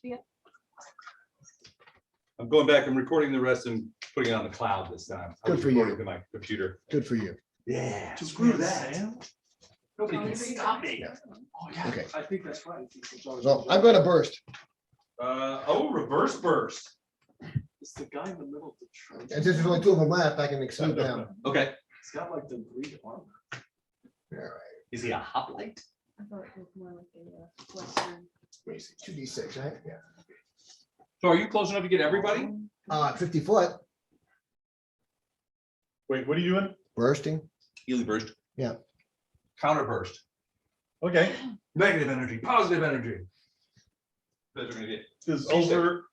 Yeah. I'm going back. I'm recording the rest and putting it on the cloud this time. Good for you. To my computer. Good for you. Yeah. Screw that. Nobody can stop me. Oh, yeah. Okay. I think that's right. So I'm going to burst. Reverse burst. It's the guy in the middle of the trench. And since there's only two of them left, I can accept them. Okay. He's got like the green armor. All right. Is he a hoplite? I thought it was more like a Western. Let me see. 2d6, right? Yeah. So are you close enough to get everybody? 50 foot Wait, what are you doing? bursting. Healy burst. Yeah. Counter burst. Okay, Negative energy. Positive energy. Those are gonna get. is Ulver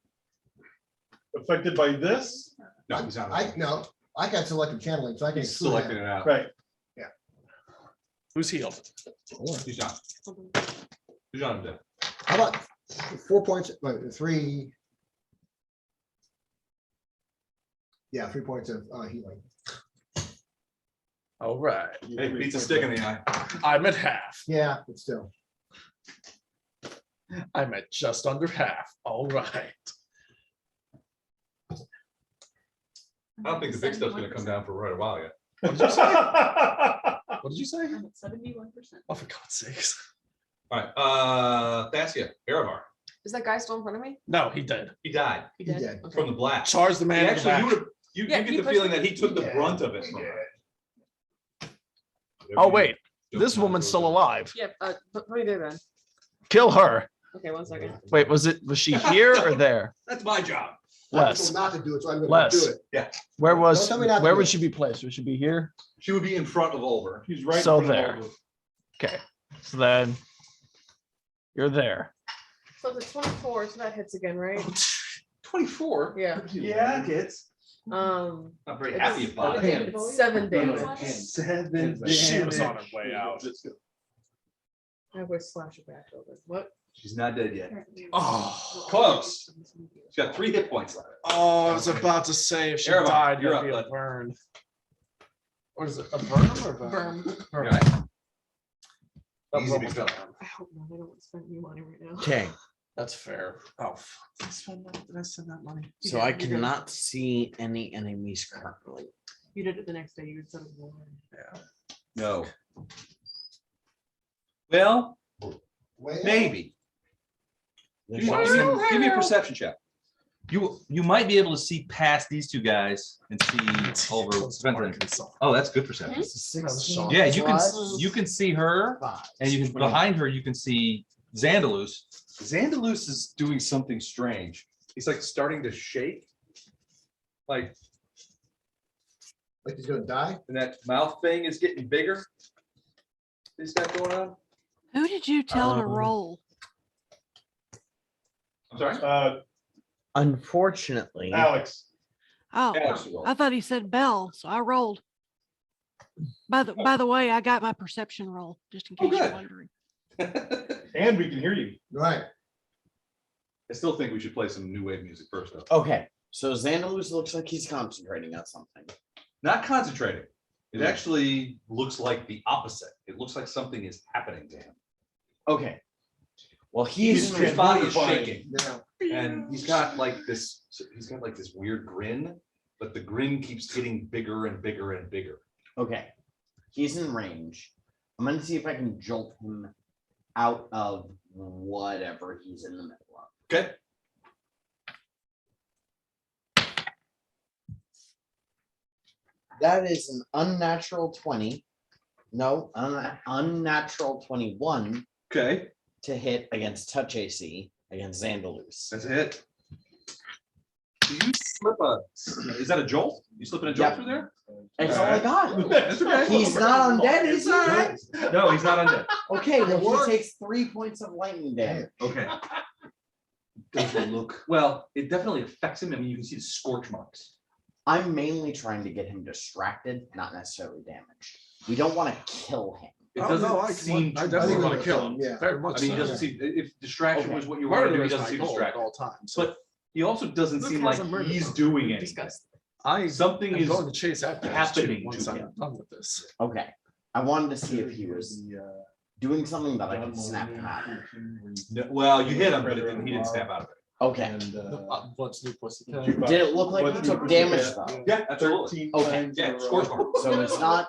affected by this? No, he's not. No, I got selective channeling, so I can He's exclude selecting that. it out. Right. Who's healed? He's not. He's not dead. How about 4 points? Wait, 3. Yeah, 3 points of healing. All right. Hey, beats a stick in the eye. I'm at half. Yeah, but still. I'm at just under half. All right. I don't think the big stuff's gonna come down for quite a while yet. What did you say? What did you say? I'm at 71%. Oh, for God's sakes. All right, Thassia, Erevar. Is that guy still in front of me? No, he did. He died He He did. did. Okay. from the blast. Charge the He man in the actually, back. you Yeah, get he the pushed feeling me. that he took the Yeah, brunt of it he from did. her. Oh, wait. This woman's still alive. Yeah, put me there then. Kill her. Okay, 1 second. Wait, was she here or there? That's my job. I was Les. told not to do it, so I'm going Les. to do it. Where Don't was, tell me not to where do would it. she be placed? Would she be here? She would be in front of Ulver. He's right. in So front of there. Ulver. Okay. So then you're there. So it's a 24, so that hits again, right? 24. Yeah. Yeah, it hits. Not very It's- happy about it. It's 7 damage. 7 She was on damage. her way out. I always slash it back over. What? She's not dead yet. Oh, Close. She's got 3 hit points left. oh, I was about to say if she Erevar, died, you're it'd be up, a bud. burn. Or is it a burn or a burn? Burn. Right. That Easy to was a kill. burn. I hope not. I don't want to spend any money right now. Okay, That's fair. Oh, fuck. Did I spend that? Did I spend that money? so I cannot see any enemies currently. You did it the next day. You said it was Yeah. No. Well, Well, maybe. There's Give also- me a perception check. You might be able to see past these two guys and see Ulver. Oh, that's good perception. Yeah, you can see her, and you can behind her you can see Zandalus. Zandalus is doing something strange. He's like starting to shake, like, like he's going to die. and that mouth thing is getting bigger. He's got going on. Who did you tell to roll? I'm sorry. Unfortunately, Alex. Oh, Alex will roll. I thought he said Bell, so I rolled. By the way, I got my perception roll, just in Oh, case you're good. wondering. And we can hear you. Right. I still think we should play some new wave music first, though. okay, so Xandalus looks like he's concentrating on something. Not concentrating. It actually looks like the opposite. It looks like something is happening to him. Okay. Well, His he's body is shaking, Yeah. and he's got like this. He's got like this weird grin, but the grin keeps getting bigger and bigger and bigger. okay. He's in range. I'm gonna see if I can jolt him out of whatever he's in the middle of. Okay. That is an unnatural 20. No, unnatural 21 Okay. to hit against touch AC against Xandalus. That's it. Do you slip a? Is that a jolt? You slipping a jolt Yep. through there? That's all I got. That's okay. He's not undead, is he? No, he's not undead. Okay, then he worked. takes 3 points of lightning damage. Okay. Doesn't look well. It definitely affects him. I mean, you can see the scorch marks. I'm mainly trying to get him distracted, not necessarily damaged. We don't want to kill him. It Oh, doesn't no, I seem. I definitely I want think to kill him. yeah. Very I much. mean, he so. doesn't seem. If distraction Okay. was what you wanted to Murder do, he is doesn't my seem goal at distracted. all times. But he also doesn't Luke seem has like a murder he's weapon. doing anything. Disgusting. Something I'm is going to chase after this happening once to I'm him. done with this. Okay. I wanted to see if he was doing something that I could snap him out of. No, well, you hit him, but he didn't snap out of it. Okay. And, What's new pussy? Did it look like What's he new took pussy damage cat? though? Yeah, absolutely. 13 Okay. times in Yeah, a row. scores mark. So it's not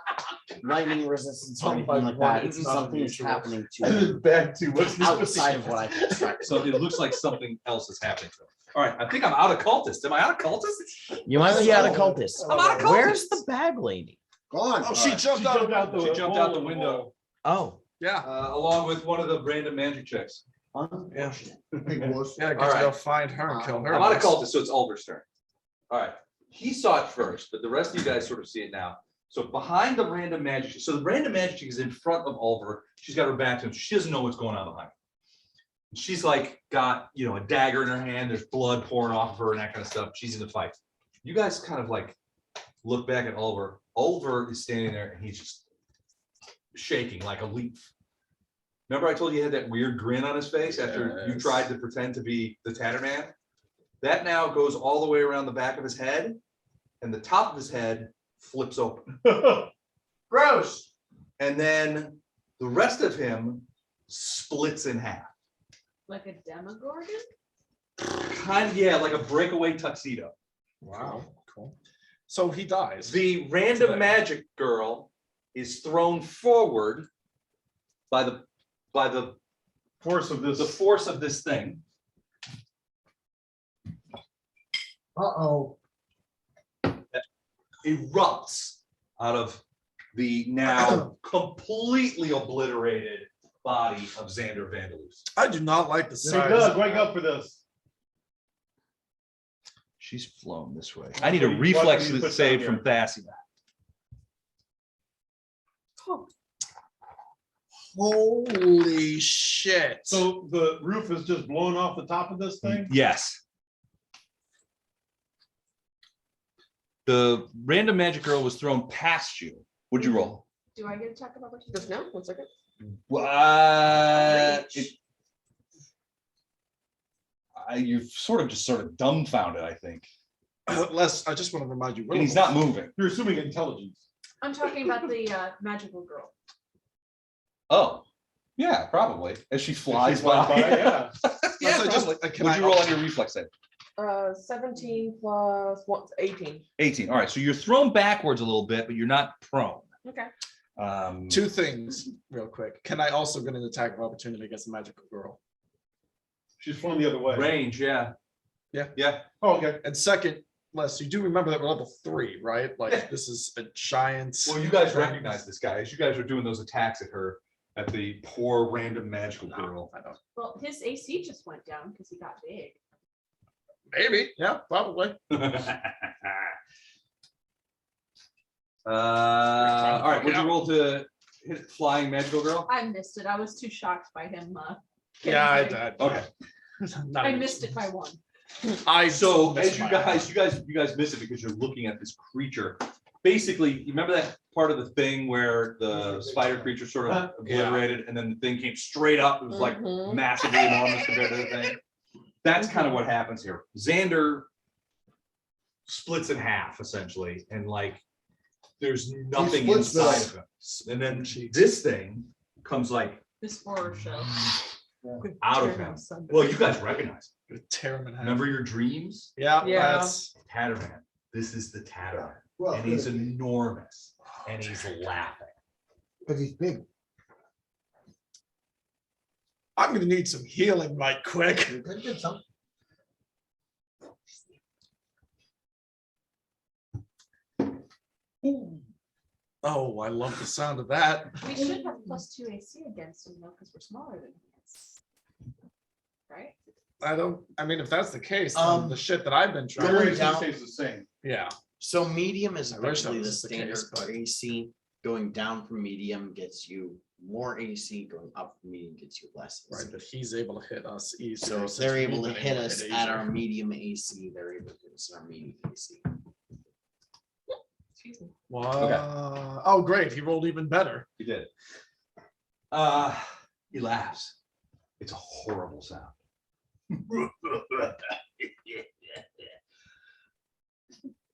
lightning resistance or anything like that. It's It's not something is unusual. happening to And him then back to what's new pussy outside of cat? what I can expect. So it looks like something else is happening to him. All right, I think I'm out of cultist. Am I out of cultist? You might be out of cultist. I'm out of cultist. Where's the bag lady? Gone. Oh, she jumped out. She jumped out the window. Oh. Yeah. Along with one of the random magic chicks. Unfortunate. Big wuss. Yeah, get All to right. go find her and kill her. I'm out of cultist, so it's Ulver's turn. All right, he saw it first, but the rest of you guys sort of see it now. So behind the random magic, so the random magic is in front of Ulver. She's got her back to him. She doesn't know what's going on behind her. She's like got, you know, a dagger in her hand. There's blood pouring off of her and that kind of stuff. She's in the fight. You guys kind of like look back at Ulver. Ulver is standing there and he's just shaking like a leaf. Remember I told you he had that weird grin on his face after you Yes. tried to pretend to be the Tatterman? That now goes all the way around the back of his head, and the top of his head flips open. Gross. And then the rest of him splits in half. Like a demogorgon? Kind of, yeah, like a breakaway tuxedo. Wow. Cool. So he dies. The random magic girl is thrown forward by the Force of this. force of this thing. Uh-oh. Erupts out of the now completely obliterated body of Xander Vandalus. I do not like the Hey, size. Doug, wake up for this. She's flown this way. I need a Watch reflex what you put save down from Thassia. Holy shit. So the roof is just blown off the top of this thing? Yes. The random magic girl was thrown past you. Would you roll? Do I get to talk about what you just know? 1 second. What? You're sort of dumbfounded, I think. Les, I just want to remind you. And he's not moving. You're assuming intelligence. I'm talking about the magical girl. Oh, yeah, probably. As she flies Flies by. yeah. Yeah, I just probably. can Would I you roll on your reflex save? 17 plus 1, 18. 18. All right, so you're thrown backwards a little bit, but you're not prone. Okay. Two things real quick. Can I also get an attack of opportunity against the magical girl? She's flown the other way. Range, yeah. Yeah. Yeah. Oh, okay. And second, Les, you do remember that we're level 3, right? Like Yeah. this is a giant. Well, you guys recognize this guy as you guys are doing those attacks at her, at the poor random magical girl. I don't. Well, his AC just went down because he got big. Maybe. Yeah, probably. All right, would you roll to hit flying magical girl? I missed it. I was too shocked by him. Yeah, I getting big. did. Okay. Not I even- missed it by 1. So missed as you by guys miss it because you're looking at this creature. Basically, you remember that part of the thing where the spider creature sort of obliterated and then the thing came straight up. It was like Mhm. massively enormous compared to the thing. That's kind of what happens here. Xander splits in half essentially, and like there's nothing splits the- inside of him. And then this thing comes like This horror show. out of him. Well, you guys recognize. Tear him in half. Remember your dreams? Yeah, Yeah. that's Tatterman. This is the Tatterman. Well, And he's enormous. And he's laughing. because he's big. I'm gonna need some healing right quick. You could get some. Oh, I love the sound of that. We should have +2 AC against him though, because we're smaller than he is. Right? I mean, if that's the case, then the shit that I've been trying. Your Going AC down. stays the same. Yeah. So medium is I wish that effectively the was the standard case, for but- AC. Going down from medium gets you more AC. Going up from medium gets you less. AC. Right, but he's able to hit us easily. So if since they're we've able to been hit us hit at easier. our medium AC, they're able to hit us at our medium AC. Excuse me. Wow. Oh, great. He rolled even better. He did. He laughs. It's a horrible sound.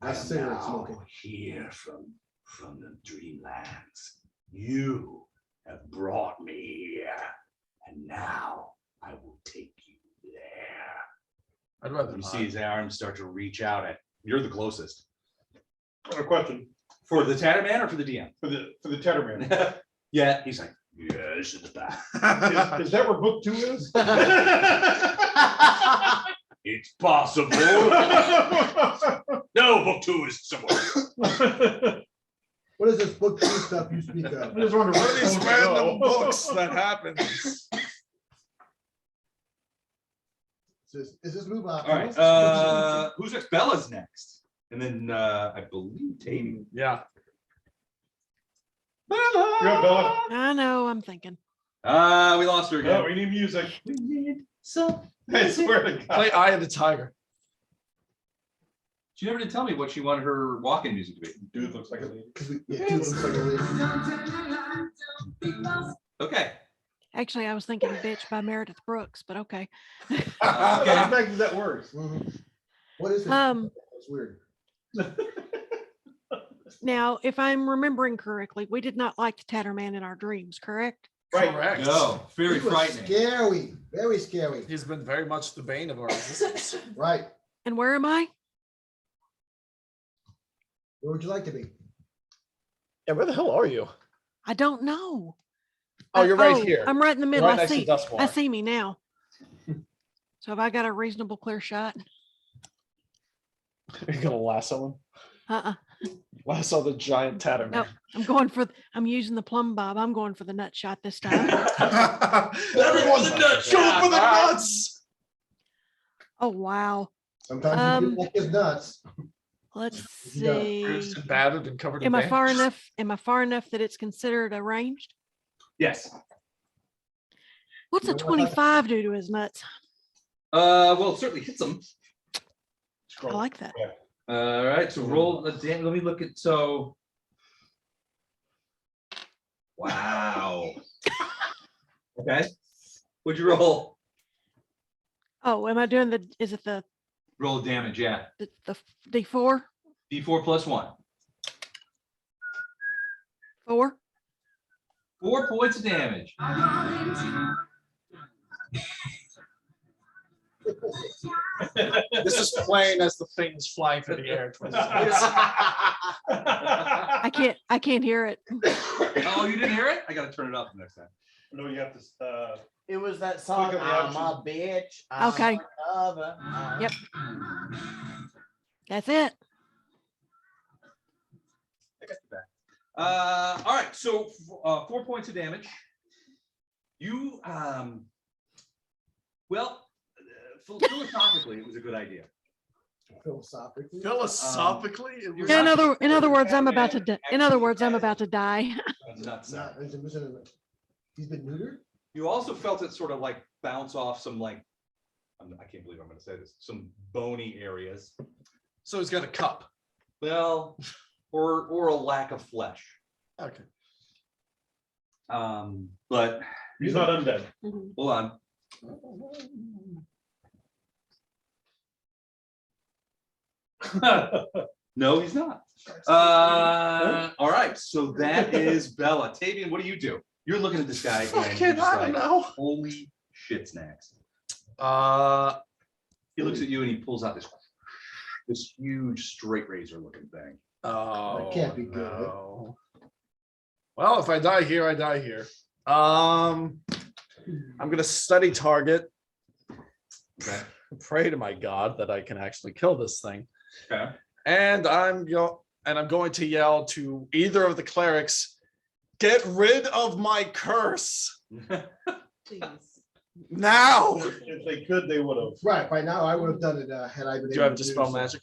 That's cigarette smoking. Here from the dreamlands. You have brought me here, and now I will take you there. I'd rather You not. see his arms start to reach out at, you're the closest. A question For the Tatterman or for the DM? for the Tatterman. Yeah, he's like, yes, it's that. Is that where book 2 is? It's possible. No, book 2 is somewhere. What is this book two stuff you speak of? I just wonder What where are these it's random going. books that happen? Is this move on? All right, who's next? Bella's next. And then I believe Tammy. Yeah. You're up, Bella. I know, I'm thinking. We lost her No, again. we need music. We need some. I swear to Play God. Eye of the Tiger. She never did tell me what she wanted her walk-in music to be. Dude looks like a lady. Yeah, dude looks like a lady. Okay. Actually, I was thinking Bitch by Meredith Brooks, but okay. Okay. How does that work? Mhm. What is it? It's weird. Now, if I'm remembering correctly, we did not like the Tatterman in our dreams, correct? Right. Correct. No, very He was frightening. Scary, very scary. He's been very much the bane of our existence. Right. And where am I? Where would you like to be? Yeah, where the hell are you? I don't know. Oh, you're right here. I'm right in the middle. Right I next to see. Duskmore. I see me now. So have I got a reasonable clear shot? You're gonna lasso him. Uh-uh. Lasso the giant Tatterman. Nope. I'm using the plumb bob. I'm going for the nut shot this time. Everyone's nuts. Show up for the nuts. Oh, wow. Sometimes you do like his nuts. Let's Yeah. see. Bruised and battered and covered in Am I far bandages. enough? Am I far enough that it's considered arranged? Yes. What's a 25 do to his nuts? Well, it certainly hits him. I like that. All right, so roll the damn. Let me look at so. Wow. Okay. What'd you roll? Oh, am I doing is it the Roll damage, yeah. D4? D4 plus 1. 4? 4 points of damage. This is plain as the things flying through the air. towards us. I can't hear it. Oh, you didn't hear it? I gotta turn it up next time. No, you have to. It was that song, Click on the I'm option. a bitch. I'm Okay. a lover, I'm Yep. That's it. All right, so 4 points of damage. You, well, philosophically, it was a good idea. Philosophically. Philosophically, it was In other words, I'm about to die. In other words, I'm about to die. Nuts. Not- He's been neutered? You also felt it sort of like bounce off some like, I can't believe I'm going to say this, some bony areas. So he's got a cup. Well, or a lack of flesh. Okay. But He's not undead. hold on. No, he's not. All right, so that is Bella. Tavian, what do you do? You're looking at this guy and you're Fucking, just I don't like, know. holy shit snacks. He looks at you and he pulls out this huge straight razor looking thing. Oh, That can't be good. no. Well, if I die here, I die here. I'm gonna study target. Okay. Pray to my God that I can actually kill this thing. Okay. And I'm going to yell to either of the clerics, get rid of my curse Please. now. If they could, they would have. Right, by now I would have done it had I been. Do you able have to dispel so. magic?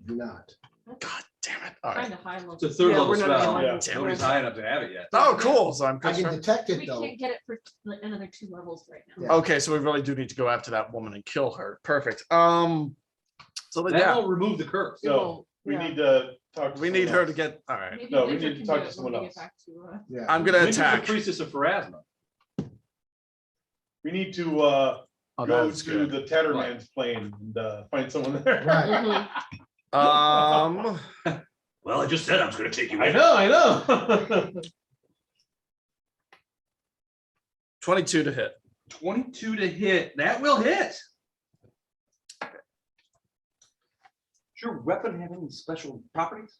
Do not. God damn it. All Kind right. of high level. It's a third Yeah, level we're not spell. Yeah. Nobody's high enough to have it yet. Oh, cool. So I'm I can concerned. detect it We though. can't get it for like another 2 levels right now. Yeah. Okay, so we really do need to go after that woman and kill her. Perfect. So then, That yeah, will remove the curse. So we Yeah. need to talk. To we need someone her else. to get. All right. Maybe No, we Winter need to can talk do to it someone when we else. get back to, Yeah. I'm gonna Maybe it's the attack. priestess of Pharasma. We need to Oh, go that's to good. the Tatterman's plane and find someone there. Right. Well, I just said I was going to take you. I know. 22 to hit. 22 to hit. That will hit. Does your weapon have any special properties?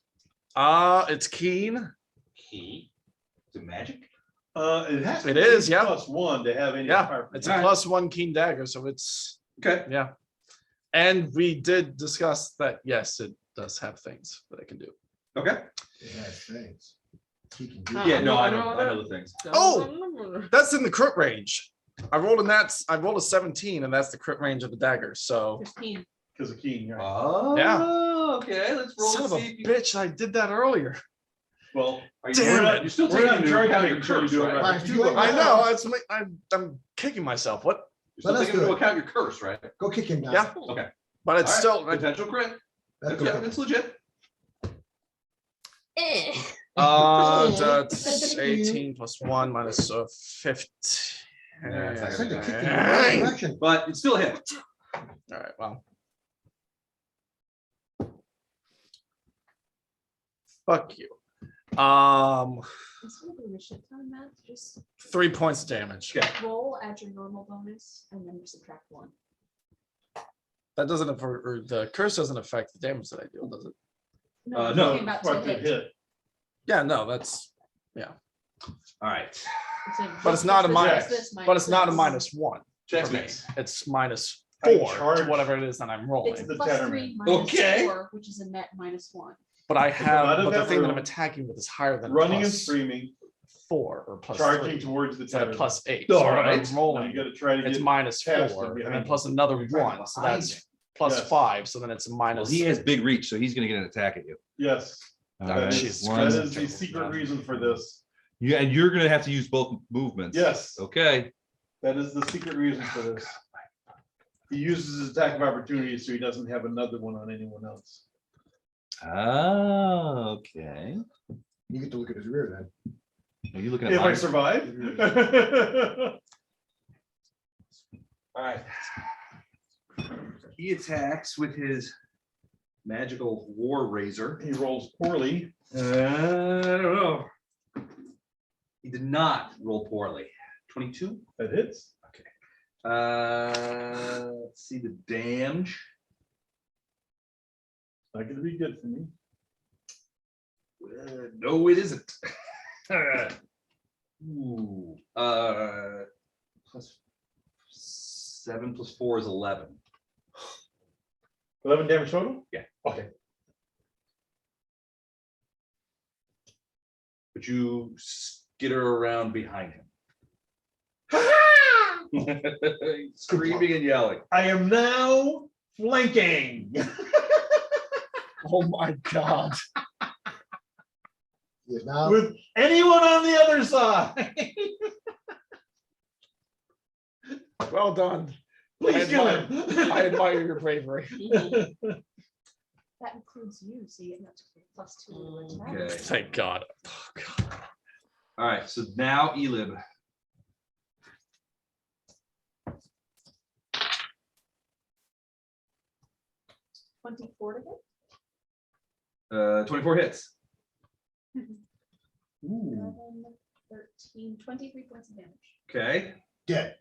It's keen. Key. Is it magic? It has. to It be is, yeah. +1 to have any. Yeah, fire it's protection. a +1 keen dagger, so it's Okay. yeah. And we did discuss that. Yes, it does have things that it can do. Okay. It has things. He can do Yeah, that. no, I know the things. Oh! That's in the crit range. I rolled a 17, and that's the crit range of the dagger. So 15. Because of keen, right? Oh, Yeah. okay, let's roll son and of a see if you. bitch, I did that earlier. Well, Damn it. You're still We're taking not into charging account you your until you curse, do it right? right. It's too late I now. know. It's I'm kicking myself. What? You're still Let us taking do into it. account your curse, right? Go kick him down. Yeah. Okay. But it's All right, still potential crit. Let's go Yeah, kick him. it's legit. that's 18 plus 1 minus 15. Yeah, it's not Send gonna a be kick in the right direction. But it's still a hit. All right, well. Fuck you. Instead of doing a shit ton of math, just 3 points of damage. Okay. roll, add your normal bonus, and then subtract 1. That doesn't or the curse doesn't affect the damage that I deal, does it? No, I'm no, talking about Smart to to hit. hit. Yeah, no, that's All right. but it's not a minus. this, But it's not a this. -1 Checks for me. makes. It's -4 I to charge- whatever it is that I'm It's rolling. The plus Tatterman. 3 minus Okay. 4, which is a net -1. But I not have in but the that thing that I'm room. attacking with is higher than Running and plus screaming, 4 or plus charging 3. towards the Instead of tether. +8. All So when right. I'm Now rolling, you gotta try to it's get. -4 past him and then behind plus another 1. So that's plus Yes. 5. So then it's a Well, minus. he has big reach, so he's gonna get an attack at you. Yes, All Oh, right. Jesus One, that Christ. is the secret reason for this. Yeah, and you're gonna have to use both movements. Yes, Okay. that is the secret reason for this. He uses his attack of opportunity so he doesn't have another one on anyone else. Oh, okay. You get to look at his rear then. Are you looking at If I mine? survive. All right. He attacks with his magical war razor. He rolls poorly. I don't know. He did not roll poorly. 22. That hits. Let's see the damage. Not gonna be good for me. No, it isn't. Ooh, plus 7 plus 4 is 11. 11 damage total? Yeah. Okay. But you skitter around behind him. Screaming and yelling. I am now flanking. Oh my God. He is now. With anyone on the other side. Well done. Please kill I him. admire your bravery. That includes you, so you get plus 2 to attack. Okay. Thank God. Oh, God. All right, so now Elib. Twenty-four to hit. 24 hits. Ooh. 11, 13, 23 points of damage. Okay. Dead.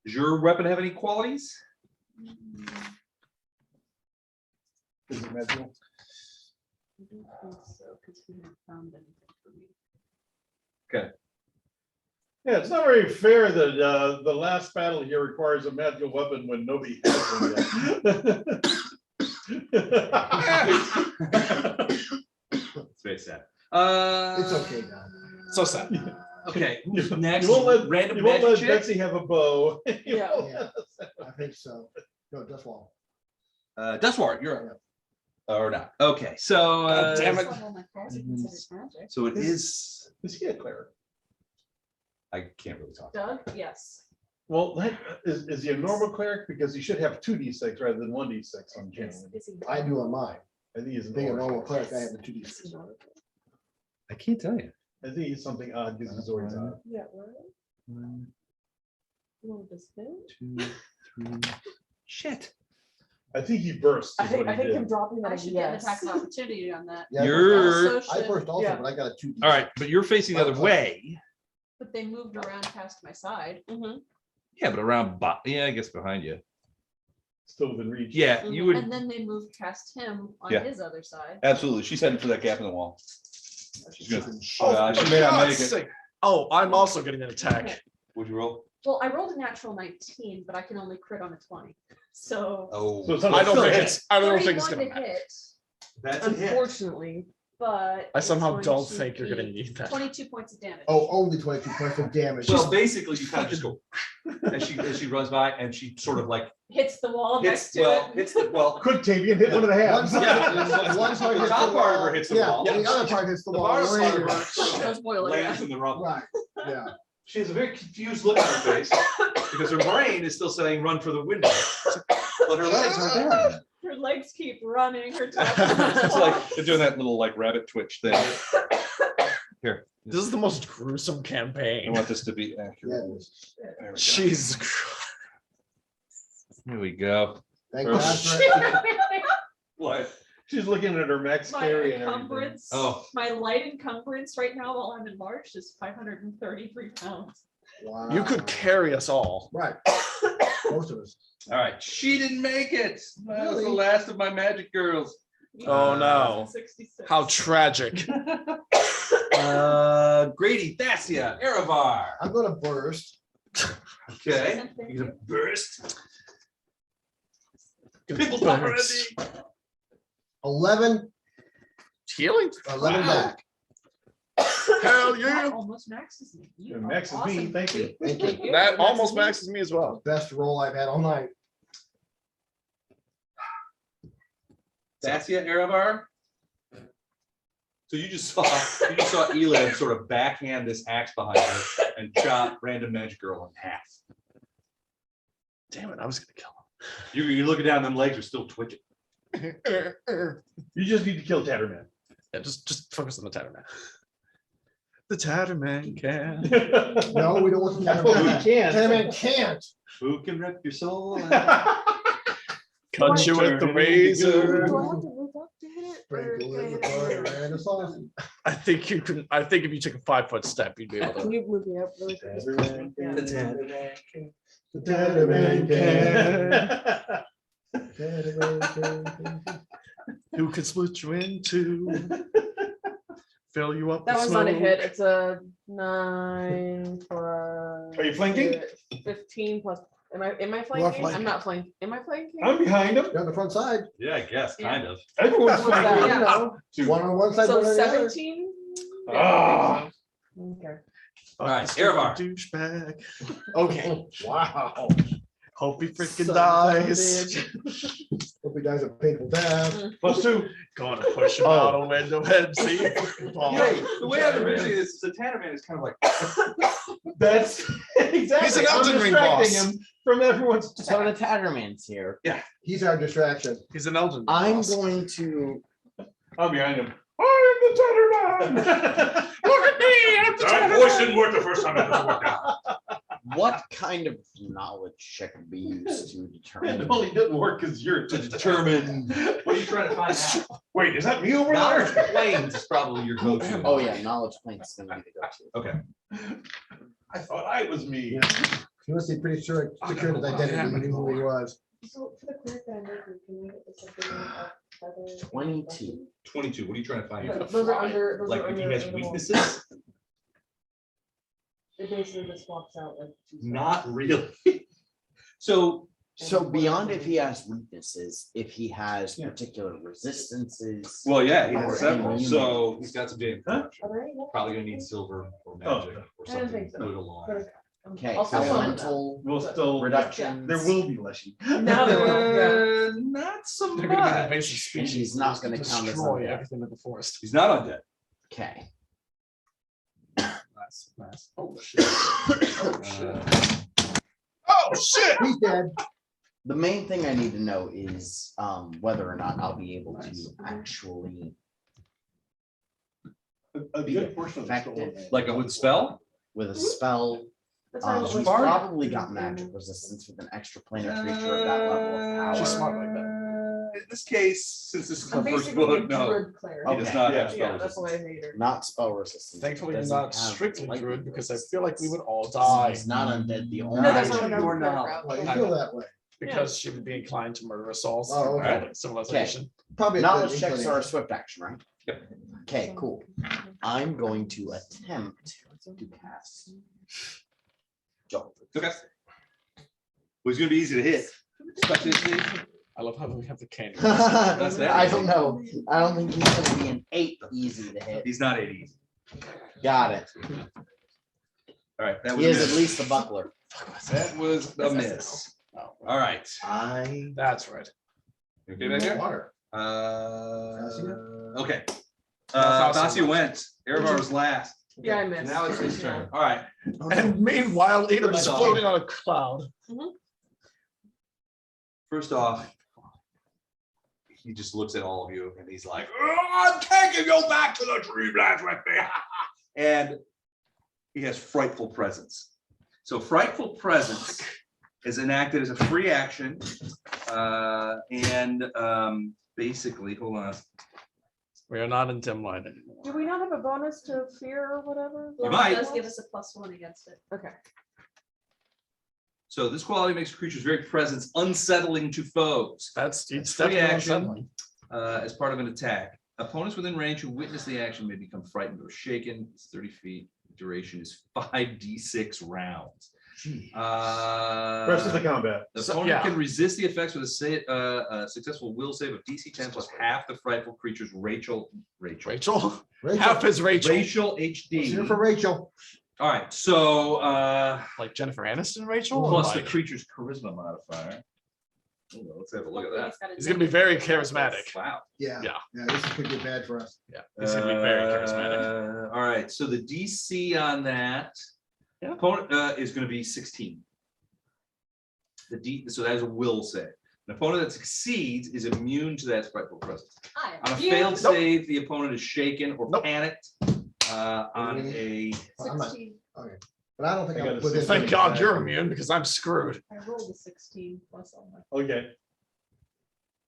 Does your weapon have any qualities? Is it magical? I don't think so, because we haven't found anything for me. Yeah, it's not very fair that the last battle here requires a magical weapon when nobody has one yet. It's very sad. It's okay now. So sad. Okay, who's next? You won't let, Random you won't magic let check? Betsy have a bow. Yeah. Yeah, I think so. No, just wall. Dustward, you're up. Or not. Okay, so. God damn it. This level, my closet considers magic. So it is. Is he a cleric? I can't really talk. Doug, yes. Well, is he a normal cleric? Because he should have 2d6 rather than 1d6 on Is, channeling. is he? I do on mine. I think he's an Being a orc. normal cleric, I have the Is 2d6. he not? I can't tell you. I think he's something odd because he's always odd. Yeah, what? 1, You want this thing? 2, 3. Shit. I think he burst. I Is think, what I he think him did. dropping that I is should get an yes. attack of opportunity on that. Yeah, You're. Also I should- first also, yeah. but I got a 2d6. All right, but you're facing the other way. But they moved around past my side. Yeah, but around. Yeah, I guess behind you. still within reach. Yeah, you would, And then they moved past him on Yeah. his other side. absolutely. She's heading for that gap in the wall. She's gonna, Oh, she for may not make God's it. sake. Oh, I'm also getting an attack. Would you roll? Well, I rolled a natural 19, but I can only crit on a 20. So Oh. So it's I don't still think hit. it's. I don't think it's 31 gonna to matter. hit, That's a hit. unfortunately, but. I it's somehow going don't to think you're gonna be need that. 22 points of damage. Oh, only 22 points of damage. Well, basically, you kind of just go, as she runs by and she sort of like Hits the wall next hits, to well, it. hits the, well, Quick, Tavian, hit one of the One halves. side, Yeah. one side The hits top the part of her wall. hits the Yeah, wall. the other part hits the the wall. bottom part of Right. her Those boiler, yeah. lands in the rubble. Right, yeah. She has a very confused look on her face because her brain is still saying run for the window. But her legs aren't there. Her legs keep running, her top. It's like they're doing that little like rabbit twitch thing. Here, This is the most gruesome I campaign. want this to be Yeah, accurate. it is. There we go. Jesus Christ. Here we go. Thank Oh, God for What? She's looking at her max My carry and everything. encumbrance, Oh. my light encumbrance right now while I'm enlarged is 533 pounds. Wow. You could carry us all. Right. Most of us. All right, she didn't make it. That was the Really? last of my magic girls. Oh no. 66. How tragic. Grady, Thassia, Erevar. I'm gonna burst. Okay, you're gonna burst. People talk already. 11, Healing? 11 back. Hell That yeah. almost maxes me. You Yeah, are maxes me, awesome. thank you. Thank you. That almost maxes me as well. Best roll I've had all night. Thassia, Erevar. So you just saw Elib sort of backhand this axe behind her and chop random magic girl in half. Damn it, I was gonna kill You're looking down, them legs are still twitching. him. You just need to kill Tatterman. Yeah, just focus on the Tatterman. The Tatterman can. No, we don't want the Well, we Tatterman. can. Tatterman can't. Who can rip your soul? Cut you with the razor. Do I have to move up to hit it? or Sprinkle can I in hit the it later? butter and the sauce. I think you can. I think if you took a 5-foot step, you'd be able Can to. you move me up really quick? Tatterman Yeah. The Tatterman can. Tatterman can. Who could split you into? Fill you up. That with one's not a smoke. hit. It's a 9 plus. Are you flanking? 15 plus. Am I You are flanking? flanking. I'm not flanking. Am I flanking? I'm behind him. You're on the front side. Yeah, I guess, kind of. Everyone's What's that? flanking. You know. One on one side, So one on the other. 17? Ah. Okay. All right, This little Erevar. douchebag. Okay. Wow. Hope he freaking Son of a dies. bitch. Hope he dies a painful death. +2. Going to push him out a window and see if he can fall. Hey, the way I'm envisioning this is the Tatterman is kind of like, That's exactly. He's an I'm Elden Ring distracting boss. him from everyone's. So the Tatterman's here. He's our distraction. He's an Elden. I'm boss. going to. I'm behind him. I'm the Tatterman. Look at me. I'm the Tatterman. didn't work the first time, it doesn't work now. What kind of knowledge check would be used to It determine? only didn't work because you're To determine, what are you trying to find out? Wait, is that me over Knowledge there? planes is probably your go-to. Oh yeah, knowledge points is gonna be the go-to. Okay. I thought I was me. Yeah. He must be pretty sure secured his identity. He knew who he was. So for the clear that I'm making, can we get this up in other- 22. 22, what are you trying to find? But those are under. Those Like are if he under has the wall. weaknesses? It basically just swaps out like. 2 Not really. So, So beyond if he has weaknesses, if he has particular resistances. well, yeah, he Or has several, immunity. so he's got some damage. Huh? Are there any? Probably gonna need silver or magic or I didn't something think so. good along. But, Okay, I'll still want that. elemental We'll still. reductions. There will be Leshy. Now there will, yeah. Not so They're gonna be an much. invasive And species. she's not gonna count as destroy undead. everything in the forest. He's not undead. Okay. Nice, nice. Oh shit. Uh, Oh shit. He's dead. The main thing I need to know is whether or not I'll be able to actually A be good portion of the effective Like a wood spell? with a spell. That's why I She's was probably got magic resistance with an extra planar creature of that level of power. She's smart like that. In this case, since this is I'm her first basically a book, no. druid cleric. He does Okay. not Yeah. have Yeah, spell that's why I resistance. hate her. Not spell resistance. Thankfully, Doesn't not have strictly lightning druid because I resistance. feel like we would all die. He's not undead. The only No, that's not reason- what I You're was not. about. Why do you feel that way? because she would be inclined to murder us all. Oh, okay. Civilization. Probably. a Knowledge good checks are a inclination. swift action, right? Yep. Okay, cool. I'm going to attempt to cast. Jolt. Okay. Well, it's gonna be easy to hit. Especially if I love how we have the candy. I don't know. I don't think he's gonna be an 8 easy to hit. he's not 80. Got it. All right, that He was a is at miss. least a buckler. That was a miss. Oh, All right. that's right. You okay back there? Water. Okay. Fascia Fascia went. Erevar was last. Yeah, I missed. Now it's his turn. All right. And meanwhile, Edom is First off- floating on a cloud. First off, he just looks at all of you and he's like, "Oh, I'm taking you back to the dreamlands with me." And he has frightful presence. So frightful presence is enacted as a free action. Basically, hold on. We are not in dim light anymore. Do we not have a bonus to fear or whatever? You might. It does give us a +1 against it. Okay. So this quality makes creatures very presence unsettling to foes. That's It's definitely free action. unsettling. As part of an attack. Opponents within range who witness the action may become frightened or shaken. It's 30 feet. Duration is 5d6 rounds. Rest of the combat. The So, opponent yeah. can resist the effects with a successful will save of DC 10 plus half the frightful creature's Rachel. Rachel? Rachel. Half is Rachel. Racial Let's hear HD. for Rachel. All right, so Like Jennifer Aniston Rachel? or plus the like- creature's charisma modifier. Hold on, let's have a look at that. He's gonna be very charismatic. Wow. Yeah. Yeah. Yeah, this could get bad for us. Yeah, he's gonna be very charismatic. All right, so the DC on that Yeah. opponent is going to be 16. So that is a will save. An opponent that succeeds is immune to that frightful presence. On a failed save, the opponent is shaken or Nope. panicked. On a I'm not- 16. Okay. But I don't think I I'm got a within. Thank God you're immune because I'm screwed. I rolled a 16 plus all my. Okay,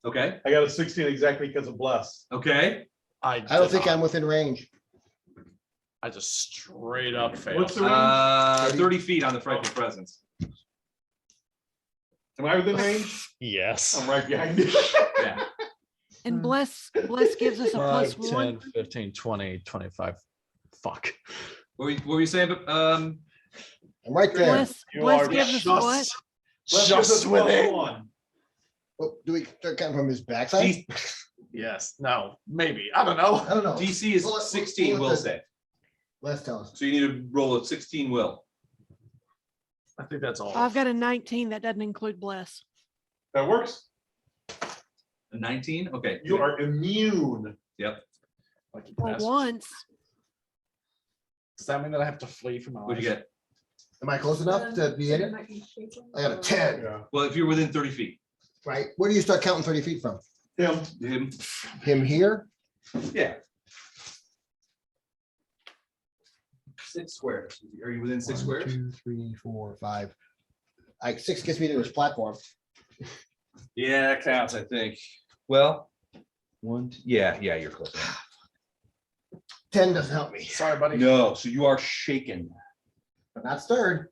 okay, I got a 16 exactly because of bless. okay. I don't think I'm within range. I just straight up failed. What's the range? 30 feet on the frightful presence. Am I within range? Yes. I'm right behind you. Yeah. And bless gives us a 5, +1. 10, 15, 20, 25. Fuck. What were you saying? I'm right there. Bless gives us what? Bless gives us Just within. +1. Oh, do we start counting from his backside? Yes. No. Maybe. I don't know. I don't know. DC is Well, 16 well, will let's- save. Les tell us. So you need to roll a 16 will. I think that's all. I've got a 19. That doesn't include bless. That works. A 19? Okay. You are immune. Yep. Lucky For bastard. once. Does that mean that I have to flee from my What'd you get? Am I close enough to be in it? I got a 10. Yeah. Well, if you're within 30 feet. Right? Where do you start counting 30 feet from? Him. Him. Him here? Yeah. 6 squares. Are you within 6 1, squares? 2, 3, 4, 5. 6 gets me to this platform. Yeah, that counts, I think. Well, yeah, you're close. 10 doesn't help me. Sorry, buddy. No, so you are shaken. But not stirred.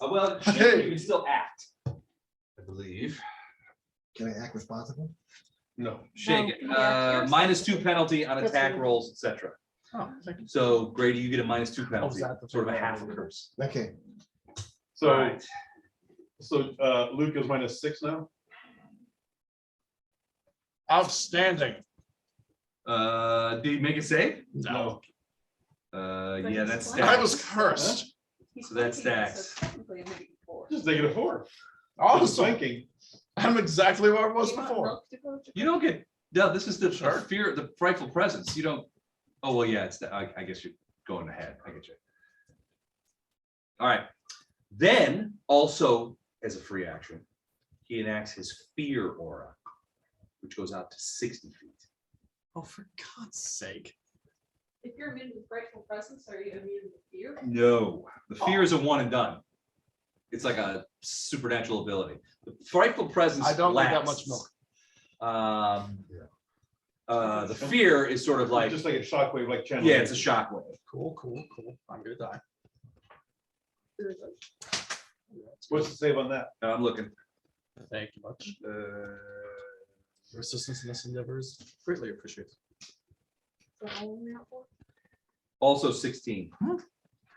Well, shaken, you can still act, I believe. Can I act responsible? No. Shaken. Yeah, -2 penalty on That's attack good. rolls, etc. Oh, thank you. So Grady, you get a -2 penalty, that the sort of a thing? half a curse. Okay. So, Alright. so Luke is -6 now. Outstanding. Did you make a save? No. Yeah, that's I stacks. I was cursed. So that stacks. Technically, maybe 4. Just -4. I was Awesome. thinking. I'm exactly where I was Do you want before. milk to go to- You don't get, no, this is the Sure. fear, the frightful presence. You don't, oh, well, yeah, I guess you're going ahead. I get you. All right. Then also as a free action, he enacts his fear aura, which goes out to 60 feet. Oh, for God's sake. If you're immune to frightful presence, are you immune to fear? No, the fear is a one and done. It's like a supernatural ability. The frightful presence. I don't like that lasts. much milk. The fear is sort of like, Just like a shockwave, like channel. yeah, it's a shockwave. Cool, cool, cool. I'm gonna die. What's the save on that? I'm looking. Thank you much. Your assistance in this endeavor is greatly appreciated. So how long are we out for? Also 16.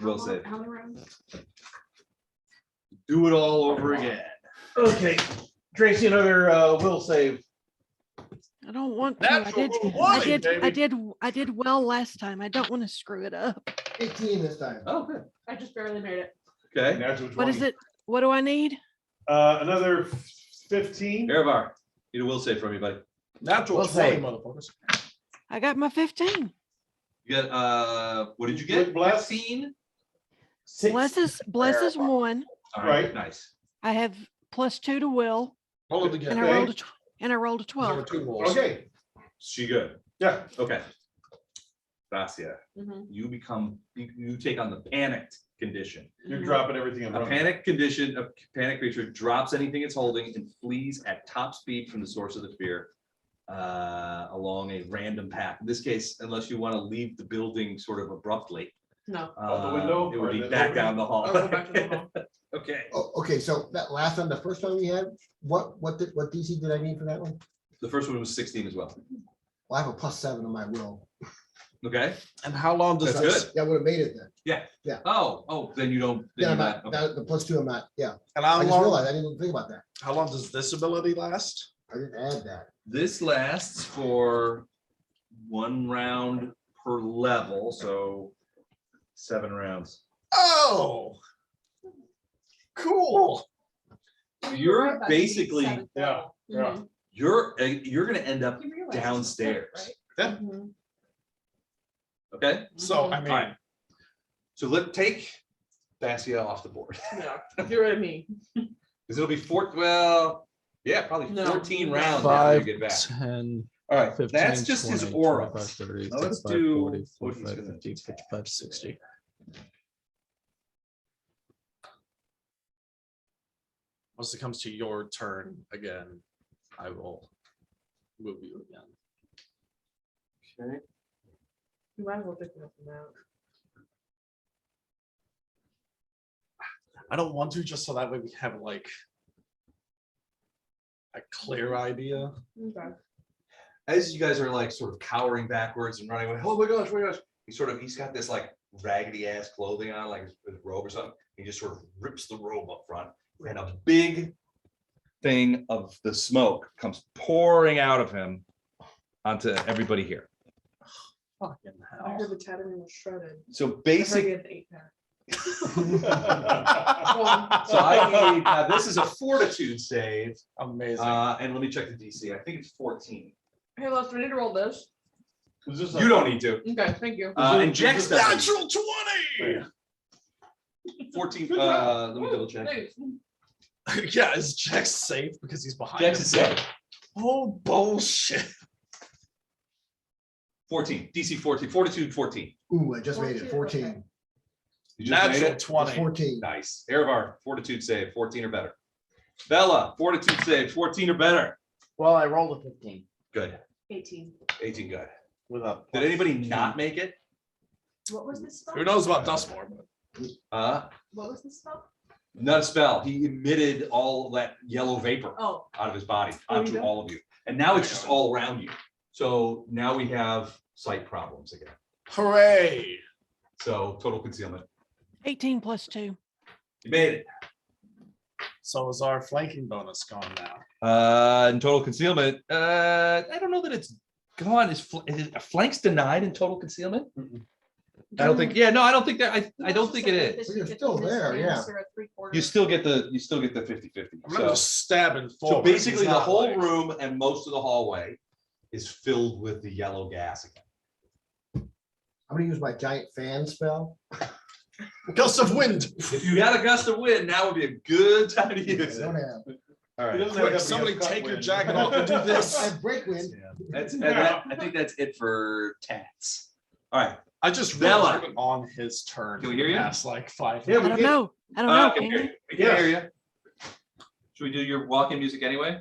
Will How save. How many rounds? Do it all over again. Okay, Tracy, another will save. I don't want to. I Natural did, 20, baby. I did well last time. I don't want to screw it up. 18 this time. Oh, good. I just barely made it. Okay. Natural What is 20. it? What do I need? Another 15. Aravar, need a will save from you, buddy. Natural We'll 20, say. motherfuckers. I got my 15. You got, what did you get? Bless. 15? Bless is one. All right, Right. nice. I have +2 to will, Roll it and again. I Okay. rolled a and I rolled a There were 12. 2 rolls. Okay, She good. yeah. Okay. Dacia, Mhm. you take on the panicked condition. You're dropping everything in A front of you. panic condition, a panic creature drops anything it's holding and flees at top speed from the source of the fear along a random path. In this case, unless you want to leave the building sort of abruptly, No. Out the window, it would or be the back opening? down the hall. I'll go back to the hall. Okay. Oh, okay, so that last time, the first time we had, what DC did I need for that one? The first one was 16 as well. Well, I have a +7 on my will. Okay. And how long does That's this? good. That would have made it then. Oh, then you don't. Yeah, Then I'm you're not, not- okay. the +2, I'm not, yeah. And I how just long? realized, I didn't even think about that. How long does this ability last? I didn't add that. This lasts for 1 round per level, so 7 rounds. Oh, cool. You're basically, Yeah, yeah. you're gonna end up You realize it's downstairs. right? Yeah. Mhm. Okay, So I all mean, right. So let's take Dacia off the board. Yeah, get rid of me. Because it'll be probably No. 14 rounds after you 5, get back. 10, All right, 15, that's just his 20, aura. 25, 30, Now let's 35, do 40, what he's 45, gonna 50, 55, 60. Once it comes to your turn again, I will move you again. Okay. You might as well pick me up from out. I don't want to, just so that way we have like a clear idea. Okay. As you guys are like sort of cowering backwards and running away, oh my gosh, he's got this like raggedy ass clothing on, like his robe or something. He just sort of rips the robe up front, and a big thing of the smoke comes pouring out of him onto everybody here. Fucking I hell. heard the Tatterman was shredded. So I heard he basically, had an 8-pack. so I need, this is a fortitude save, Amazing. and let me check the DC. I think it's 14. Hey, Les, we need to roll this. Is this You don't need to. Okay, thank you. And Jax doesn't. Natural 20. 14. Let me double check. Thanks. Yeah, is Jax safe because he's behind Jax him? is safe. Oh bullshit. 14. DC 14. Fortitude 14. Ooh, I just made it, 14. Okay. You just made Natural it? It's 20. 14. Nice. Erevar, fortitude save, 14 or better. Bella, fortitude save, 14 or better. Well, I rolled a 15 Good. 18. 18 good. with a. Did anybody not make it? What was this spell? Who knows about Dustmore? But What was this spell? Not a spell. He emitted all that yellow vapor Oh, out of his body Oh, he onto did? all of you. And now it's just all around you. So now we have sight problems again. hooray. So total concealment. 18 + 2. You made it. So is our flanking bonus gone now? In total concealment, I don't know that it's gone. Is flanks denied in total concealment? I don't think. Yeah, no, I don't think that. I don't think it is. Well, you're still there, yeah. You still get the 50-50. I'm not So, just stabbing so forward. basically, He's the not whole like- room and most of the hallway is filled with the yellow gas again. I'm gonna use my giant fan spell. Gust of wind. If you had a gust of wind, now would be a good time to I use it. don't have, All right. He doesn't have Quick, to somebody have cut take your wind. jacket off and do I this. have break wind. I think that's it for tats. All right. I just Bella. realized we're on his turn. Can we hear you? Past like 5 Yeah, I don't know. I don't know. I Can can you? hear you. Should we do your walk-in music anyway?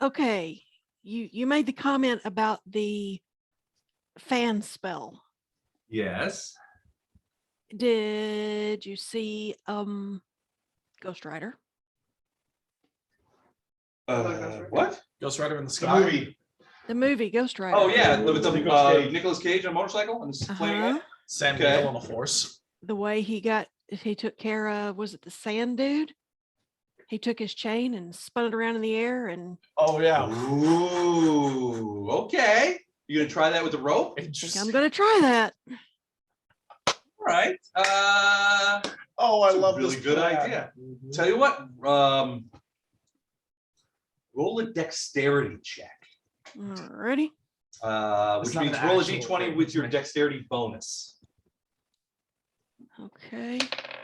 Okay. You made the comment about the fan spell. Yes. Did you see Ghost Rider? What? Ghost Rider in the The sky. movie. The movie Ghost Rider. Oh yeah, with the Nicolas Cage. Nicolas Cage on a motorcycle and this flaming Uh-huh. head? Sam Okay. Neill on a horse. The way he took care of, was it the sand dude? He took his chain and spun it around in the air and Oh yeah. Ooh, okay. You gonna try that with the rope? I'm gonna try that. All right. Oh, I That's a love really this good plan. idea. Tell you what, roll a dexterity check. Alrighty. It's Which not means an roll a actual d20 thing. with your dexterity bonus. Okay.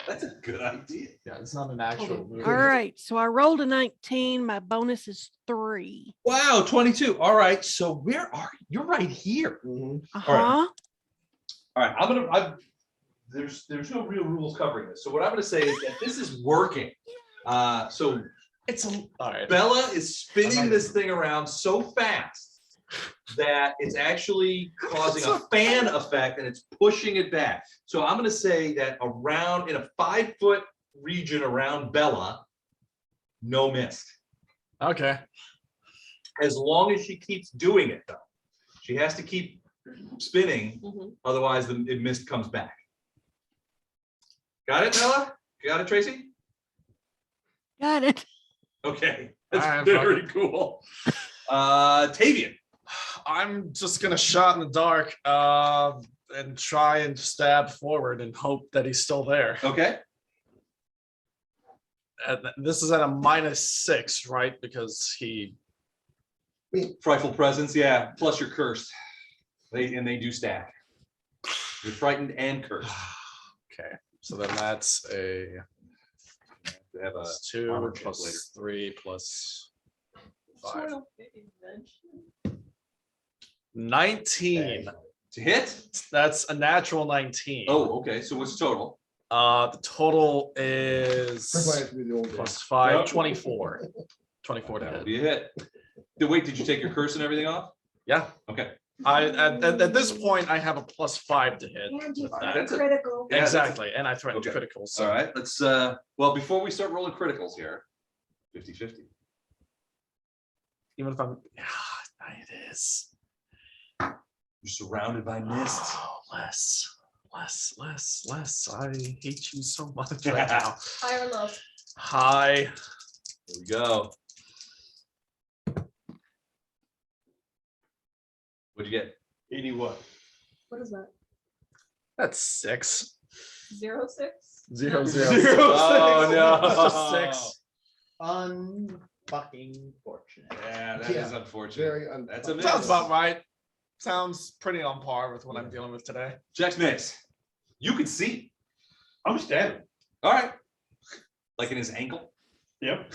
That's a good idea. Yeah, it's not an actual movie. All right. So I rolled a 19. My bonus is 3. Wow, 22. All right. So where are you? You're right here. Uh-huh. All right. There's no real rules covering this. So what I'm gonna say is that this is working. So It's a all right. Bella is spinning this thing around so fast that it's actually causing a fan effect and it's pushing it back. So I'm going to say that around in a 5-foot region around Bella, no mist. Okay. As long as she keeps doing it, though, she has to keep spinning. Otherwise, the mist comes back. Got it, Bella? Got it, Tracy? Got it. Okay, that's I'm very cool. Tavian. I'm just gonna shot in the dark and try and stab forward and hope that he's still there. Okay. This is at a -6, right? Because he. Frightful presence, yeah. Plus you're cursed. They do stack. You're frightened and cursed. Okay, so then that's a They have a 2 armor check plus later. 3 plus 5. 19. To hit? That's a natural 19. Oh, okay. So what's the total? The total is plus 5, Yep. 24. 24 to That'll hit. be a hit. Wait, did you take your curse and everything off? Yeah. Okay. At this point, I have a plus 5 to hit. And you with threaten that. That's a- critical. Yeah, that's a- Exactly, and I threatened Okay. critical. So All right. Let's well, before we start rolling criticals here, 50-50. even if I'm, yeah, it is. You're surrounded by mist. Oh, less. I hate you so much right now. High or low? Hi. Here we go. What'd you get? 80 what? What is that? That's 6. 0, 6? 0, 0. Zero, Oh, six. no. That's a 6. Unfucking fortunate. Yeah, that Yeah, is unfortunate. Very That's a miss. Sounds about right. Sounds pretty on par with what I'm dealing with today. Jack's miss. You can see. I'm stabbing. All right. Like in his ankle. Yep.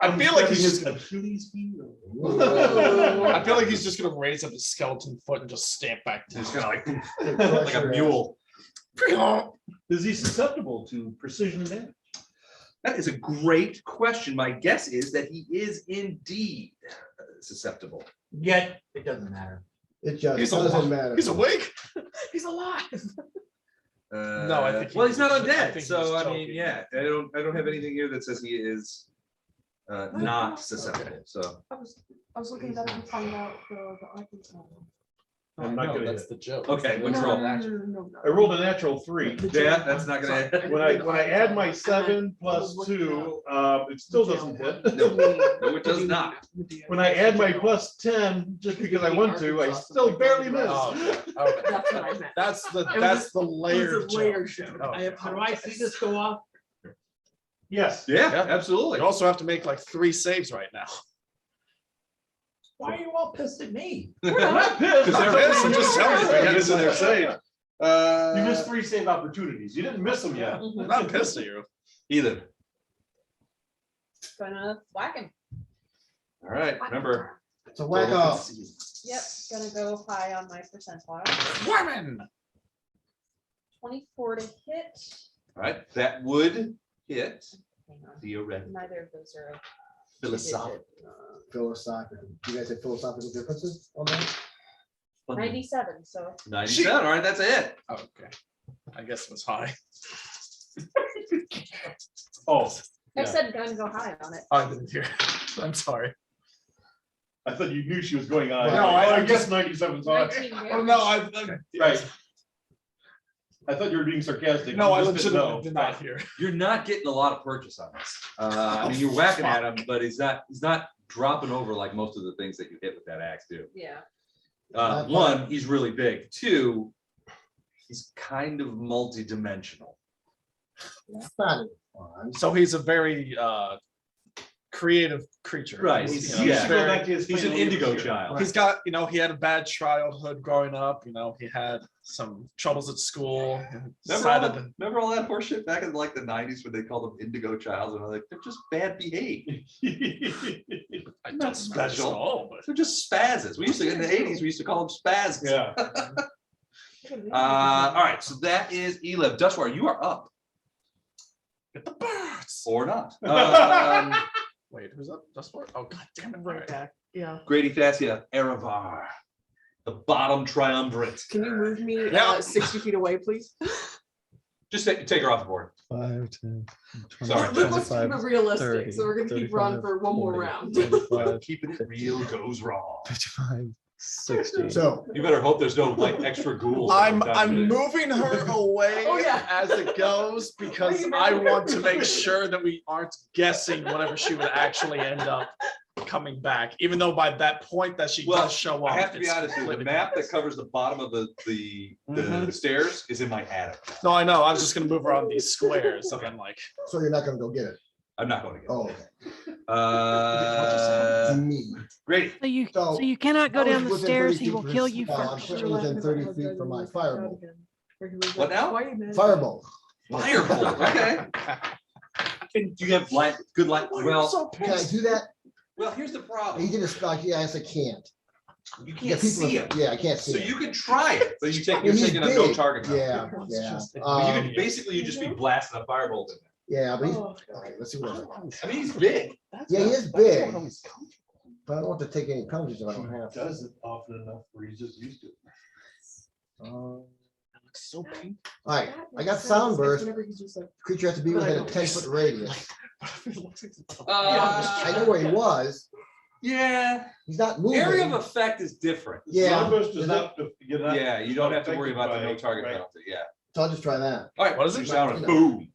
I feel like he's just. Achilles heel. I feel like he's just gonna raise up his skeleton foot and just stamp back down. Just kind of like a mule. Is he susceptible to precision damage? That is a great question. My guess is that he is indeed susceptible. Yet, it doesn't matter. It just He's doesn't alive. matter. He's awake. He's alive. No, I think well, he's not I undead. think So he's I mean, joking. yeah, I don't have anything here that says he is not susceptible. So I was looking up and find out the Arkansas one. I'm not gonna That's hit. the joke. okay, No, what's no, wrong? no, no, no, no, I rolled a natural 3. Yeah, that's not gonna hit. When I add my 7 plus 2, it still doesn't hit. No, it does not. When I add my plus 10, just because I want to, I still barely miss. Oh, okay. That's what I meant. That's the It was layered It's a layer joke. show. Oh. Do I see this go off? Yes. Yeah, Yeah. absolutely. You also have to make like 3 saves right now. Why are you all pissed at me? I'm not pissed. Because they're pissed, I'm just telling you. Yeah, this is their save. You missed 3 save opportunities. You didn't miss them yet. I'm not pissed at you. Either. Gonna whack him. All right. Remember. It's a whack off. Yep, gonna go high on my percentile. Women. 24 to hit. All right. That would hit. Hang on. Theoretically. Neither of those are. Philosophical. Philosophical. You guys have philosophical differences on that? 97, so 97. All right. That's a hit. Okay. I guess it was high. Oh, I Yeah. said gun go high on it. I didn't hear. I'm sorry. I thought you knew she was going on. No, I guess 97's on. 19 Oh no, I Right. I thought you were being sarcastic. No, You I just didn't legitimately know. did not hear. You're not getting a lot of purchase on this. I mean, you're whacking at him, but he's not dropping over like most of the things that you hit with that axe do. Yeah. One, he's really big. Two, he's kind of multi-dimensional. That's not fun. So he's a very creative creature. Right, He's, he's- you know, yeah. he's Go very- back to his He's an family indigo over here. child. He's got, he had a bad childhood growing up. He had some troubles at school. And decided to- Remember all that horseshit back in like the 90s when they called them indigo childs and they're just bad behaved. I Not don't special. know, but They're just spazzes. We used to in the 80s we used to call them spazzes. Yeah. All right, so that is Elev. Dustwar, you are up get the birds. or not. Wait, who's up? Just for? Oh god damn it! Right Right. back. Yeah. Grady Thassia, Erevar, the bottom triumvirate. Can you move me Yeah. 60 feet away, please? Just take her off the board. 5, 10, 20, Sorry. Let's keep it realistic. 30, So we're gonna keep running 35, for one more 40, round. 45, Keeping it real goes wrong. 55, 60. So, You better hope there's no like extra ghouls. I'm moving her away Oh, yeah. as it goes because you I mad? want to make sure that we aren't guessing whenever she would actually end up coming back. Even though by that point that she Well, does show up, I have to be it's honest, with you, the completely- map that covers the bottom of the stairs is in my attic. No, I know. I was just gonna move her on these squares, so then like so you're not gonna go get it? I'm not going to get Oh, it. okay. Me. Great. So you cannot go I was down the within stairs. 30 He will feet kill from- you I'm first. certainly within 30 feet from my firebolt. What now? Firebolt. Firebolt. Okay. And do you have light? Good light. Well, Can I do that? here's the He problem. did a stock. Yes, I can't. You Yeah, can't people. see him. Yeah, I can't see So him. you can try it, but you're Well, he's taking a no big. target. penalty. Yeah, yeah. But you can basically you just be blasting a firebolt in Yeah, but he's, Oh, okay, let's see what happens. there. I mean, he's big. Yeah, he is big. But I don't want to take any penalties if I don't have to. Does it often enough where he's just used to it. All so pink. right, I got sound burst. Creature has to be But I within a don't- 10-foot radius. Uh, I know where he was. Yeah. He's not moving. Area of effect is different. Yeah. Sunburst does Is not. Yeah, you don't have to worry about the no target Right. penalty. Yeah. So I'll just try that. All right. What is you it? sound You know. boom.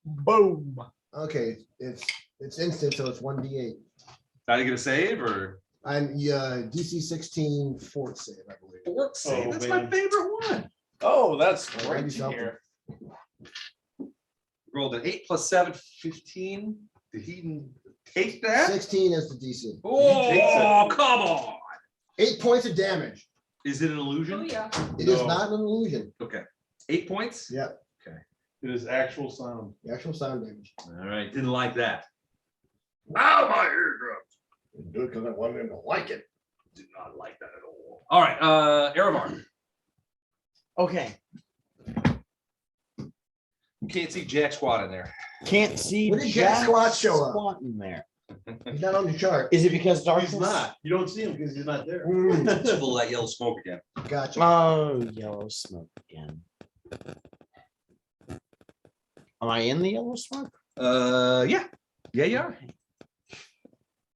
Boom. Okay, it's instant, so it's 1d8. Now you gonna save or I'm DC 16 fort save, I believe. fort save? Oh, That's man. my favorite one. Oh, that's Maybe great to something. hear. Rolled an 8 + 7, 15. Did he take that? 16 is the DC. Oh, come on. 8 points of damage. Is it an Oh, illusion? yeah. It is No. not an illusion. Okay. 8 points? Yeah, It is actual sound. the actual sound damage. All right. Didn't like that. Ow, my eardrums. Good, because I wanted him to like it. Did not like that at all. All right. Erevar. Okay, You can't see Jack Squad in there. can't see. When did Jack Squat show up? Squat in there. He's not on the chart. Is it because darkness? He's not. You don't see him because he's not there. Mm, Just full of that yellow smoke again. Gotcha. Oh, yellow smoke again. Am I in the yellow smoke? Yeah. Yeah, you are.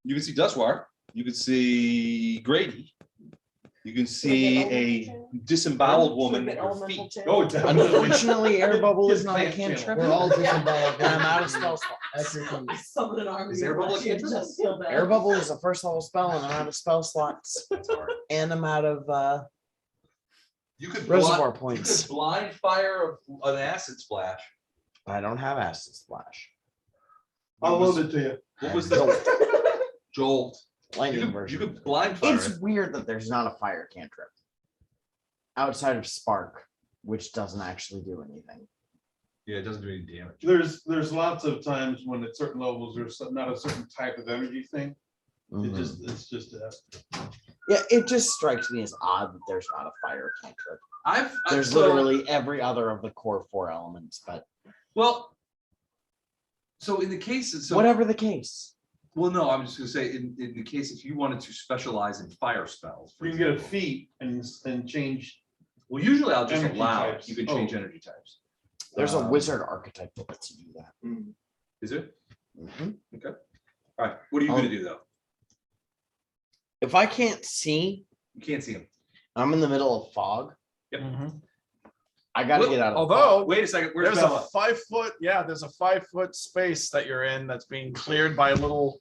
You can see Dustwar. You can see Grady. You can see a disemboweled woman with her feet. Oh, definitely. Unfortunately, air bubble is not a His pants cantrip. We're all disemboweled. And I'm out of spell slots. Actually, from- I summoned an army. Is there a bubble of cantrip? Russians, just feel bad. Air bubble is a first level spell, and I'm out of spell slots. And I'm out of You could reservoir You points. could blind fire an acid splash. I don't have acid splash. I'll load it to you. What was the Jolt? You Lightning could, version. you could blind fire It's it. weird that there's not a fire cantrip outside of spark, which doesn't actually do anything. Yeah, it doesn't do any damage. There's lots of times when at certain levels, there's not a certain type of energy thing. Mhm. It's just Yeah, it just strikes me as odd that there's not a fire cantrip. There's so- literally every other of the core 4 elements, but well. So in the case of whatever the case. Well, no, I'm just gonna say in the case if you wanted to specialize in fire spells, for you can get a example. feat and change Well, usually I'll just Energy allow it. types. You can change energy types. There's a Um, wizard archetype that lets you do that. Is it? Mhm. Okay. All right. What are you gonna do though? If I can't see, You can't see him. I'm in the middle of fog. Yep. I gotta Well, get out of the Although Wait a second. Where's there's Bella? a 5 foot, there's a 5 foot space that you're in that's being cleared by a little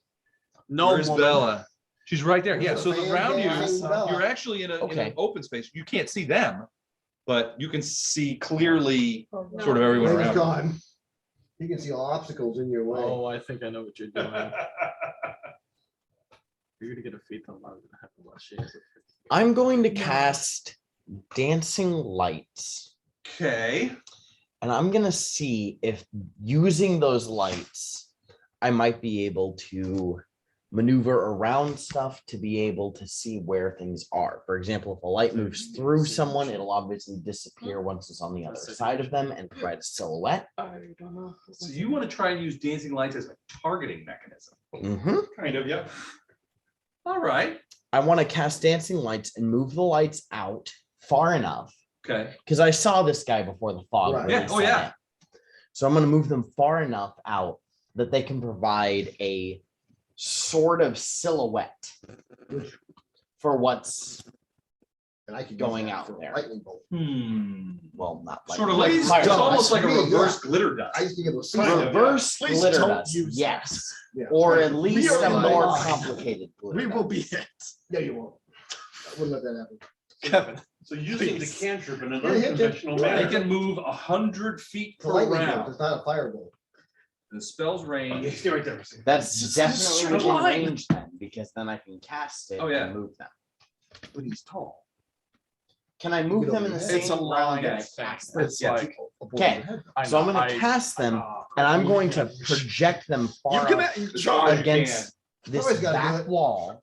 gnome Where's woman. Bella? She's right there. Yeah. Where's So the around you, fan Bella? you're actually in an Okay. open space. You can't see them, but you can see clearly Oh, no. sort of everyone Wayne's around. you. gone. You can see all obstacles in your way. Oh, I think I know what you're doing. You're gonna get a feat on. I'm gonna have to watch it. I'm going to cast dancing lights. Okay. And I'm gonna see if using those lights, I might be able to maneuver around stuff to be able to see where things are. For example, if a light moves through someone, it'll obviously disappear once it's on the other side of them and provide a silhouette. I don't know. So you want to try and use dancing lights as a targeting mechanism. Kind of, yeah. All right. I want to cast dancing lights and move the lights out far enough Okay. because I saw this guy before the fog. Right. really Yeah, oh, set yeah. in. So I'm going to move them far enough out that they can provide a sort of silhouette for what's And I could use going that out for a there. lightning bolt. well, not like Sort of like Please it's don't. almost like a Really, yeah. reverse glitter dust. I used to be able to see Kind them. of. reverse Please glitter don't dust, use yes, Yeah. or at least are a the more line. complicated glitter. We will be dust. hit. No, you won't. I wouldn't let that happen. Kevin. So using the Please. cantrip in an Yeah, yeah, unconventional yeah. They manner. can move 100 feet It's a per lightning bolt. round. It's not a firebolt. The spell's Yeah, range. stay right there. That's definitely straight within line. range then, because then I can cast it Oh, yeah. and move them. But he's tall. Can I move get them over in the your same It's a round line that I thing. cast them? It's Yeah. like Okay, so I'm gonna cast them and I'm going to project them You far can up As far try. as you against this Somebody's gotta do back it. wall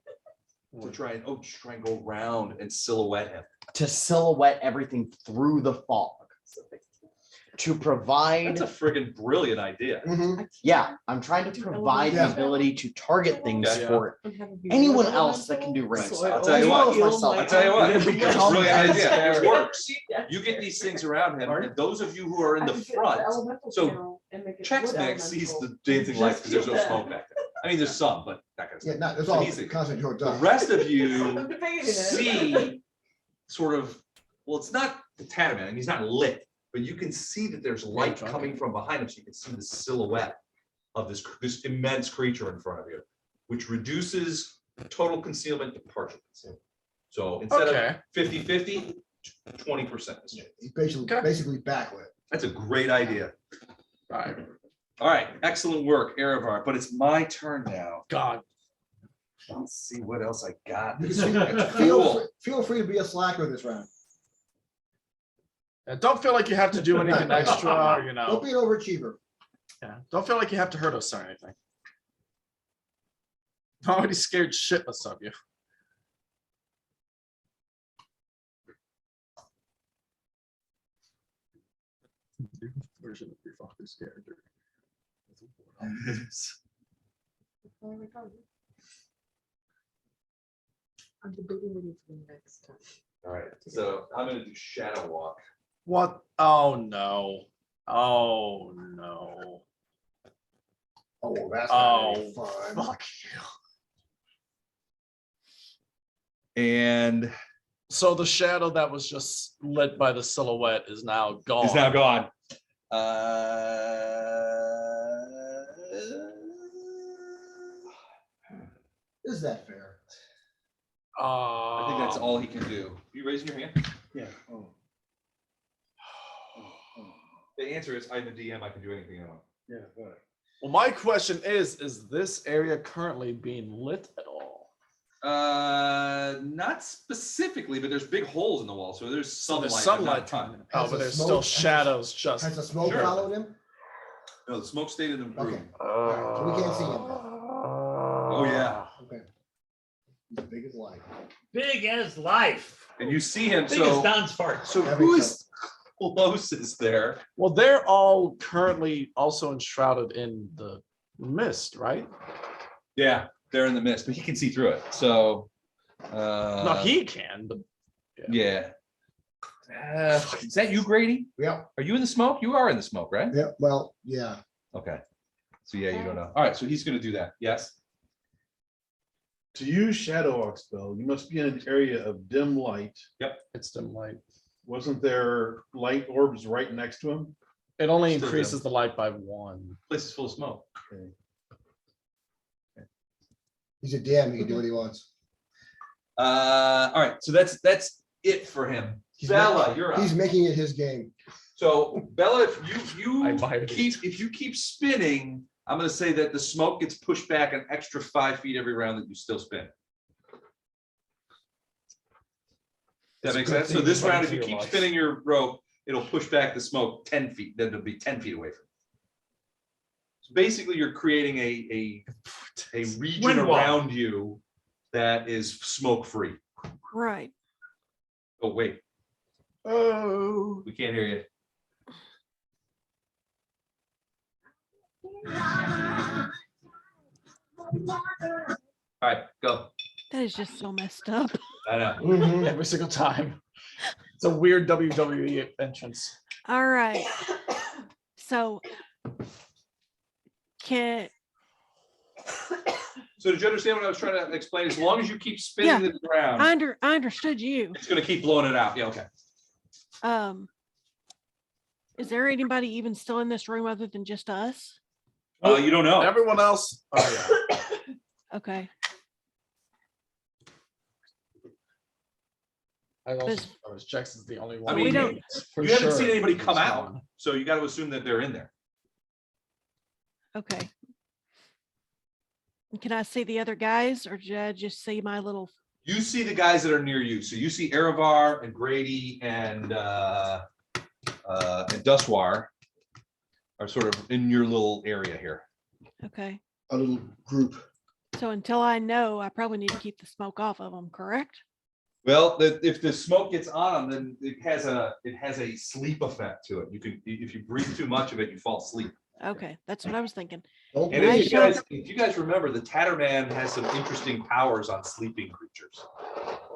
To try and go around and silhouette him. to silhouette everything through the fog. To provide, That's a friggin' brilliant idea. Mhm. yeah, I'm trying to provide the Yeah. ability to target things Yeah. for anyone else that can do range So stuff. I'll tell you what. as well as myself. I'll tell you what, You're it's a gonna become brilliant as idea. It scary. works. You get these things around him, and those of you who are in the front, so Chex Mix sees the dancing lights because there's no smoke back there. I mean, there's some, but that kind of Yeah, stuff. not, it's So all he's- concentrated towards The us. rest of you I'm debating it. see sort of, well, it's not the Tatterman, I mean, he's not lit, but you can see that there's light drunk. coming from behind him, so you can see the silhouette of this immense creature in front of you, which reduces total concealment to partial concealment. So instead of Okay. 50-50, 20%. He's basically backlit. That's a great idea. Right. All right, excellent work, Erevar, but it's my turn now. God. Let's see what else I got. You That's can that's Feel, cool. feel free to be a slacker this round. And don't feel like you have to do anything extra, you Don't know. be an overachiever. Yeah. Don't feel like you have to hurt us or anything. I'm already scared shitless of you. Version of your father's character. I'm debating with you for the next time. All right, so I'm gonna do Shadow Walk. What? Oh no. Oh no. Oh, that's Oh, gonna be fun. Fuck you. And So the shadow that was just lit by the silhouette is now gone. he's now gone. Is that fair? I think that's all he can do. You raising your hand? Yeah. Oh, The answer is I'm the DM, I can do anything I want. yeah, go ahead. Well, my question is this area currently being lit at all? Not specifically, but there's big holes in the wall, so there's So sunlight. there's but not a sunlight. ton. Oh, Has but the there's smoke- still has the- shadows just. Has the smoke Sure. followed him? No, the smoke stayed in the room. Okay. Alright, so we can't see him. Oh, yeah. Okay. He's big as life. Big as life. And you see him, Big as so, Don's fart. so That who makes is closest there? Well, they're all currently also enshrouded in the mist, right? Yeah, they're in the mist, but he can see through it, so. No, he can, but Yeah. Is that you, Grady? Yeah, Are you in the smoke? You are in the smoke, right? yeah, well, yeah. Okay. So yeah, you don't know. All right, so he's gonna do that. Yes. To use Shadow Walk spell, you must be in an area of dim light. It's dim light. Wasn't there light orbs right next to him? It only Still increases dim. the light by 1. Place is full of smoke. Okay. He's a DM, he can do what he wants. All right, so that's it for him. Bella, you're up. He's making it his game. So Bella, if I admire you keep spinning, I'm gonna say that the smoke gets pushed back an extra 5 feet every round that you still spin. That It's a makes good sense. So thing this you're round, if running you for your keep life. spinning your rope, it'll push back the smoke 10 feet. Then it'll be 10 feet away from you. So basically, you're creating a region Wind wall. around you that is smoke free. Right. Oh wait, Oh. we can't hear you. All right, go. That is just so messed up. I know. Mhm. Every single time. It's a weird WWE entrance. All right. So can So did you understand what I was trying to explain? As long as you keep spinning Yeah. this around, I understood you. it's going to keep blowing it out. Yeah, okay. Is there anybody even still in this room other than just us? You don't know. Everyone else. Oh yeah. Okay. I also But- suppose Jax is the only one. I mean, we don't- For you haven't sure seen anybody he's come out, gone. so you got to assume that they're in there. Okay. Can I see the other guys or did I just see my little You see the guys that are near you. So you see Erevar and Grady and Duswar are sort of in your little area here. okay. A little group. So until I know, I probably need to keep the smoke off of them, correct? Well, if the smoke gets on them, then it has a sleep effect to it. You can, if you breathe too much of it, you fall asleep. Okay, that's what I was thinking. Don't And breathe. if you guys remember, the Tatterman has some interesting powers on sleeping creatures.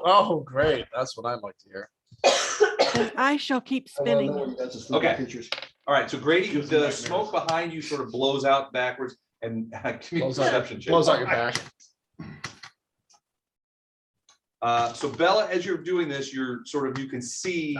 Oh, great. That's what I'd like to hear. And I shall keep I wanna know spinning. when that's a sleeping Okay. creatures. All right, so Grady, Gives the them smoke behind you sort of blows out backwards and give me a Blows out, perception check. blows out your back. So Bella, as you're doing this, you're sort of, you can see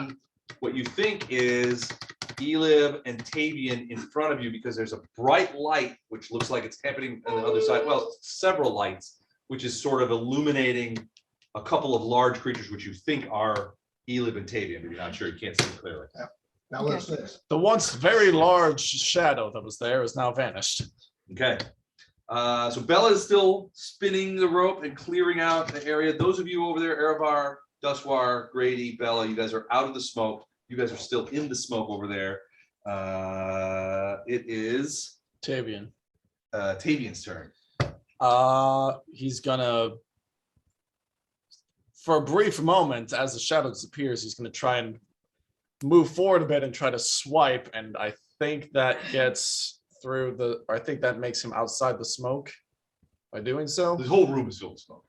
what you think is Elib and Tavian in front of you because there's a bright light, which looks like it's happening on the other side. Well, several lights, which is sort of illuminating a couple of large creatures, which you think are Elib and Tavian, but you're not sure. You can't see clearly. Now what's this? The once very large shadow that was there is now vanished. Okay. So Bella is still spinning the rope and clearing out the area. Those of you over there, Erevar, Duswar, Grady, Bella, you guys are out of the smoke. You guys are still in the smoke over there. It is Tavian. Tavian's turn. He's gonna, for a brief moment, as the shadow disappears, he's gonna try and move forward a bit and try to swipe. And I think that gets through the, or I think that makes him outside the smoke by doing so. The whole room is filled with smoke.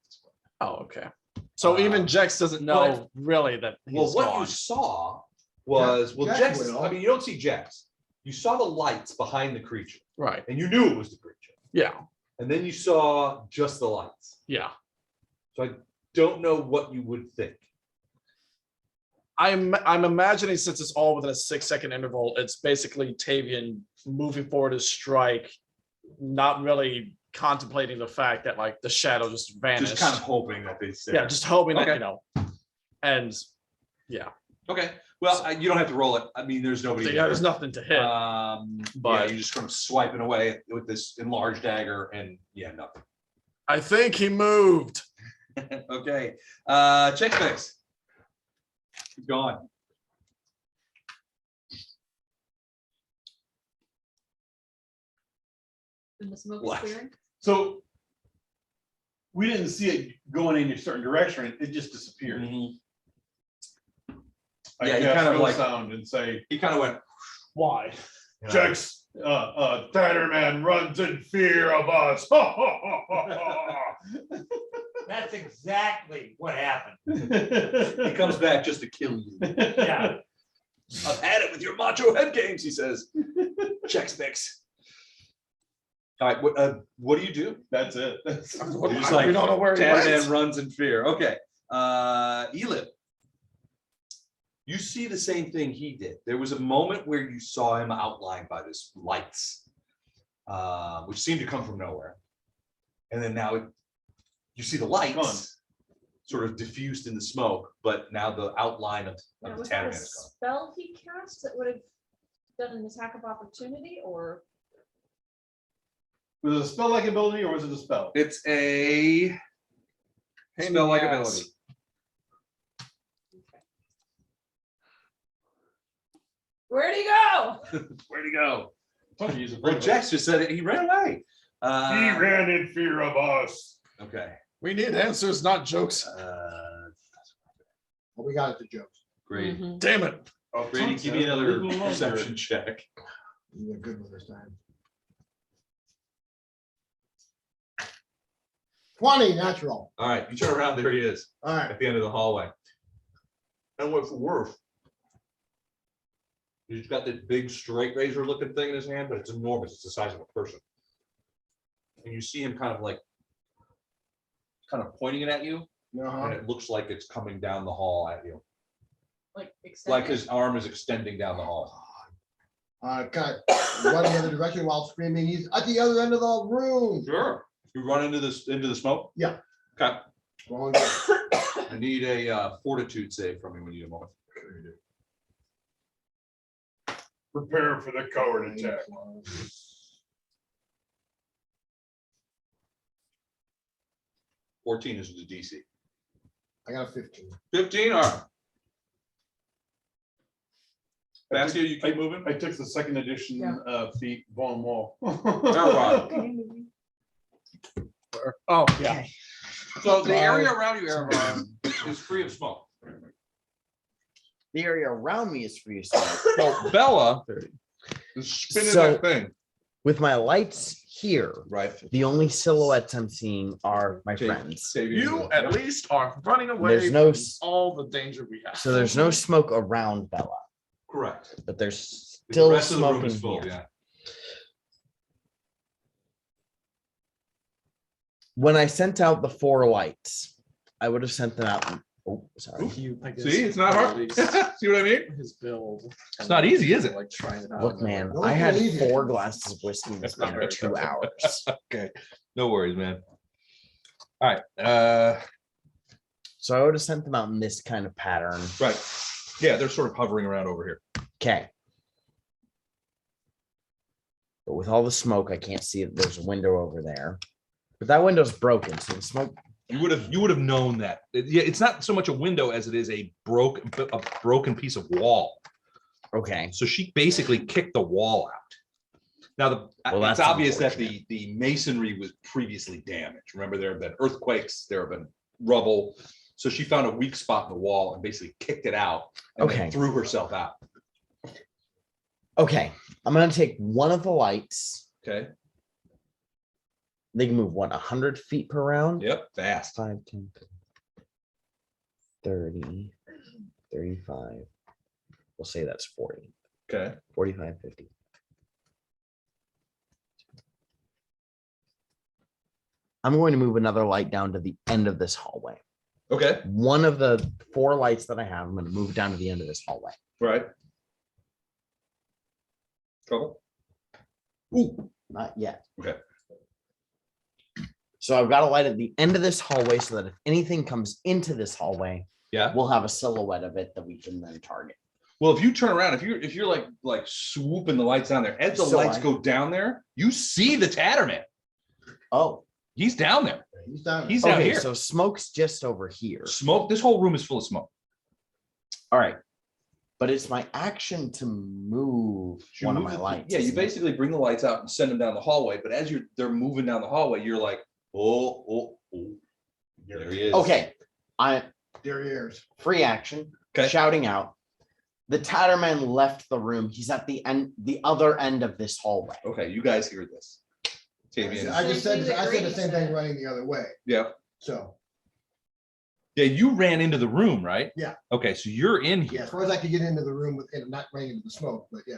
Oh, okay. So even Jex doesn't know but- really that he's Well, what gone. you saw was, well, Jax Jex, went off. I mean, you don't see Jex. You saw the lights behind the creature Right. and you knew it was the creature. Yeah. And then you saw just the lights. Yeah. So I don't know what you would think. I'm imagining, since it's all within a 6-second interval, it's basically Tavian moving forward to strike, not really contemplating the fact that like the shadow just vanished. Just kind of hoping that they say. Yeah, just hoping that, Okay. you know, and yeah. Okay. Well, you don't have to roll it. I mean, there's nobody. So, there. yeah, there's nothing to hit. Yeah, but you're just kind of swiping away with this enlarged dagger, and yeah, nothing. I think he moved. Okay. Check fix. Keep going. And the smoke What? is clearing. So we didn't see it going in a certain direction. It just disappeared. I Yeah, he cast kind of Will like- sound and say, He kind of went. why? you know, Jax, Tatterman runs in fear of us. That's exactly what happened. He comes back just to kill you. Yeah. I've had it with your macho head games, he says. Checks mix. All right, what do you do? That's it. You're just like, we don't know where he Tatterman went. runs in fear. Okay. Elib. You see the same thing he did. There was a moment where you saw him outlined by this lights, which seemed to come from nowhere. And then now you see the lights sort of diffused in the smoke, but now the outline of Now, the was that a Tatterman is gone. spell he cast that would have done an attack of opportunity, or? Was it a spell-like ability or was it a spell? It's a spell-like ability. Where'd he go? Where'd he go? He's afraid Well, of Jax just said it. He ran away. He ran in fear of us. Okay. We need answers, not jokes. Well, we got it to jokes. Great. Damn it. Brady, give me another perception check. You did good one this time. 20 natural. All right, you turn around. There he is All right. at the end of the hallway. And what's worse, he's got this big straight razor looking thing in his hand, but it's enormous. It's the size of a person. And you see him kind of pointing it at you, and it looks like it's coming down the hall at you. Like Like his arm is extending down the hall. Kind of run the other direction while screaming, he's at the other end of the room. Sure. You run into the smoke? Yeah. Okay. Wrong. I need a fortitude save from you when you need a moment. Prepare for the coward attack. 14 is the DC. I got a 15. 15, all right. Bastia, you keep moving? I took the second edition feat Von Wall. Oh, yeah. So the area around you, Erebon, is free of smoke. The area around me is free of smoke. So Bella is spinning So- that thing. With my lights here, Right. the only silhouettes I'm seeing are my friends. You at least are running away There's no from s- all the danger we have. So there's no smoke around Bella, Correct. but there's The still rest of the smoke room in is full, here. yeah. When I sent out the 4 lights, I would have sent them out. Oh, sorry. I guess See, it's not hard. at least See what I mean? His build. It's not easy, is it? Like trying it out. Look, man, No, I had believe it. 4 glasses of whiskey in It's not in very 2 tough. hours. Okay. No worries, man. All right. So I would have sent them out in this kind of pattern. Right. Yeah, they're sort of hovering around over here. Okay. But with all the smoke, I can't see that there's a window over there. But that window's broken, so the smoke. You would have known that. Yeah, it's not so much a window as it is a broken piece of wall. Okay. So she basically kicked the wall out. Now Well, it's that's obvious that unfortunate. the masonry was previously damaged. Remember, there have been earthquakes, there have been rubble. So she found a weak spot in the wall and basically kicked it out and then Okay. threw herself out. Okay. I'm gonna take one of the lights. Okay. They can move 100 feet per round. Yep. Fast. 5, 10, 30, 35. We'll say that's 40. Okay. 45, 50. I'm going to move another light down to the end of this hallway. Okay. One of the 4 lights that I have, I'm going to move down to the end of this hallway. Right. Trouble. Ooh, not yet. Okay. So I've got a light at the end of this hallway so that if anything comes into this hallway, Yeah. we'll have a silhouette of it that we can then target. Well, if you turn around, if you're like swooping the lights down there, as the So lights I- go down there, you see the Tatterman. Oh, He's down there. He's down. He's down okay. here. So smoke's just over here. Smoke. This whole room is full of smoke. All right. But it's my action to move You one of move my it- lights. Yeah, you isn't it? basically bring the lights out and send them down the hallway. But as they're moving down the hallway, you're like, oh, there he is. Okay. There he is. Free action. Okay. Shouting out. The Tatterman left the room. He's at the other end of this hallway. Okay, you guys hear this. Tavian. I just said Same thing that the Grady same thing said. running the other way. Yeah. So Yeah, you ran into the room, right? Yeah. Okay, so you're in Yeah, here. as far as I could get into the room with, and not running into the smoke, but yeah.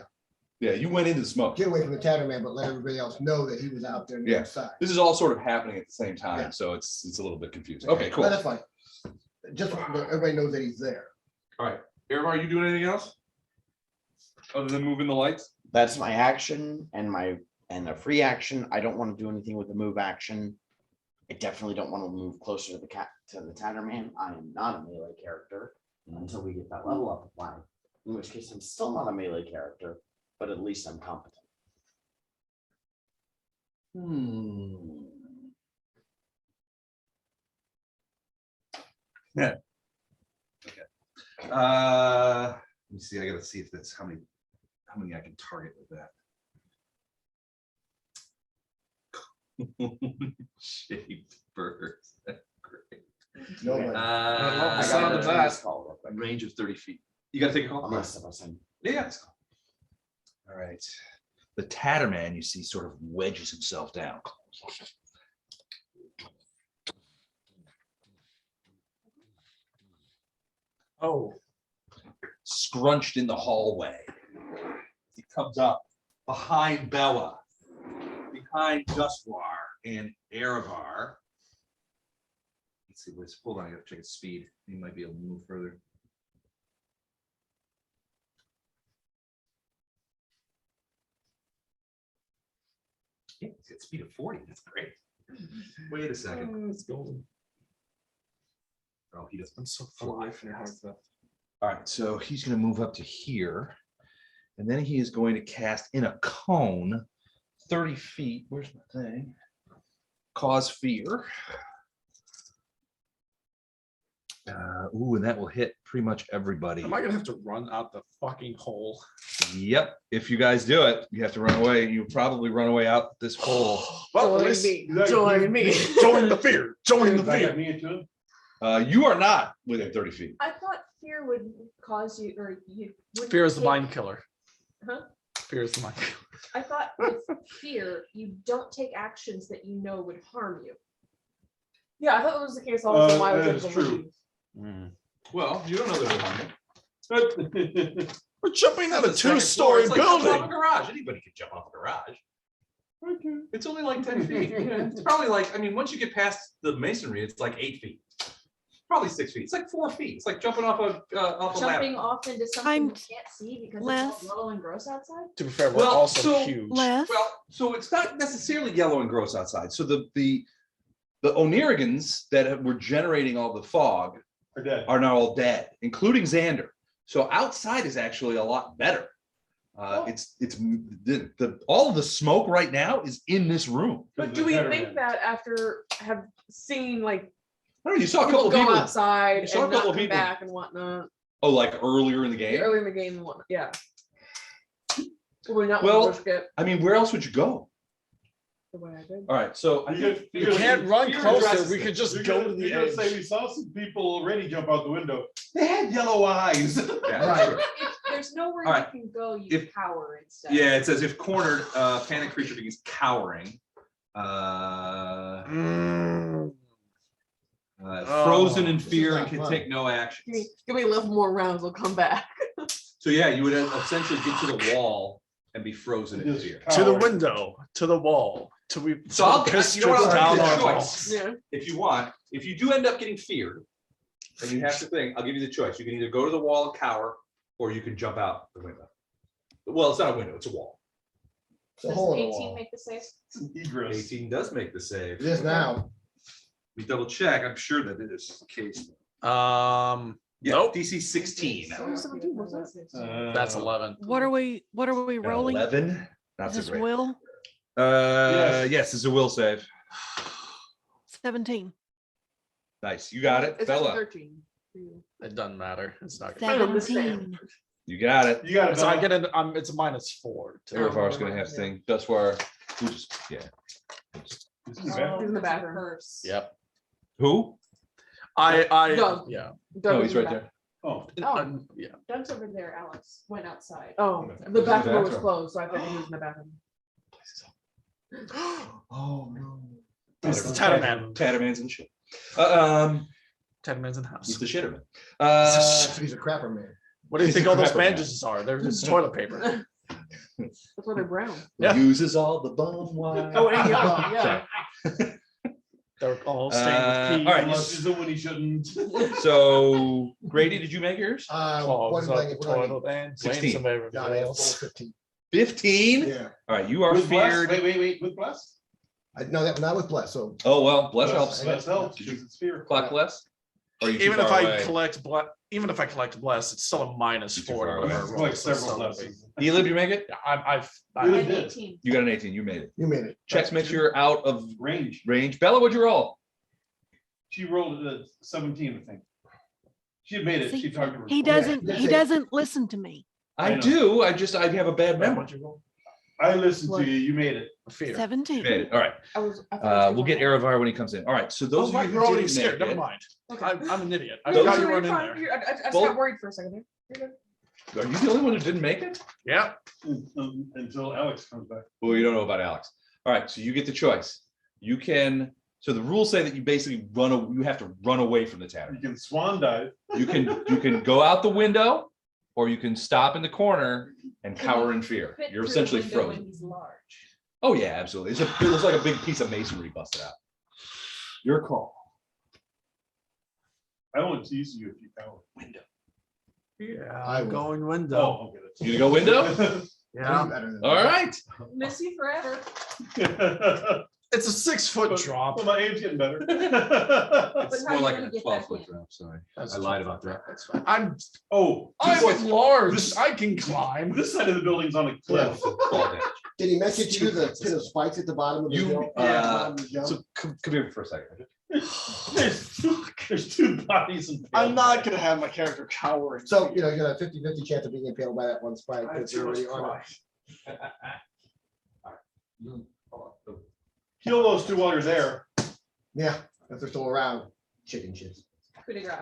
Yeah, you went into the smoke. Get away from the Tatterman, but let everybody else know that he was out there on the Yeah. inside. This is all sort of happening at the same time, Yeah. so it's a little bit confusing. Okay, cool. But that's fine. Just so everybody knows that he's there. All right, Aaron, are you doing anything else? Other than moving the lights? That's my action and a free action. I don't want to do anything with the move action. I definitely don't want to move closer to the Tatterman. I am not a melee character until we get that level up of mine. In which case, I'm still not a melee character, but at least I'm competent. Yeah. Okay. Let me see. I gotta see if that's how many I can target with that. Shaped birds. That's great. No way. I sound of that. Range of 30 feet. You gotta take a call. Unless if I send Yeah. All right. The Tatterman, you see, sort of wedges himself down. Oh, Scrunched in the hallway. He comes up behind Bella, behind Dustwar and Erevar. Let's see, hold on, I gotta check his speed. He might be able to move further. Yeah, he's got speed of 40. That's great. Wait a second. it's golden. Oh, he doesn't. I'm so fly far fast. All right, so he's going to move up to here, and then he is going to cast in a cone 30 feet. Where's my thing? Cause fear. Ooh, and that will hit pretty much everybody. Am I gonna have to run out the fucking hole? Yep. If you guys do it, you have to run away. You probably run away out this hole. Well, Join at least me. Join me. join the fear. Join the I got fear. me into it. You are not within 30 feet. I thought fear would cause you, or you. wouldn't Fear is the take- mind killer. Huh? Fear is the mind killer. I thought with fear, you don't take actions that you know would harm you. Yeah, I thought that was the case all the time. Why was That's it true. Well, you don't know that will harm you. We're jumping out a It's a second floor. two-story It's like jumping off building. a garage. Anybody can jump off a garage. It's only like 10 feet. It's probably like, I mean, once you get past the masonry, it's like 8 feet. Probably 6 feet. It's like 4 feet. It's like jumping off a ladder. Jumping off into something I'm you can't see because less- it's all yellow and gross outside. To be fair, we're Well, also so- huge. Less. Well, so it's not necessarily yellow and gross outside. So the Onirigans that were generating all the fog Are dead. are now all dead, including Xander. So outside is actually a lot better. It's all of the smoke right now is in this room. But do we think that after have seen like I don't know, you saw a people couple go of people. outside you saw a and not couple of come people- back and whatnot Oh, like earlier in the game. early in the game and whatnot? Yeah. Probably not Well, when we I mean, where else would you go? the way I did. All right, so I think You can't run Fear closer. addresses We it. could just You're go gonna- to the you're gonna edge. Say we saw some people already jump out the window. they had yellow eyes. Right. If there's nowhere All you right. can go, you If- cower instead. Yeah, it says if cornered, panic creature begins cowering. Frozen in This is fear and not can fun. take no action. Give me a little more rounds, we'll come back. So yeah, you would essentially get to the wall and be frozen in Just fear. To the cower. window, to the wall, till we. So I'll till the you know what, piss I'll drips give you down the our choice. Yeah. If you want, if you do end up getting feared, and you have to think, I'll give you the choice. You can either go to the wall and cower, or you can jump out the window. Well, it's not a window, it's a wall. It's a Does hole in the 18 wall. make the save? It's an egress. 18 does make the save. It is now. We double check. I'm sure that it is the case. Yeah, Nope. DC 16. That's 11. What are we rolling? 11. Not Is so this great. Will? Yes, it's a will save. 17. Nice. You got it, It's Bella. 13. It doesn't matter. It's not. Seven. 17. You got it. You got it. So I Bella. get an. It's a -4. Erevar's gonna have thing. That's where. Yeah. This is bad. He's in the bathroom. Curse. Yep. Who? I. Doug. Yeah. Doug Oh, was he's in right the there. Oh, Yeah. Doug's over there, Alex. Went outside. Oh, Who's the in bathroom door was bathroom? closed, so I thought he was in the bathroom. Oh no. It's the Tatterman. Tatterman's and shit. Tatterman's in the house. He's the shitterman. He's a crapper man. What do you He's think a all those crapper man. bandages are? They're just toilet paper. That's why they're brown. Yeah. Uses all the bum wire. Oh, and yeah, Okay. They're all stained with pee. all right. Flushes it when he shouldn't. So Grady, did you make yours? Clogs what up did the I get? What did I toilet and 16. blame somebody get? everybody else. 15. 15. Yeah. All right, you are With bless? feared. Wait, with bless? No, that not with bless. So Oh well, bless helps. Bless helps, Did you because it's fear. Clock bless. Or are you too Even if far I away? collect bless, it's still a minus You're too 4 far to whatever away. I roll, Like so it's several still gonna be- blessings. Elib, you make it. Yeah, I've I Really had did. 18. You got an 18. You made it. you made it. Checks makes you're out of Range. range. Bella, what'd you roll? She rolled a 17, I think. She had made it. See, She talked to her. He Yeah, doesn't. that's He it. doesn't listen to me. I I know. do. I have a bad memory. What'd you roll? I listened to you. You made it. Fear. 17. Made it. All right. I was. I thought it was We'll get on Aravar when he comes in. All right. So those Oh, right, of you're you who already didn't scared. make Never it, mind. Okay. I'm an idiot. I No, forgot no, you you're weren't in fine. there. You're- I just Both- got worried for a second there. You're good. are you the only one who didn't make it? Yeah. Until Alex comes back. Well, you don't know about Alex. All right. So you get the choice. You can. So the rules say that you basically you have to run away from the tavern. You can swan dive. You can go out the window, or you can stop in the corner and cower in fear. Fit You're through the essentially window frozen. when he's large. Oh yeah, absolutely. It looks like a big piece of masonry busted out. Your call. I won't tease you if you cower. Window. Yeah, I I'm will. going window. Oh, I'll get You gonna go window? Yeah. Better than All right. Miss you forever. it. It's a 6-foot drop. Well, my aim's getting better. It's how more you like gonna a get 12-foot back in? drop. Sorry, That's I lied about that. That's fine. I'm Oh, large. this- I can climb. this side of the building's on a cliff. Did he mention to you the pit of spikes at the bottom of the hill? So come here for a second. There's two bodies. I'm not gonna have my character cowering. So, you got a 50-50 chance of being impaled by that one spike. That's already on it. Kill those two while you're there. Yeah, if they're still around. Chicken shits. Coup de grace.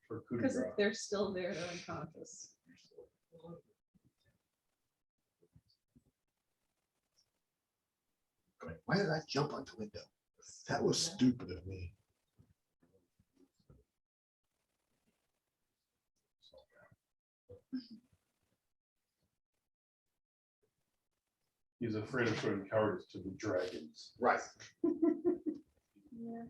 For coup de Because grace. if they're still there, they're unconscious. Why did I jump out the window? That was stupid of me. He's afraid of showing cowardice to the dragons. Right. Yeah.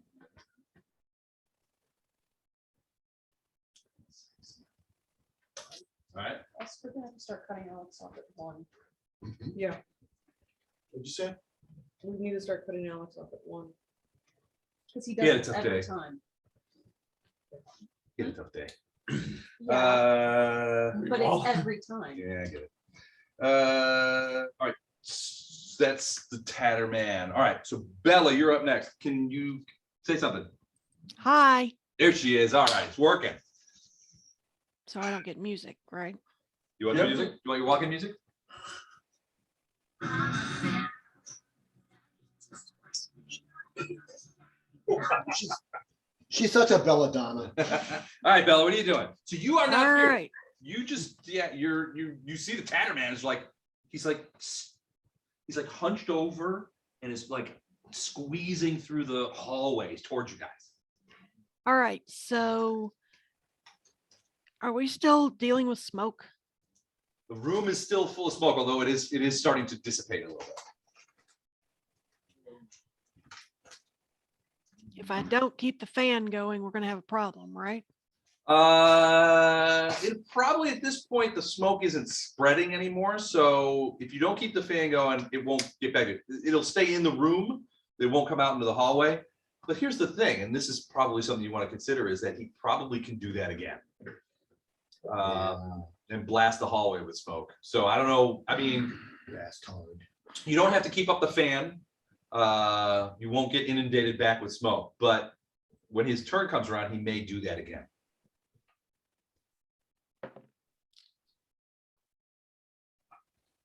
All right. We're gonna have to start cutting Alex off at 1. Yeah, What'd you say? we need to start putting Alex off at 1. Because he He had a does it tough every day. time. Get a tough day. Yeah, but well. it's every time. Yeah, I get it. All right. That's the Tatterman. All right. So Bella, you're up next. Can you say something? Hi. There she is. All right. It's working. So I don't get music, right? You want the music? You want your walking music? She's such a belladonna. All right, Bella, what are you doing? So you are not All here. right. You just you see the Tatterman is like he's like hunched over and is like squeezing through the hallways towards you guys. All right. So are we still dealing with smoke? The room is still full of smoke, although it is starting to dissipate a little bit. If I don't keep the fan going, we're going to have a problem, right? It probably at this point the smoke isn't spreading anymore. So if you don't keep the fan going, it won't get back. It'll stay in the room. It won't come out into the hallway. But here's the thing, and this is probably something you want to consider, is that he probably can do that again. And blast the hallway with smoke. So I don't know. I mean, That's hard. you don't have to keep up the fan. You won't get inundated back with smoke. But when his turn comes around, he may do that again.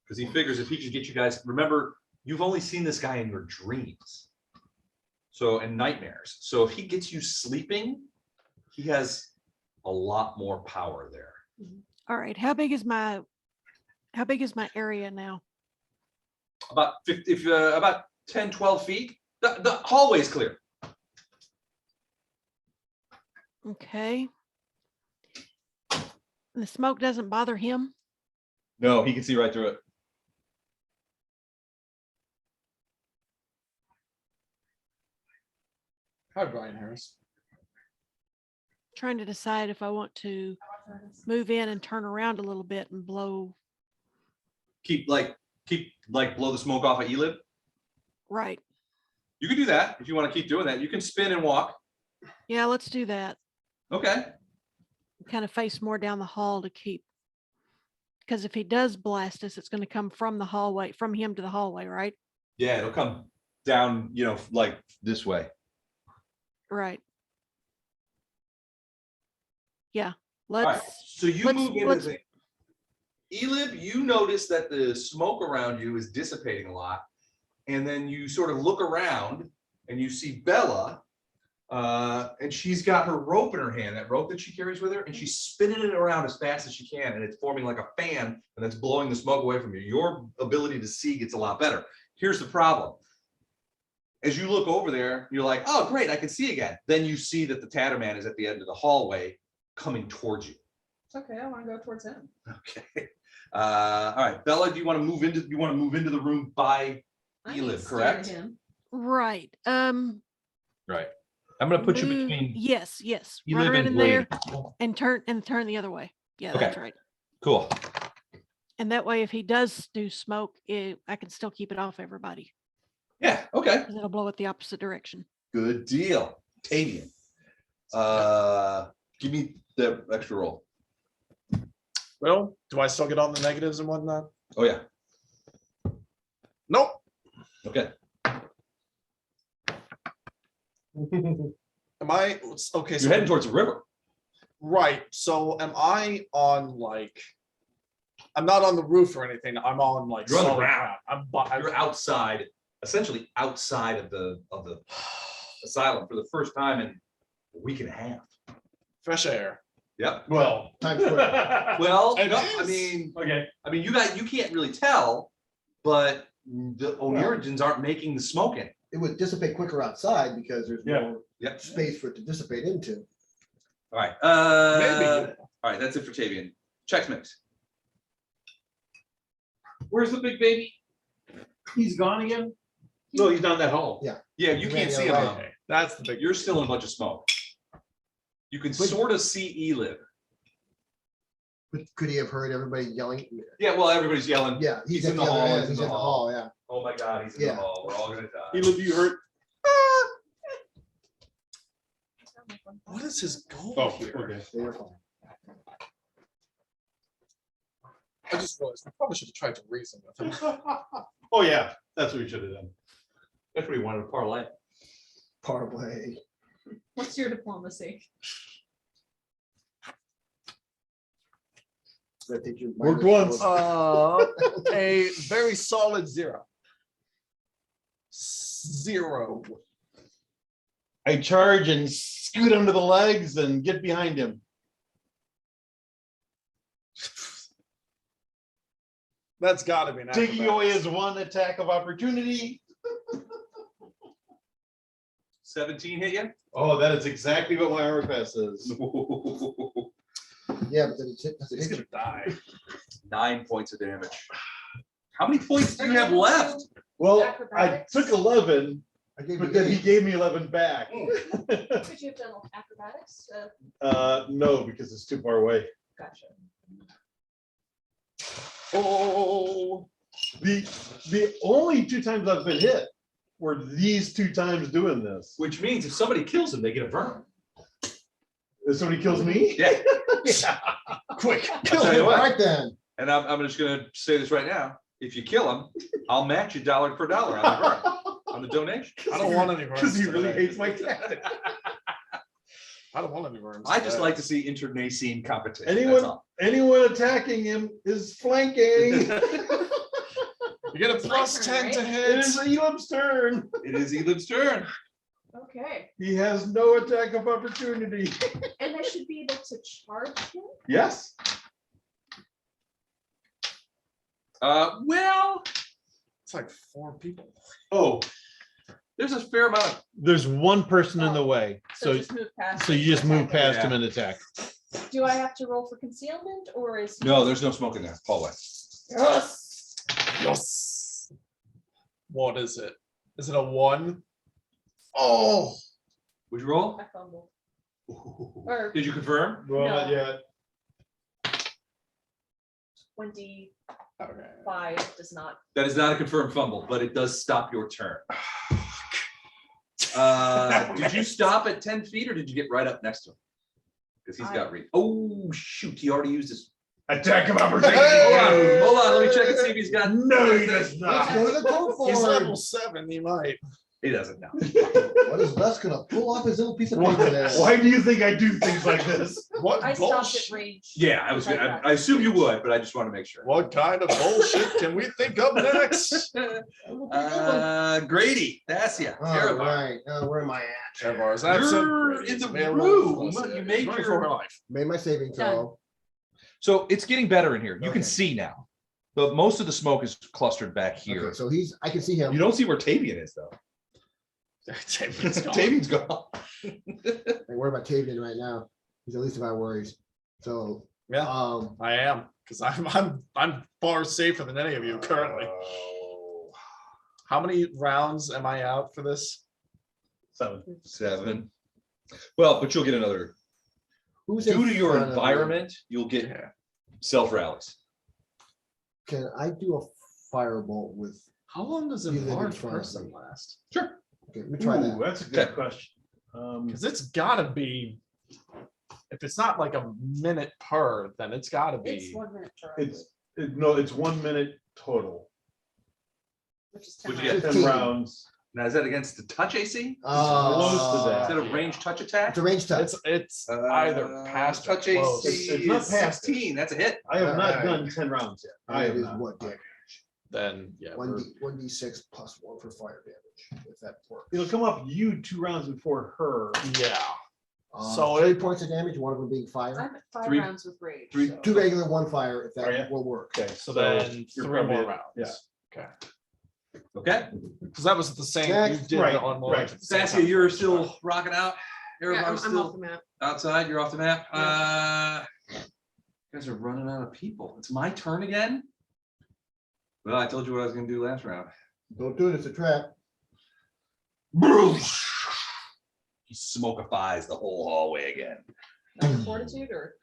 Because he figures if he can get you guys, remember, you've only seen this guy in your dreams. So, and nightmares. So if he gets you sleeping, he has a lot more power there. All right. How big is my area now? About 50, if about 10, 12 feet. The hallway is clear. Okay. The smoke doesn't bother him. No, he can see right through it. Hi, Brian Harris. Trying to decide if I want to move in and turn around a little bit and blow. Keep blow the smoke off of Elib. Right. You can do that if you want to keep doing that. You can spin and walk. Yeah, let's do that. Okay. Kind of face more down the hall to keep. Because if he does blast us, it's going to come from the hallway, from him to the hallway, right? Yeah, it'll come down, like this way. Right. Yeah. All right. Let's. So you let's- move into let's- the Elib, you notice that the smoke around you is dissipating a lot. And then you sort of look around and you see Bella, and she's got her rope in her hand, that rope that she carries with her, and she's spinning it around as fast as she can, and it's forming like a fan, and that's blowing the smoke away from you. Your ability to see gets a lot better. Here's the problem. As you look over there, you're like, oh, great, I can see again. Then you see that the Tatterman is at the end of the hallway coming towards you. It's okay, I want to go towards him. Okay. All right, Bella, do you want to move into the room by I need Elib, to correct? stare at him. Right. Right. I'm gonna put you move- between. Yes, yes. You Run live around in in there and turn the other way. Yeah, Okay. that's right. Cool. And that way, if he does do smoke, I can still keep it off everybody. Yeah. Okay. Because it'll blow it the opposite direction. Good deal. Tavian. Give me the extra roll. Well, do I still get on the negatives and whatnot? Oh yeah. Nope. Okay. Am I okay? You're heading towards the river. Right. So am I on I'm not on the roof or anything. I'm on You're on the solid ground. I'm You're outside, essentially outside of the asylum for the first time in a week and a half. fresh air. Yep. Well, Times Square. Well, It no, is. okay. you can't really tell, but the Onirigens aren't making the smoke in. It would dissipate quicker outside because there's Yeah. more Yep. space for it to dissipate into. All right. Maybe. All right, that's it for Tavian. Chex mix. Where's the big baby? He's gone again? No, he's down that hall. Yeah. Yeah, you can't see him. Right. though. Okay. That's the big. You're still in a bunch of smoke. You can sort of see Elib. Could he have heard everybody yelling? Yeah, well, everybody's yelling. Yeah, he's He's at in the the other hall, end. He's in the hall, yeah. Oh my God, he's in Yeah. the hall. We're all gonna die. Elib, you hurt? What is his goal Oh, here? okay. They were fine. I just realized we probably should have tried to reason with him. Oh, yeah, that's what we should have done. That's what he wanted to parlay. Parlay. What's your diplomacy? I think your Worked minus once. was- A very solid 0. 0. I charge and scoot under the legs and get behind him. That's got to be an Taking acrobatics. away his one attack of opportunity. 17 hit you? Oh, that is exactly what my armor class is. Yeah, but then it's does it He's hit gonna you? die. 9 points of damage. How many points do you have left? Well, I Acrobatics. took 11, I gave but you then he 8. gave me 11 back. Could you have done acrobatics? No, because it's too far away. Gotcha. Oh, the only 2 times I've been hit were these 2 times doing this. Which means if somebody kills him, they get a burn. If somebody kills me? Yeah. Yeah. Quick. I'll Kill tell you him what. right then. And I'm just gonna say this right now. If you kill him, I'll match you $1 per $1 on the burn, on the donation. I don't want any burns. Because he really today. hates my tactic. I don't want any burns. I just today. like to see internecine competition. that's Anyone, all. anyone attacking him is flanking. You get a plus turn, 10 to right? It hit. is Elam's turn. It is Elib's turn. Okay, He has no attack of opportunity. and I should be able to charge him? Yes. Well, It's like 4 people. Oh, There's a fair amount. there's one person in the way, so, just move past. so you just move past him and attack. Do I have to roll for concealment or is? No, there's no smoke in that hallway. Yes. Yes. What is it? Is it a 1? Oh, Would you roll? I fumbled. Or Did you confirm? Well, No. not yet. 25 does not. That is not a confirmed fumble, but it does stop your turn. Did you stop at 10 feet or did you get right up next to him? Because he's got reach. Oh, shoot. He already used his. Attack him opportunity. Hold on. Let me check and see if he's got. No, he does not. let's go to the code He's for level 7. He might. He doesn't know. What is Les gonna pull off his little piece of paper there? Why do you think I do things like this? What I stopped bullshit? at range. Yeah, I was. I assume you would, but I just want to make sure. What kind of bullshit can we think of next? Grady, Dacia, All Erevar. right, where am I at? Erevar's You're in the room. You made for your. life. Made my saving throw. So it's getting better in here. You Okay. can see now, but most of the smoke is clustered back here. Okay, so I can see him. You don't see where Tavian is though. Tavian's gone. I worry about Tavian right now. He's the least of my worries. So Yeah, um, I am, because I'm far safer than any of you currently. How many rounds am I out for this? 7. Well, but you'll get another. who's in Due to your front of me? environment, you'll get self rallies. Can I do a firebolt with? How long does a You live in large front of person me. last? Sure. Okay, let me try that. That's a good Okay. question. Because it's gotta be, if it's not like a minute per, then it's gotta It's be. 1 minute per. No, it's 1 minute total. Which is Would 10 you get 10 15. rounds. Now, is that against the touch AC? close to that. Is that a range touch attack? It's a range touch. It's either past or touch close. AC. It's not is past it. 16. That's a hit. I have not Alright. done 10 rounds yet. I That have is not. what damage? Then, yeah. we're- 1d6 plus 1 for fire damage, if that works. It'll come up you 2 rounds before her. Yeah. So So 3 points of damage, one of them being fire. I'm at 5 Three- rounds with rage. three- so- 2 regular, 1 fire, if Oh, yeah? that will work. Okay, So then you're 3 more probably- rounds. yeah. Okay. Okay. Because that was the same, you Next. did Right, on more. right. Saskia, you're still rocking out. Yeah, Everybody's I'm off still the map. outside. You're off the map. You guys are running out of people. It's my turn again. Well, I told you what I was going to do last round. Don't do it, it's a trap. He smokifies the whole hallway again. Fortitude or?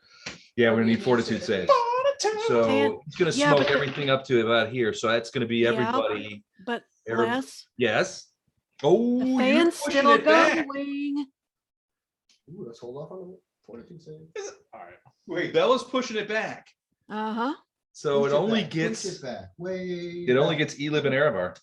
Yeah, we're Or gonna you need fortitude to- save. So And- it's gonna yeah, smoke but- everything up to about here. So that's gonna be Yeah, everybody. But Every- Les, Yes. Oh, the you're fan's pushing still it back. going. Ooh, let's hold off on the fortitude save. All right. Wait, Bella's pushing it back. Uh-huh. So Push it only back, push gets it back, way it only back. gets Elib and Erevar.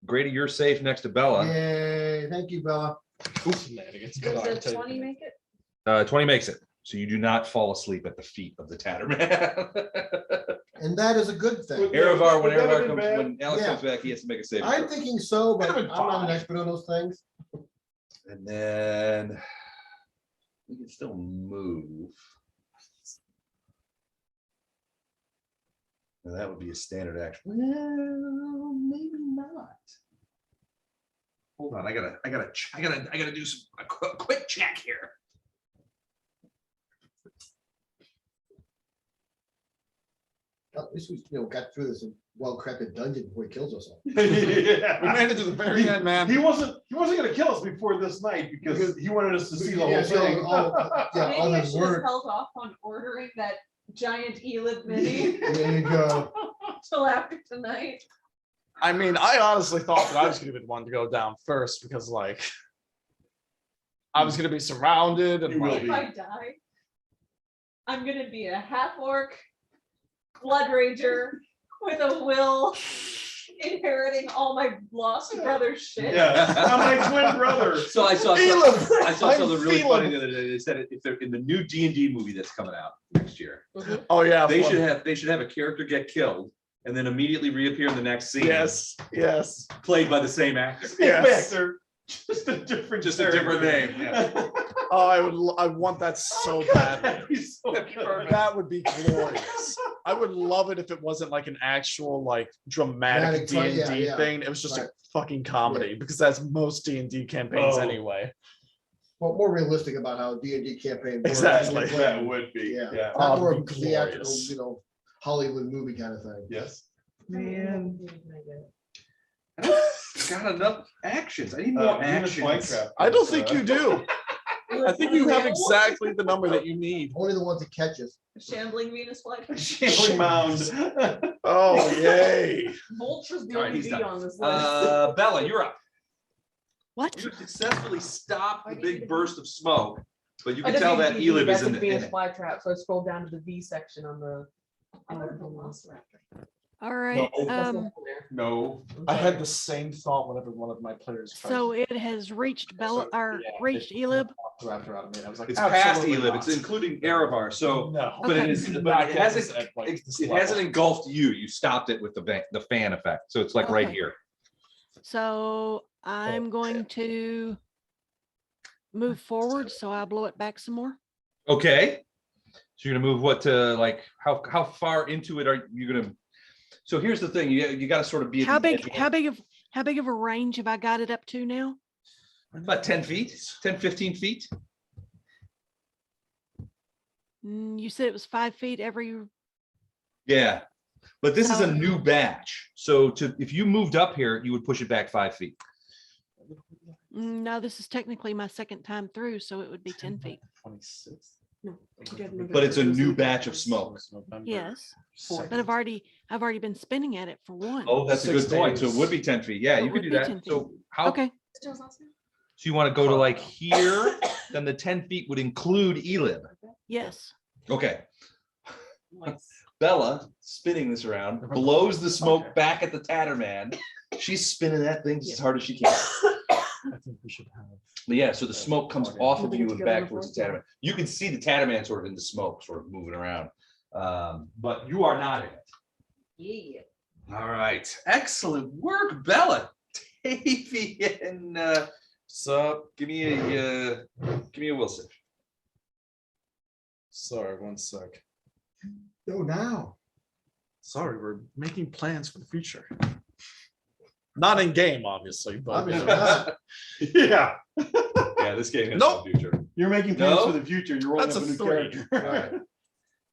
Grady, you're safe next to Bella. Yay, thank you, Bella. Shenanigans. Good on, Does take the 20 it. make it? 20 makes it. So you do not fall asleep at the feet of the Tatterman. And that is a good thing. Erevar, when Would that have Erevar been comes, bad? when Alex Yeah. comes back, he has to make a saving I'm throw. thinking so, but Could've I'm been not an fine. expert on those things. And then we can still move. Now that would be a standard action. Well, maybe not. Hold on, I gotta do a quick check here. At least we, got through this well-crafted dungeon before he kills us all. Yeah. We made it to the very end, man. He wasn't gonna kill us before this night because he wanted us to see the whole Yeah, so thing. yeah, all Maybe I his should have work. held off on ordering that giant Elib mini There you go. till after tonight. I mean, I honestly thought that I was gonna be the one to go down first because like I was gonna be surrounded and You will like If I die, I'm gonna be a half orc blood rager with a will, inheriting all my lost brother's shit. Yeah, I'm my twin brother. So I saw Elib! I saw I'm something really Elib. funny the other day. They said if they're in the new D&D movie that's coming out next year, oh yeah, they fun. should have a character get killed and then immediately reappear in the next scene. Yes, yes. Played by the same actor. Yes. Actor, just a different, Just a different name. Yeah. Oh, I want that so bad. That'd be so good. That would be glorious. I would love it if it wasn't like an actual like dramatic Dramatic fight, D&D yeah. thing. It was just Right. a fucking comedy because that's most D&D campaigns Oh. anyway. Well, more realistic about how D&D campaign. works. Exactly. That would be, Yeah. yeah. Not Oh, more it'd be theatrical, glorious. you know, Hollywood movie kind of thing. Yes. Man. Got enough actions. I need more Venus actions. flytrap I don't is, think you do. I think you have exactly the number that you need. Only the ones that catch us. Shambling Venus flytrap. Shambling mound. Oh, yay. Vulture's the All right, only he's bee done. on this list. Bella, you're up. What? You successfully stopped the big burst of smoke, but you I can tell that WVV, Elib is that's in a the. Venus in it. flytrap, so I scrolled down to the V section on the. All right. No. No. I had the same thought whenever one of my players tried So to- it has reached Bella, So, or yeah, reached it- Elib. Raptor out of me. I was like, It's past absolutely Elib. not. It's including Erevar. So, No. but Okay. it is. Not But it get hasn't. this at, like, this It level. hasn't engulfed you. You stopped it with the fan effect. So it's like right Okay. here. So I'm going to move forward, so I blow it back some more. Okay. So you're gonna move what to like? How far into it are you gonna? So here's the thing. You got to sort of be. at How the edge big? of- How big of a range have I got it up to now? About 10 feet, 10, 15 feet. You said it was 5 feet every. Yeah. But this is a So- new batch. So if you moved up here, you would push it back 5 feet. No, this is technically my second time through, so it would be 10 feet. 26. But it's a new batch of smoke. Yes, but I've already been spinning at it for one. Oh, that's a good 6 point. So it days. would be 10 feet. Yeah, So you it could would do be that. 10 feet. So how? Okay, So you want to go to like here, then the 10 feet would include Elib. yes. Okay. Bella, spinning this around, blows the smoke back at the Tatterman. She's spinning that thing as hard as she can. I think we should have. But yeah, so the smoke comes off of you and together back on the towards the floor? Tatterman. You can see the Tatterman sort of in the smoke, sort of moving around. But you are not in it. Yeah. All right. Excellent work, Bella. Davian, so give me a Wilson. Sorry, one sec. Go now. Sorry, we're making plans for the future. Not in game, obviously, but Obviously not. Yeah. Yeah, this game has Nope. no future. You're making plans No? for the future. You're rolling That's up a a new 3. character. All right.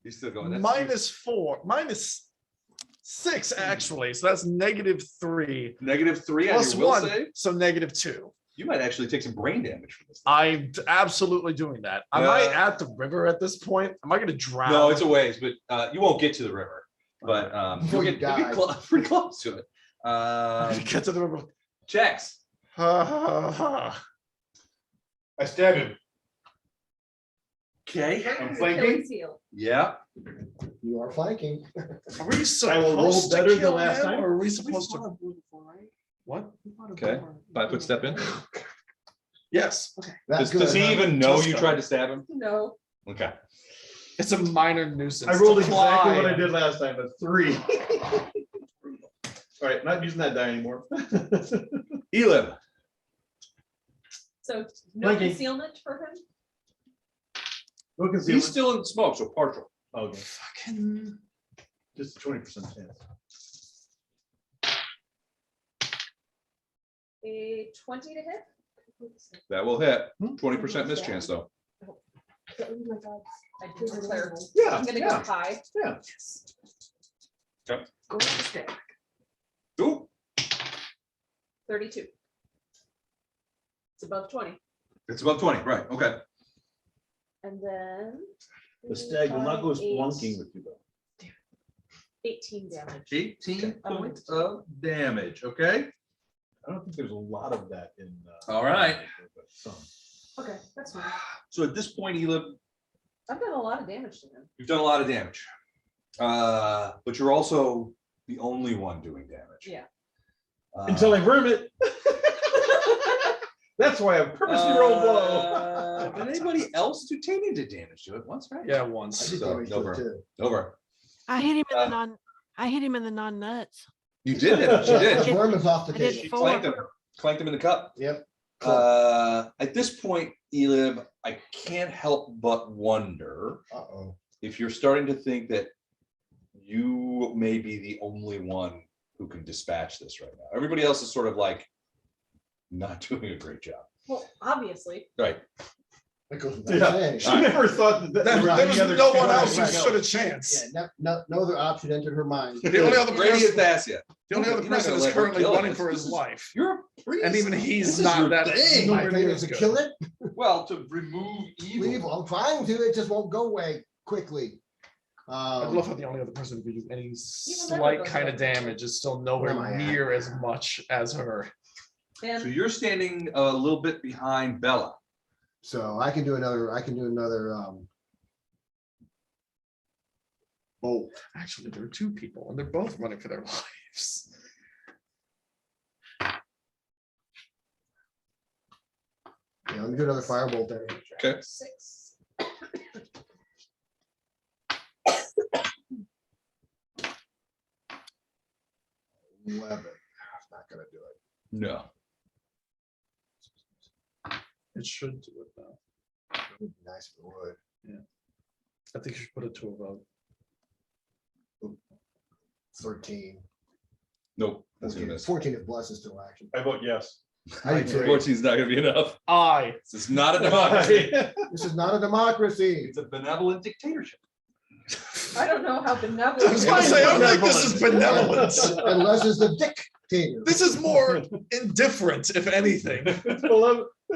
You're still going. That's -4, -6 actually. So that's -3 -3 on plus your will 1, save. so -2. You might actually take some brain damage from this. I'm absolutely doing that. Am I at the river at this point? Am I going to drown? No, it's a ways, but you won't get to the river. But Before you'll you get die. pretty close to it. I'm gonna get to the river. Checks. I stabbed him. Okay. I'm flanking. Yeah. You are flanking. Are we I will roll supposed to better than kill last him, time. or are we supposed to? What? Okay. 5 foot step in. Yes. That's Does he good, huh? even know Just you go. tried to stab him? No. Okay. It's a minor nuisance. I rolled to exactly fly. what I did last time, a 3. All right, not using that die anymore. Elib. So no Flanking. concealment for him? Look and see. He's still in smoke, so partial. Okay, Fucking. just 20% chance. A 20 to hit? That will hit. 20% miss chance though. I do declare. Yeah, I'm gonna yeah. go high. Yeah. Okay. Go with the stick. Ooh. 32. It's above 20. It's above 20, right? Okay. And then. The stag will not go 5, 8, splunking with you though. 18 damage. 18 points of damage. Okay. I don't think there's a lot of that in. All right. but some. Okay, that's fine. So at this point, Elib, I've done a lot of damage to him. you've done a lot of damage. But you're also the only one doing damage. Yeah. Until I verm it. That's why I purposely rolled low. Did anybody else do Tamian did damage to it once, right? Yeah, I once. did So, damage to over. it too. Over. I hit him in the non. I hit him in the non-nuts. You did it. You The did. worm is off the I did table. She 4. clanked him in the cup. Yep. At this point, Elib, I can't help but wonder Uh-oh. if you're starting to think that you may be the only one who can dispatch this right now. Everybody else is sort of like not doing a great job. Well, obviously. Right. That goes without saying. She never thought that there was There was any other. no one else who Right. stood a chance. Yeah, no other option entered her mind. The only other Brady person, and Thassia. the only other You're not person gonna is let her currently kill running us. for This his is- life. You're a priest. And even This he's is not your that. thing. My nowhere thing near is as to good. kill it. Well, to remove evil. Leave. I'm trying to. It just won't go away quickly. I love how the only other person who could do any never slight goes kind of away. damage is still Where am nowhere I at? near as much as her. So And you're standing a little bit behind Bella. So I can do another. Bolt. Actually, there are two people and they're both running for their lives. Yeah, let me do another firebolt there. Okay. 6. 11. Not gonna do it. No. It should do it though. It would be nice if it would. I think you should put it to a vote. 13. Nope. That's gonna 14, miss. 14 if bless is still action. I vote yes. I do too. 14 is not gonna be enough. Aye. This is not a democracy. This is not a democracy. It's a benevolent dictatorship. I don't know how I benevolent. was gonna say, I don't think this is benevolent. Unless it's the dictator. This is more indifferent, if anything.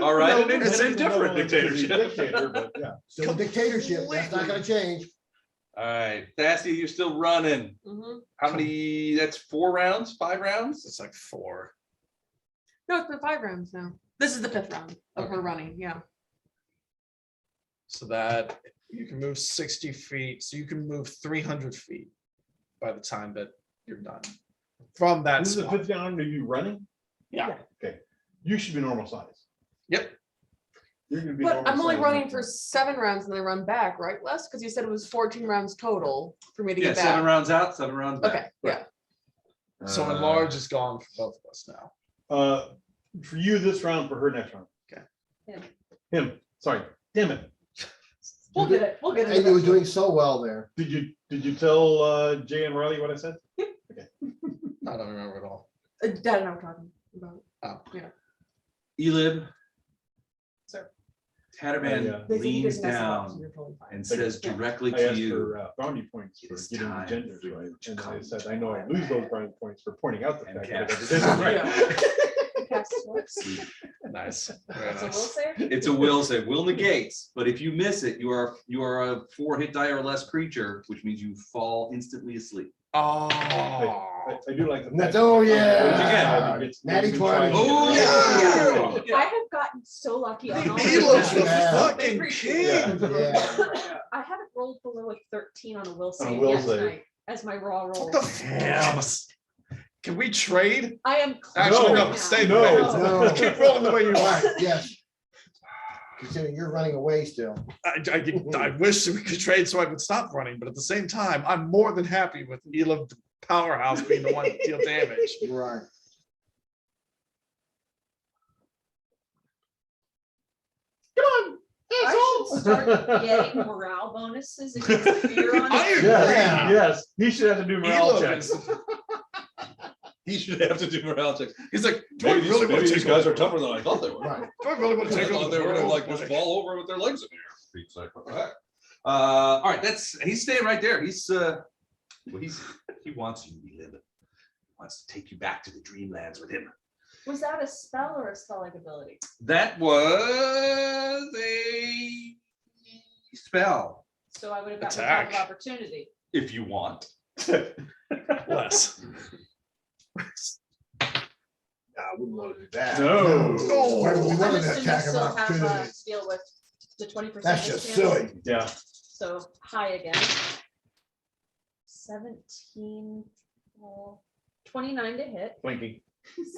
All right, an It's indifferent dictatorship. Dictator, but Yeah, still a dictatorship. That's not gonna change. All right, Thassia, you're still running. Mhm. How many? That's 4 rounds, 5 rounds? It's like 4. No, it's been 5 rounds now. This is the 5th round of her running, yeah. So that you can move 60 feet, so you can move 300 feet by the time that you're done. From that This is the spot. 5th round of you running? Yeah. Okay. You should be normal size. Yep. You're gonna be But normal I'm only size running next for time. 7 rounds and then I run back, right, Les? Because you said it was 14 rounds total for me to Yeah, get 7 back. rounds out, 7 rounds back. Okay, yeah. So enlarge is gone for both of us now. For you this round, for her next round. Okay. Him, sorry, damn it. We'll get it. We'll get it. And you were doing so well there. Did you tell Jay and Riley what I said? I don't remember at all. Dad and I were talking about. Oh. Yeah. Elib, Sir. Tatterman They said you leans didn't mess it up, so down you're totally fine. and says Yeah. directly I to asked you. for brownie points It for is getting the time genders for you right. to And I come said, to I know I my lose those land brownie points for pointing out the and fact that I cast never did it right. Cast what? Sleep. Nice. Very That's a will nice. save? It's a will save. Will negates, but if you miss it, you are a 4 hit die or less creature, which means you fall instantly asleep. Oh. I do like the. That's- fact oh, that- yeah. It's- Natty it's 20. trying to- Oh, I have gotten so lucky on all He of looks the Yeah. fucking Yeah. king. Yeah. I haven't rolled below a 13 on a will On a save will yet save. tonight as my raw roll. What the f? Can we trade? I am. Actually, No. no, stay No. there. No. Keep rolling the way you All are. right, yes. Considering you're running away still. I wish we could trade so I would stop running, but at the same time, I'm more than happy with Elib the Powerhouse being the one to deal damage. Right. I should start getting morale bonuses against fear on I it. agree. Yes, yes, he should have to do morale Elib checks. is- he should have to do morale checks. He's like, do I Maybe really want to these take guys over? are tougher than I thought they were. Right. Do I really want to I take over thought the they were gonna world? like just fall over with their legs in the air. It's like, all right. All right, he's staying right there. He wants you to be living. Wants to take you back to the dreamlands with him. Was that a spell or a spell like ability? That was a spell, So I would have gotten a Attack. of opportunity. if you want. Less. I wouldn't want to do that. No. Why would we I'm want to assuming you attack him still have opportunity? to deal with the 20%. That's just chance. silly. Yeah. So high again. 17, 29 to hit, Blinking.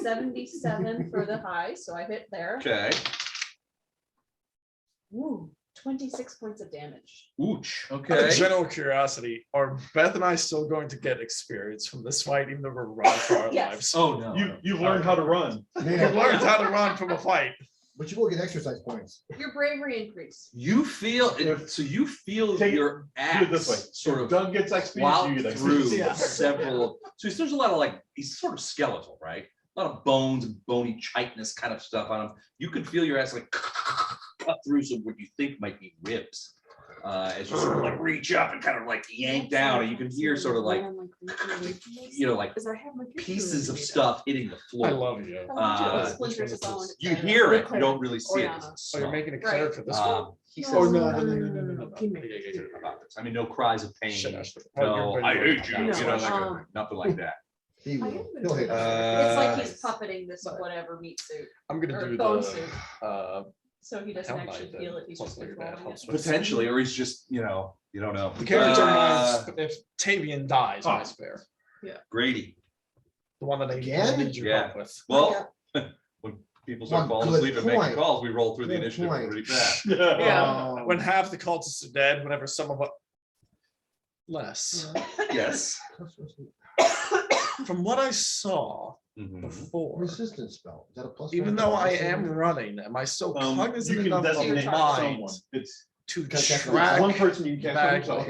77 for the high, so I hit there. Okay. Ooh, 26 points of damage. Ooch. Out Okay. of general curiosity, are Beth and I still going to get experience from this fight, even though we're running for our Yes. lives? Oh no. You've learned how to run. We've learned how to run from a fight. But you will get exercise points. Your bravery increase. You feel it, so you feel Take it- your Do it this way. axe sort of Doug gets XP. plow you get through XP. several. So there's a lot of like he's sort of skeletal, right? A lot of bones and bony chitinous kind of stuff on him. You can feel your ass like cut through some what you think might be ribs. As you sort of like reach up and kind of like yank down, and you can hear sort of like like pieces of stuff hitting the floor. I love you. Splinters of bone. You hear it, you don't really see it. Oriana. Oh, you're making a cleric for this one? He says, Oh, no. about this. I mean, no cries of pain. Shit, I should've- No, I hate you. No, You know, nothing like that. He I will. am He'll hit. It's like he's puppeting this whatever meat suit. I'm gonna Or do bone the suit. So he doesn't Hell no, actually then. feel it. He's Plus just later that controlling helps it. with- Potentially, or he's just, you don't know. the character minds if Tavian dies, my spare. Grady. The one that I Again? need your help with. Well, when people start One falling good asleep and making point. calls, we roll through the Good initiative point. really fast. Yeah, when half the cultists are dead, whenever some of us less. Yes. From what I saw Mhm. before, Resistance spell. Is that a plus? even one? though I am running, am I still cognizant You can enough designate of mind someone. It's to Because that's track one person you can cast back? yourself.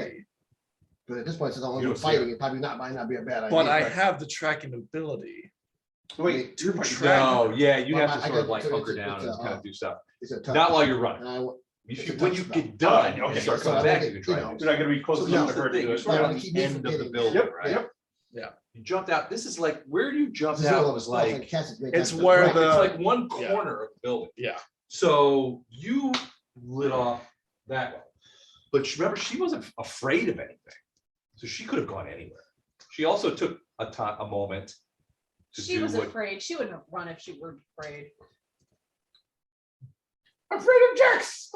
But at this point, since I'm You only don't see fighting, it probably might not be a bad idea. But I have the tracking ability. Wait, to you're track. No, yeah, you Well, have to I sort of got- like so hunker it's a- down it's and a, kind of do stuff. It's a tough Not while you're spell. running. And I wa- You it's should, a when tough you spell. get done, Okay, you start so coming I back, don't you can get, try you and know, do You're not gonna be close So enough here's to the her to thing, do you're it. sort of Yeah, on keep the me end from of the getting- building, Yep, right? yep. You jumped out, this is like, where do you jump It's a zero out? level Was spell, so I like, cast it many It's times. where Right. the- it's like one yeah. corner of the building. Yeah. So you lit off that way. But remember, she wasn't afraid of anything. So she could have gone anywhere. She also took a moment to She do was what. afraid. She wouldn't have run if she were afraid. Afraid of Jax.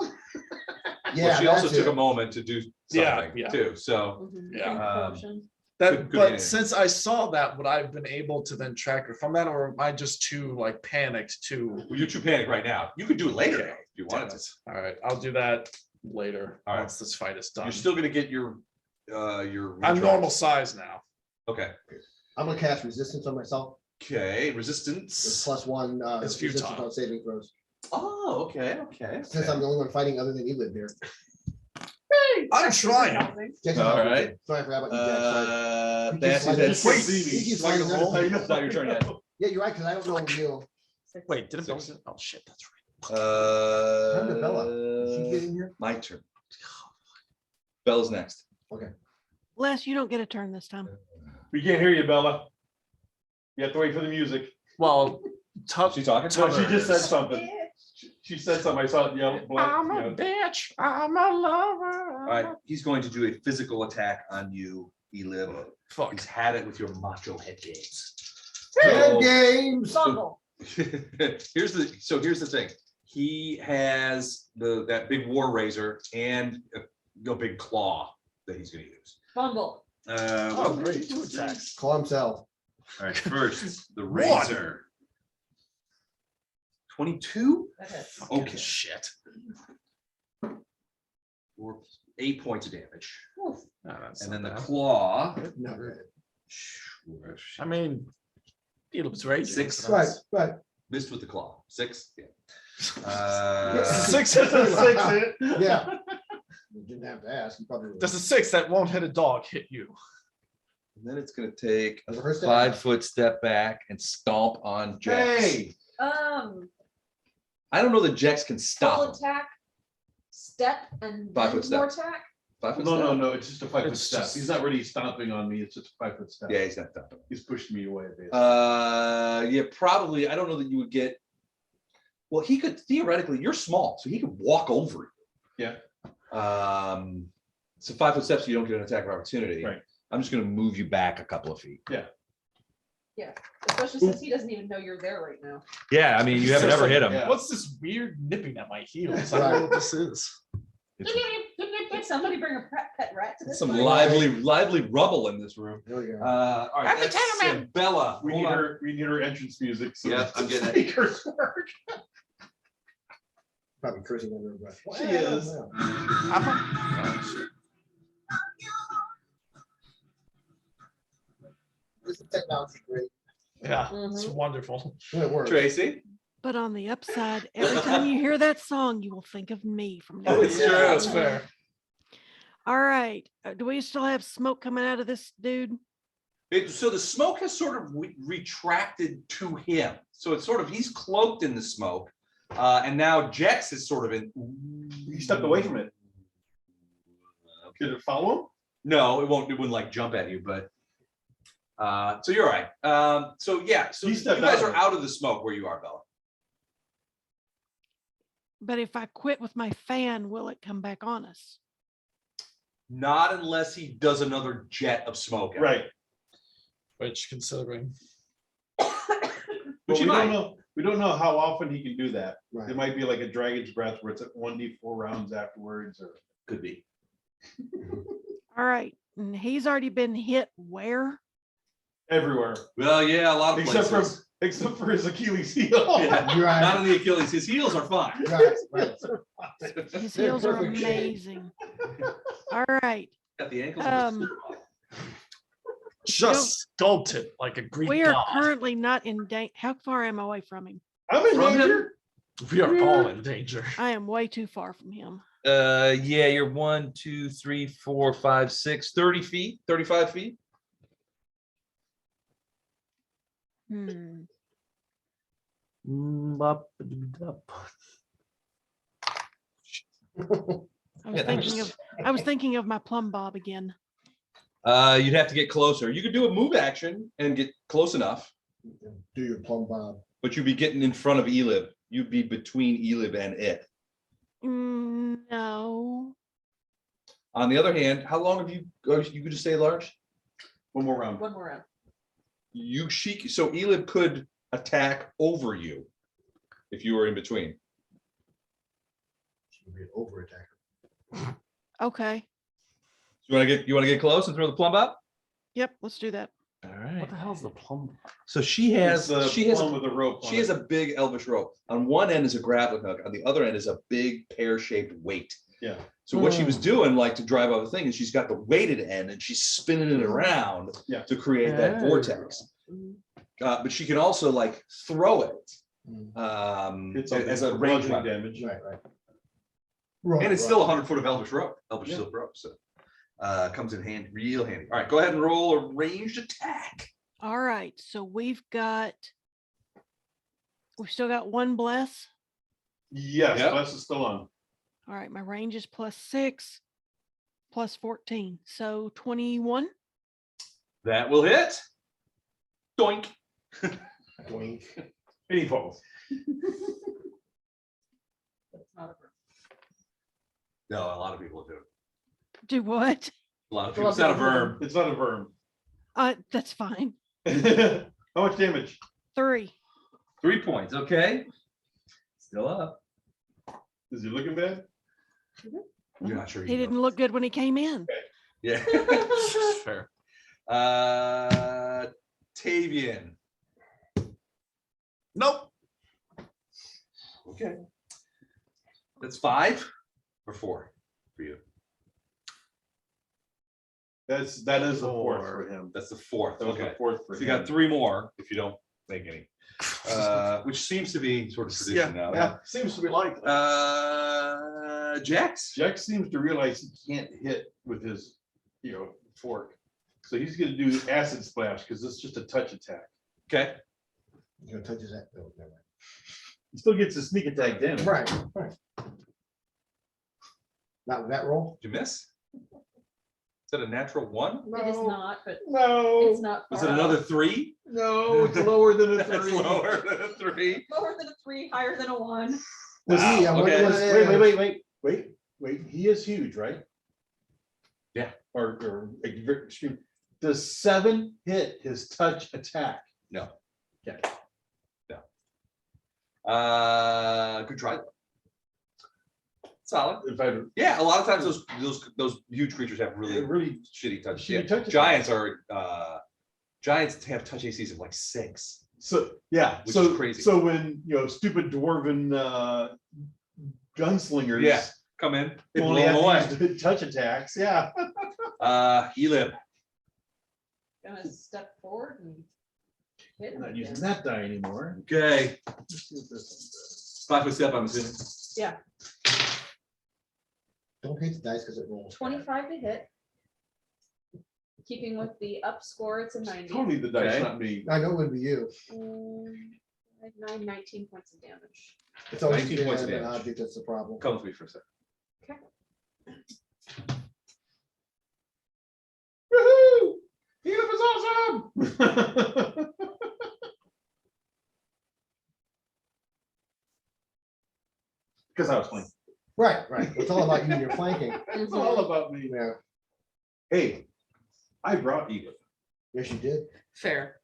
Yeah, Well, she also that's took it. a moment to do Yeah, something yeah. tue. So Yeah. Potion. That, Could be but anything. since I saw that, would I have been able to then track her from that, or am I just too like panicked to? well, you're too panicked right now. You could do it later Okay. though, if you wanted to. All right, I'll do that later. All right. Once this fight is done. You're still gonna get your I'm normal retries. size now. Okay. I'm gonna cast resistance on myself. Okay, With resistance. +1 It's resistance futile. on saving throws. Oh, okay. Since I'm the only one fighting other than you live here. I'm trying. Jack's All helping right. me. Sorry, I forgot about you, Jack. Sorry. That's Just that's like- six. he keeps Like a flying roll. under- It's not your turn yet. Yeah, you're right, because I don't know you. Wait, did it? Six. Oh shit, that's right. Turn to Bella. Is she getting here? My turn. Bella's next. Les, you don't get a turn this time. We can't hear you, Bella. You have to wait for the music. Well, She talking? No, she just said something. She said something. I saw it yellow. bitch. I'm a lover. All right, he's going to do a physical attack on you, Elib. Fuck. He's had it with your macho head games. Head games. Bumble. Here's the thing. He has that big war razor and a big claw that he's going to use. Bumble. Oh, great. 2 attacks. Call himself. All right, first the razor. 22. Okay, shit. 8 points of damage, No, that's and then the not bad. claw. No, right. I mean, Elib's raging. Six. so that's- Right. Missed with the claw. 6. Yeah. Six. That's a 6 hit. Yeah. You didn't have to ask. You probably. Does a 6 that won't hit a dog hit you? And then it's going to take a That's the first step. 5-foot step back and stomp on Jax. Hey. I don't know that Jax can Full stop him. attack, step, and 5-foot then more step. attack. 5-foot No, step? no, no. It's just a 5-foot It's step. just- He's not really stomping on me. It's just a 5-foot step. Yeah, he's not stopping. He's pushed me away. Basically. Yeah, probably. I don't know that you would get. Well, he could theoretically. You're small, so he could walk over you. Yeah. So 5-foot steps, you don't get an attack of opportunity. Right. I'm just going to move you back a couple of feet. Yeah, especially since he doesn't even know you're there right now. Yeah, I mean, you haven't ever hit him. Yeah. What's this weird nipping at my heels? I don't know what this is. Did somebody bring a pet rat to this? Some place? lively rubble in this room. There we go. All right, I'm the Tatterman. Bella. We hold need on. her. We need her entrance music. So Yeah, that I'm getting it. speakers work. Probably cursing under her breath. She is. This is technology great. Yeah, it's Mhm. wonderful. When it works. Tracy. But on the upside, every time you hear that song, you will think of me from now Oh, on. it's true. That's fair. All right. Do we still have smoke coming out of this dude? So the smoke has sort of retracted to him. So it's sort of, he's cloaked in the smoke. And now Jex is sort of in. He stepped away from it. Did it follow him? No, it wouldn't like jump at you, but. So you're all right. So yeah, so He you stepped guys out. are out of the smoke where you are, Bella. But if I quit with my fan, will it come back on us? Not unless he does another jet of smoke. Right. Which, considering. But Which we you might. don't know. We don't know how often he can do that. Right. It might be like a dragon's breath where it's at 1d4 rounds afterwards, or Could be. All right. And he's already been hit where? everywhere. Well, yeah, a lot of Except places. except for his Achilles heel. Yeah, You're right. not on the Achilles. His heels are fine. Right, right. His They're heels are perfect shape. amazing. All right. Got the ankles. Just sculpted like a Greek We are god. currently not in danger. How far am I away from him? I'm in From him? danger. We are all in danger. I am way too far from him. Yeah, you're 1, 2, 3, 4, 5, 6, 30 feet, 35 feet. Hmm. I was thinking of my plumb bob again. You'd have to get closer. You could do a move action and get close enough, Do your plumb bob. but you'd be getting in front of Elib. You'd be between Elib and it. No. On the other hand, how long have you could just stay large? One more round. One more round. So Elib could attack over you if you were in between. She'll be an over attacker. Okay. You want to get close and throw the plumb up? Yep. Let's do that. All right. What the hell's the plum? So she has plum with a rope. she has a big elvish rope. On one end is a grappling hook. On the other end is a big pear-shaped weight. Yeah. So what she was doing, like to drive out the thing, is she's got the weighted end and she's spinning it around Yeah. to create that vortex. But she can also like throw it It's as a range weapon. damage. Right, right. Right, And it's right. still 100 foot of elvish rope, Yeah. silk rope. So comes in handy, real handy. All right, go ahead and roll a ranged attack. All right. So we've still got one bless. Yes, Yep. Bless is still on. All right. My range is +6, +14. So 21. That will hit. Doink. Doink. And he falls. That's not a No, a lot of people do. Do what? A lot of people. It's not a verb. It's not a verb. That's fine. How much damage? 3. 3 points. Okay. Still up. Is he looking bad? You're not sure. He didn't look good when he came in. Yeah. Fair. Tavian. Nope. Okay. That's 5 or 4 for you. That is the fourth for him. That's the 4th. That was Okay. the fourth for So him. you got 3 more if you don't make any. Which seems to be sort of tradition now. Yeah, seems to be like that. Jax. Jack seems to realize he can't hit with his, fork. So he's gonna do acid splash because it's just a touch attack. Okay. You gonna touch his head? No, never mind. He still gets a sneak attack damage. Right, right. Not with that roll? Did you miss? Is that a natural 1? It is not, but No. it's not. Was far it off. another 3? No, it's lower than a That's 3. lower than a 3. Lower than a 3, higher than a 1. Was he? I Wow, wonder okay. was- Wait. He is huge, right? Yeah. Or like very extreme. Does 7 hit his touch attack? No. Okay. No. Good try. Solid. If I Yeah, a lot of times those huge creatures have really really shitty touch. shitty Yeah. touch Giants have touch ACs of like 6. so yeah, Which so is crazy. So when stupid dwarven gunslingers Yeah, come in. They blow only them have away. to use touch attacks, yeah. Elib. Gonna step forward and Hit I'm him not again. using that die anymore. Okay, Let's see what this 5-foot step, I'm assuming. Yeah, Don't hate the dice because it rolls. 25 to hit. Keeping with the up score, it's a 90. Tony the dice, Okay. not me. I know it would be you. I have 19 points of damage. It's always 19 been points of an damage. object that's the problem. Come with me for a second. Woohoo! Healing was awesome. Because I was playing. Right. It's all about you and your flanking. It's all about me. Yeah. Hey, I brought Eva. Yes, you did. Fair.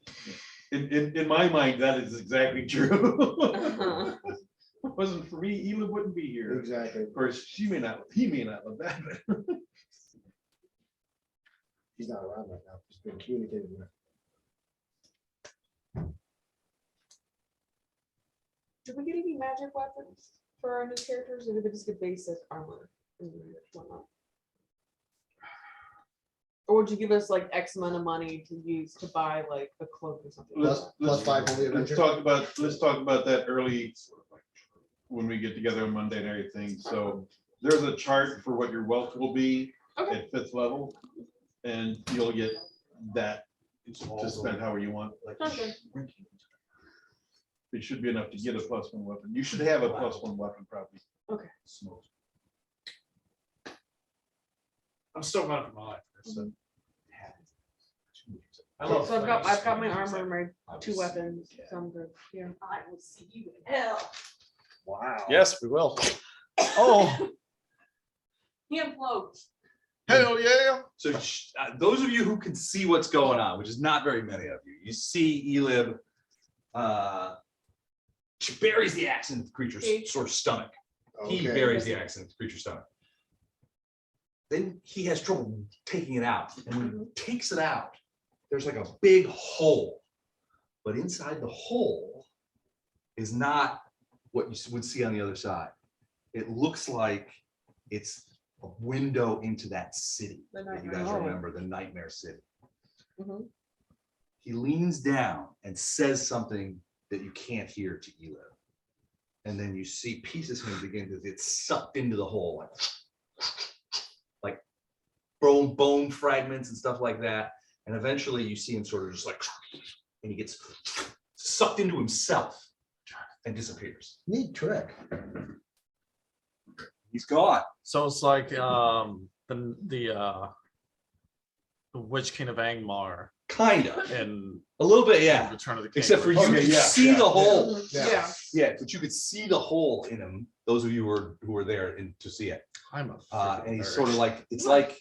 In my mind, that is exactly true. Uh-huh. If it wasn't for me, Ela wouldn't be here. Exactly. Of course, he may not love that. He's not around right now. He's been communicated with. Did we get any magic weapons for our new characters, or did we just get basic armor and whatnot? Or would you give us like X amount of money to use to buy like a cloak or something? like that? Plus 5 holy Let's adventure. talk about that early when we get together on Monday and everything. So there's a chart for what your wealth will be Okay. at 5th level, and you'll get that to spend however you want. Sounds good. It should be enough to get a +1 weapon. You should have a +1 weapon probably. Okay. I'm still not for my life. I love So I've got my armor and my 2 weapons. So I'm good. Yeah. I will see you in hell. Wow. Yes, we will. Oh, Him floats. hell yeah. So those of you who can see what's going on, which is not very many of you, you see Elib she buries the axe in the creature's sort of stomach. He Okay. buries the axe in the creature's stomach. Then he has trouble taking it out. And when he takes it out, there's like a big hole. But inside the hole is not what you would see on the other side. It looks like it's a window into that city The that you nightmare. guys Oh. remember, the nightmare city. Mhm. He leans down and says something that you can't hear to Elo. And then you see pieces of him begin to get sucked into the hole, like bone fragments and stuff like that. And eventually you see him sort of just like, and he gets sucked into himself and disappears. Neat trick. He's gone. So it's like the Witch King of Angmar Kind of. in A little bit, yeah. Return of the King. Except for you Okay, could yeah, see the hole. Yeah. Yeah, but you could see the hole in him. Those of you who were there to see it. I'm a And he's sort of like, it's like,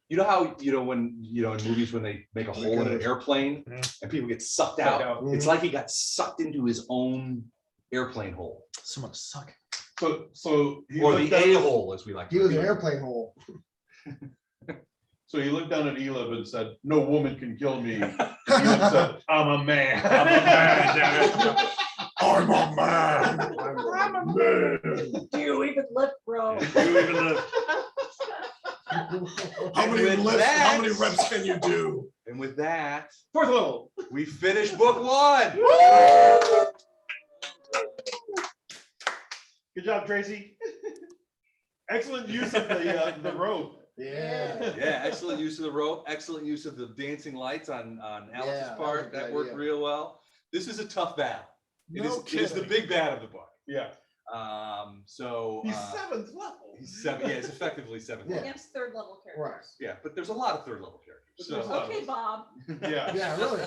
you know how, when, in movies when they make a hole in an airplane and people get sucked out, it's like he got sucked into his own airplane hole. so much sucking. So he Or looked the down- a-hole, as we like to He was call an it. airplane hole. So he looked down at Elib and said, "No woman can kill me." Elib said, "I'm a man. I'm a man, damn it. I'm a man. I'm a man." Do you even lift, bro? You even live. How many lifts- how many reps can you do? And with that, 4th level. we finish book 1. Good job, Tracy. Excellent use of the rope. Yeah. Yeah, excellent use of the rope, excellent use of the dancing lights on Alice's Yeah, that part. was a good That worked idea. real well. This is a tough battle. It No is the kidding. big bad of the book. Yeah. So He's 7th level. he's 7. Yeah, it's effectively 7. Yeah. Against 3rd level characters. Yeah, but there's a lot of 3rd level characters. There's a So, lot. Okay, Bob. Yeah. Yeah, really.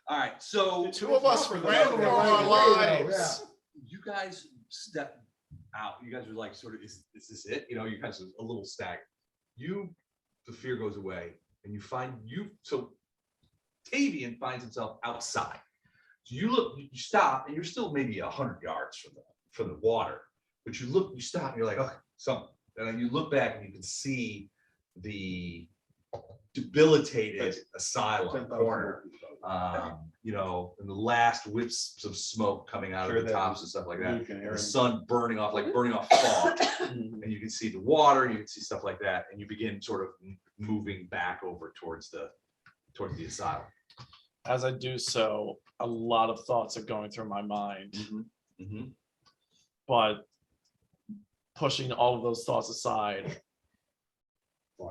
all right, so Two of us for ran the- for Yeah, our yeah. lives. you guys step out. You guys are like, sort of, is this it? You guys are a little staggered. The fear goes away, and you find so Tavian finds himself outside. So you stop, and you're still maybe 100 yards from the water, but you stop, and you're like, oh, something. And then you look back, and you can see the debilitated asylum corner. And the last whips of smoke coming out of the tops and stuff like that. The sun burning off fog. And you can see the water, and you can see stuff like that, and you begin sort of moving back over towards the asylum. As I do so, a lot of thoughts are going through my mind, but pushing all of those thoughts aside,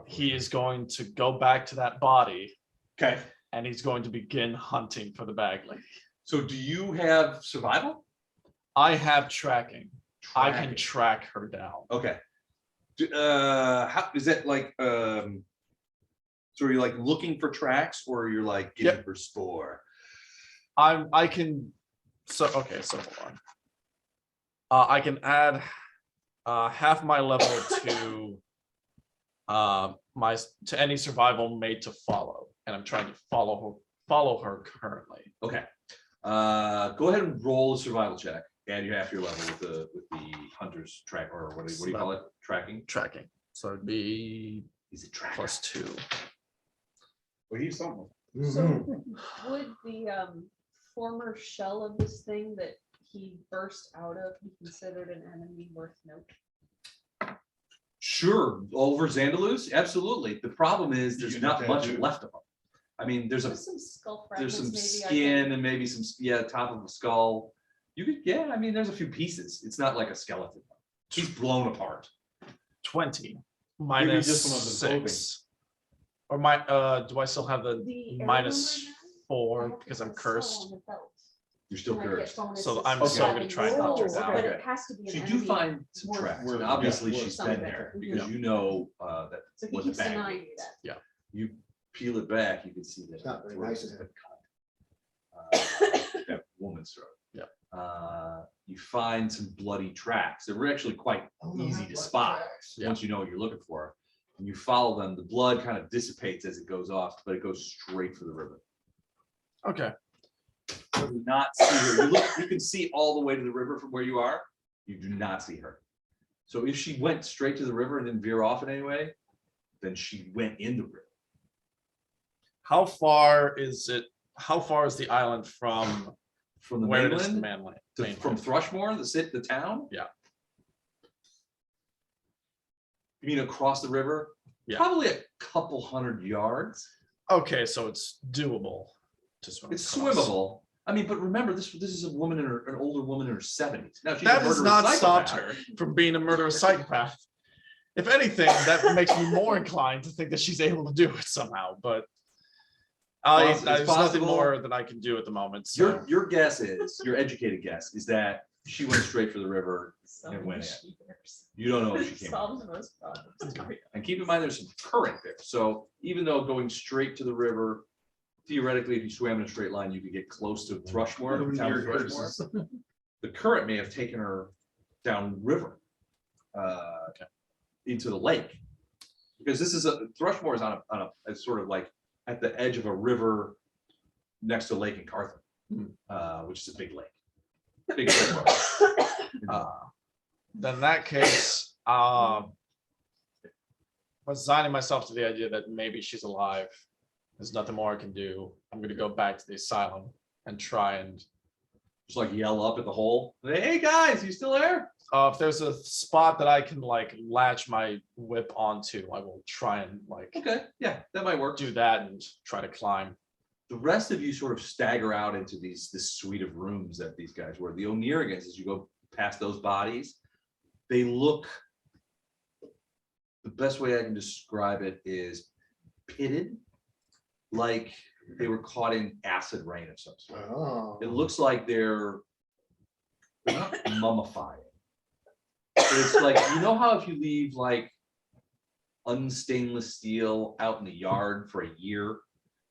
he is going to go back to that body. Okay. And he's going to begin hunting for the bag lady. So do you have survival? I have tracking. I can track her down. Okay. How is that like? So are you like looking for tracks, or you're like getting for spore? I can. So okay. So hold on. I can add half my level to any survival made to follow, and I'm trying to follow her currently. Okay. Go ahead and roll a survival check. Add you half your level with the hunter's track, or what do you call it? Tracking. Tracking. So it'd be +2. Well, he's something. So would the former shell of this thing that he burst out of be considered an enemy worth note? Sure, Ulver Zandalus, absolutely. The problem is there's You not get much that, left of them. I mean, there's some skull there's some fragments, maybe, I skin think. and maybe some top of the skull. You could, yeah, I mean, there's a few pieces. It's not like a skeleton. He's blown apart. 20 Maybe minus just one of the 6. Or do I still have the -4 because I'm cursed? You're still cursed. So I'm still gonna try and hunt her down. But it has to be So an you do enemy find some worth tracks, and worth- obviously yeah, she's worth been something. there Mhm. because you know that So he what the keeps bag denying is. you that. Yeah. You peel it back, you can see that. It's not very throat nice, has is been it? cut. That woman's throat. Yeah. You find some bloody tracks. They were actually quite easy to spot once you know what you're looking for. And you follow them, the blood kind of dissipates as it goes off, but it goes straight for the river. Okay. You do not see her. You can see all the way to the river from where you are. You do not see her. So if she went straight to the river and didn't veer off in any way, then she went in the river. How far is it? How far is the island from the where it is the mainland mainland? from Thrushmore, the town? Yeah. You mean across the river? Yeah. Probably a couple hundred yards. Okay, so it's doable to swim. It's across. swimmable. I mean, but remember, this is a woman an older woman in her 70s. Now she's That a has murderous not stopped psychopath. her from being a murderous psychopath. If anything, that makes me more inclined to think that she's able to do it somehow. But It's there's nothing possible. more that I can do at the moment. So. Your guess is, your educated guess is that she went straight for the river So and went in. she cares. You don't know if she came. Solves most problems. And keep in mind, there's some current there. So even though going straight to the river, theoretically, if you swam in a straight line, you could get close to Thrushmore, the town of Thrushmore. The current may have taken her down river into the lake, because this is Thrushmore is on a it's sort of like at the edge of a river next to a lake in Carthage, which is a big lake. Big lake. Then in that case, resigning myself to the idea that maybe she's alive. There's nothing more I can do. I'm going to go back to the asylum and try and just like yell up at the hole. Hey guys, you still there? if there's a spot that I can like latch my whip onto, I will try and like Okay, yeah, that might work. do that and try to climb. The rest of you sort of stagger out into this suite of rooms that these guys were. The O'Nearigans, as you go past those bodies, they look, the best way I can describe it is pitted, like they were caught in acid rain of some sort. Oh. It looks like they're not mummifying. It's like, you know how if you leave like unstainless steel out in the yard for a year,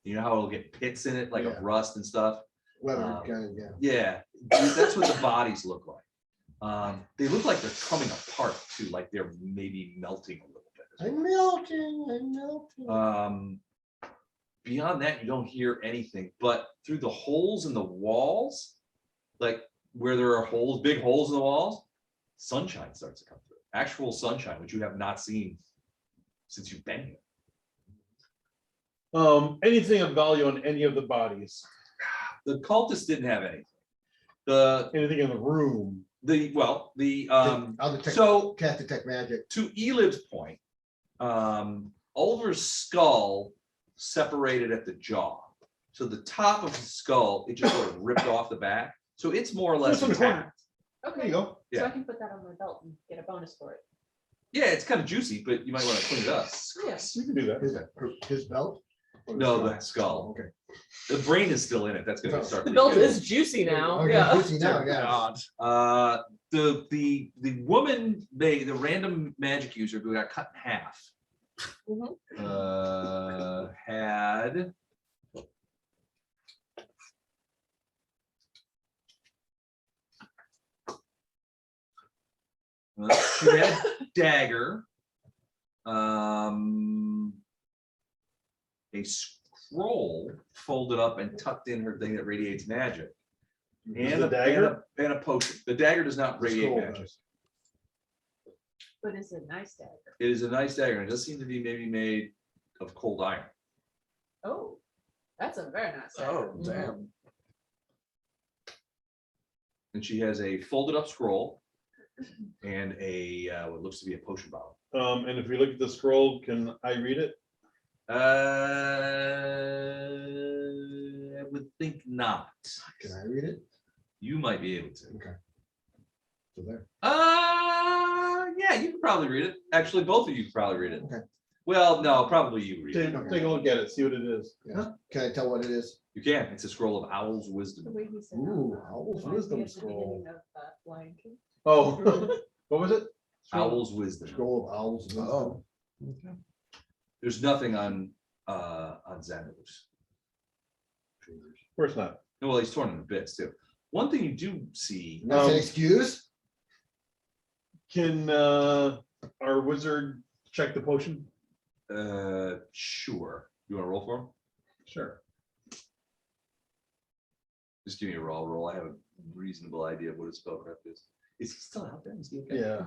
you know how it'll get pits in it, like Yeah. of rust and stuff? Weather kind of, yeah. Yeah, that's what the bodies look like. They look like they're coming apart too, like they're maybe melting a little bit. I'm melting, I'm melting. Beyond that, you don't hear anything, but through the holes in the walls, like where there are holes, big holes in the walls, sunshine starts to come through. Actual sunshine, which you have not seen since you've been here. Anything of value on any of the bodies? The cultists didn't have anything. Anything in the room? I'll detect, so cast detect magic. to Elib's point, Ulver's skull separated at the jaw. So the top of the skull, it just sort of ripped off the back. So it's more or less That's what intact. There Okay, you so go. Yeah. I can put that on my belt and get a bonus for it. Yeah, it's kind of juicy, but you might want to clean it up. Yes. You can do that. His belt? Or the No, skull? the skull. Okay. The brain is still in it. That's gonna start. The pretty belt good. is juicy now. Okay, Yeah. juicy now, yeah. God. The woman, the random magic user who got cut in half, had she had dagger, a scroll folded up and tucked in her thing that radiates magic, and The dagger? and a potion. The dagger does not radiate Scroll magic. does. But it's a nice dagger. It is a nice dagger. And it does seem to be maybe made of cold iron. Oh, that's a very nice dagger. Oh, damn. And she has a folded up scroll and a what looks to be a potion bottle. And if we look at the scroll, can I read it? I would think not. Can I read it? You might be able to. Okay. So there. Yeah, you could probably read it. Actually, both of you could probably read it. Okay. Well, no, probably you read it. Take a look at it, see what it is. Yeah. Can I tell what it is? You can. It's a scroll of owl's The wisdom. way he said Ooh, that Owl's reminds me wisdom of the beginning scroll. of, Lion King. Oh, what was it? Owl's wisdom. Scroll of owls. Wisdom. Oh. There's nothing on Zandalus. Of course not. No, well, he's torn into bits too. One thing you do see. That's an excuse? Can our wizard check the potion? Sure. You want to roll for him? Sure. Just give me a roll. I have a reasonable idea of what his spellcraft is. Is he still out there? Is he okay? Yeah.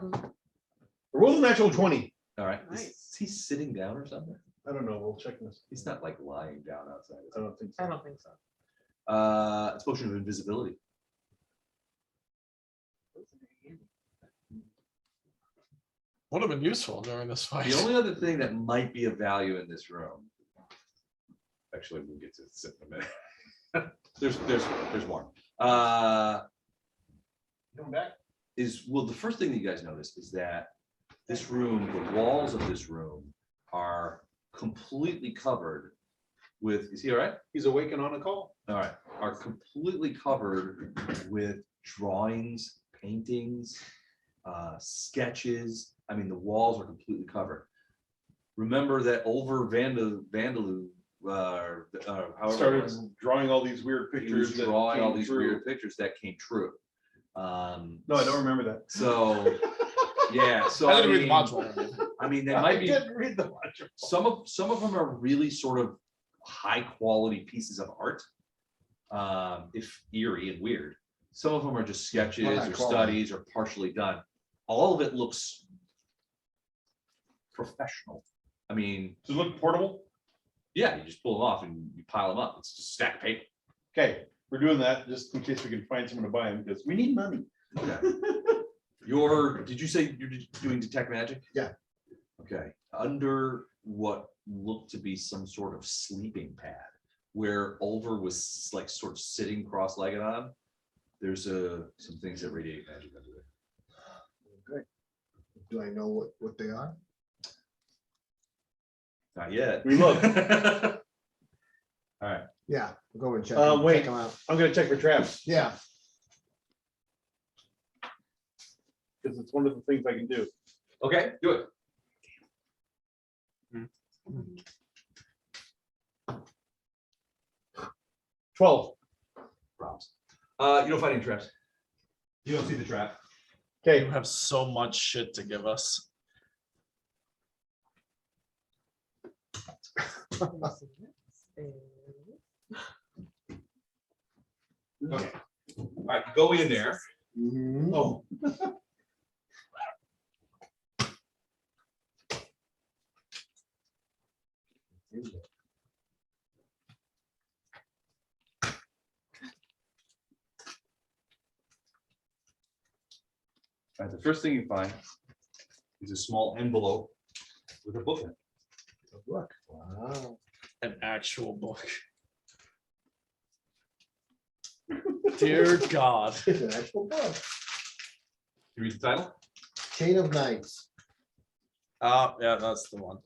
Roll a natural 20. All right. Is Nice. he sitting down or something? I don't know. We'll check this. He's not like lying down outside. is I he? don't think I so. don't think so. It's potion of invisibility. Would have been useful during this fight. The only other thing that might be of value in this room. Actually, we'll get to sit in a minute. there's more. Come back. Well, the first thing that you guys notice is that this room, the walls of this room are completely covered with, is he all right? He's awake and on a call. All right, are completely covered with drawings, paintings, sketches. I mean, the walls are completely covered. Remember that Ulver Zandalus, however it Started was, drawing all these weird he pictures. was that drawing all came these true. weird pictures that came true. No, I don't remember that. So, yeah, so I didn't read the module. I mean, they might I be, didn't read the module. some of them are really sort of high quality pieces of art, if eerie and weird. Some of them are just sketches Not high or quality. studies or partially done. All of it looks professional. I mean, Does it look portable? yeah, you just pull them off and you pile them up. It's just a stack of paper. Okay, we're doing that just in case we can find someone to buy them because we need money. Okay. Did you say you're doing detect magic? Yeah. Okay, under what looked to be some sort of sleeping pad where Ulver was like sort of sitting cross-legged on, there's some things that radiate magic under there. Okay. Do I know what they are? Not yet. We look. All right. Yeah, we'll go and check. Wait. Check them out. I'm gonna check for traps Yeah. because it's one of the things I can do. Okay, do it. 12. Props. You don't find any traps. You don't see the trap. Okay, You have so much shit to give us. Okay. All right, go in there. Mhm. oh, All right, the first thing you find is a small envelope with a book in it. Look. Wow. An actual book. Dear God. It's an actual book. You read the title? Chain of Knights. Yeah, that's the one.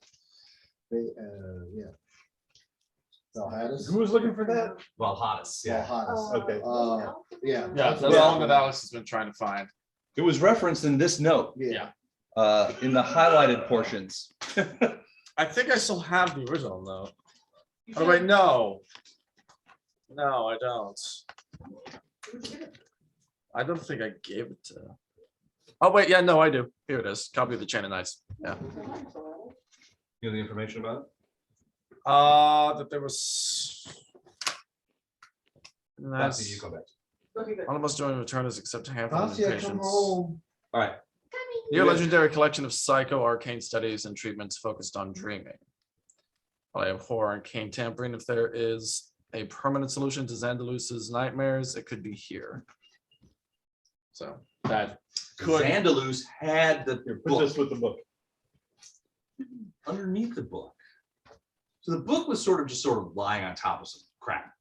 Yeah. Valhadis. Who was looking for that? Valhadis, yeah. Valhadis. Okay. Yeah. Yeah, that's the Well- one that Alex has been trying to find. It was referenced in this note, Yeah. in the highlighted portions. I think I still have the original note. Oh wait, no. No, I don't. I don't think I gave it to. Oh wait, yeah, no, I do. Here it is. Copy of the Chain of Knights. Yeah. You know the information about it? That there was. Nancy, you come back. One of us doing return is accept half of Nancy, I come patients. home. All right. Your legendary collection of psycho arcane studies and treatments focused on dreaming. I have horror arcane tampering. If there is a permanent solution to Zandalus's nightmares, it could be here. So that could. Zandalus had the Put book this with the book. underneath the book. So the book was sort of lying on top of some crap.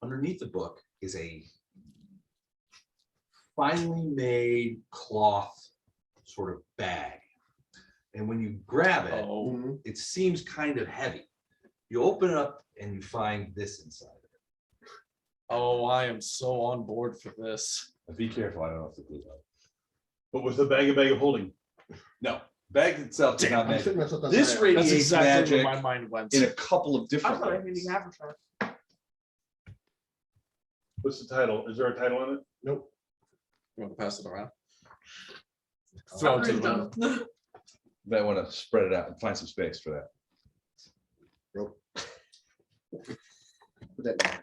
Underneath the book is a finely made cloth sort of bag. And when you grab it, Oh, it seems kind of heavy. You open it up and you find this inside of it. oh, I am so on board for this. Be careful, I don't know if the glue up. What was the bag of holding? No, bag itself does not I'm magic. sitting there, so that's This right. That's radiates exactly where magic my mind went. in a couple of I different thought I ways. maybe have a What's the title? Is there a title on it? Nope. You want to pass it around? Throw it to them. You might want to spread it out and find some space for that. Nope. Put that down.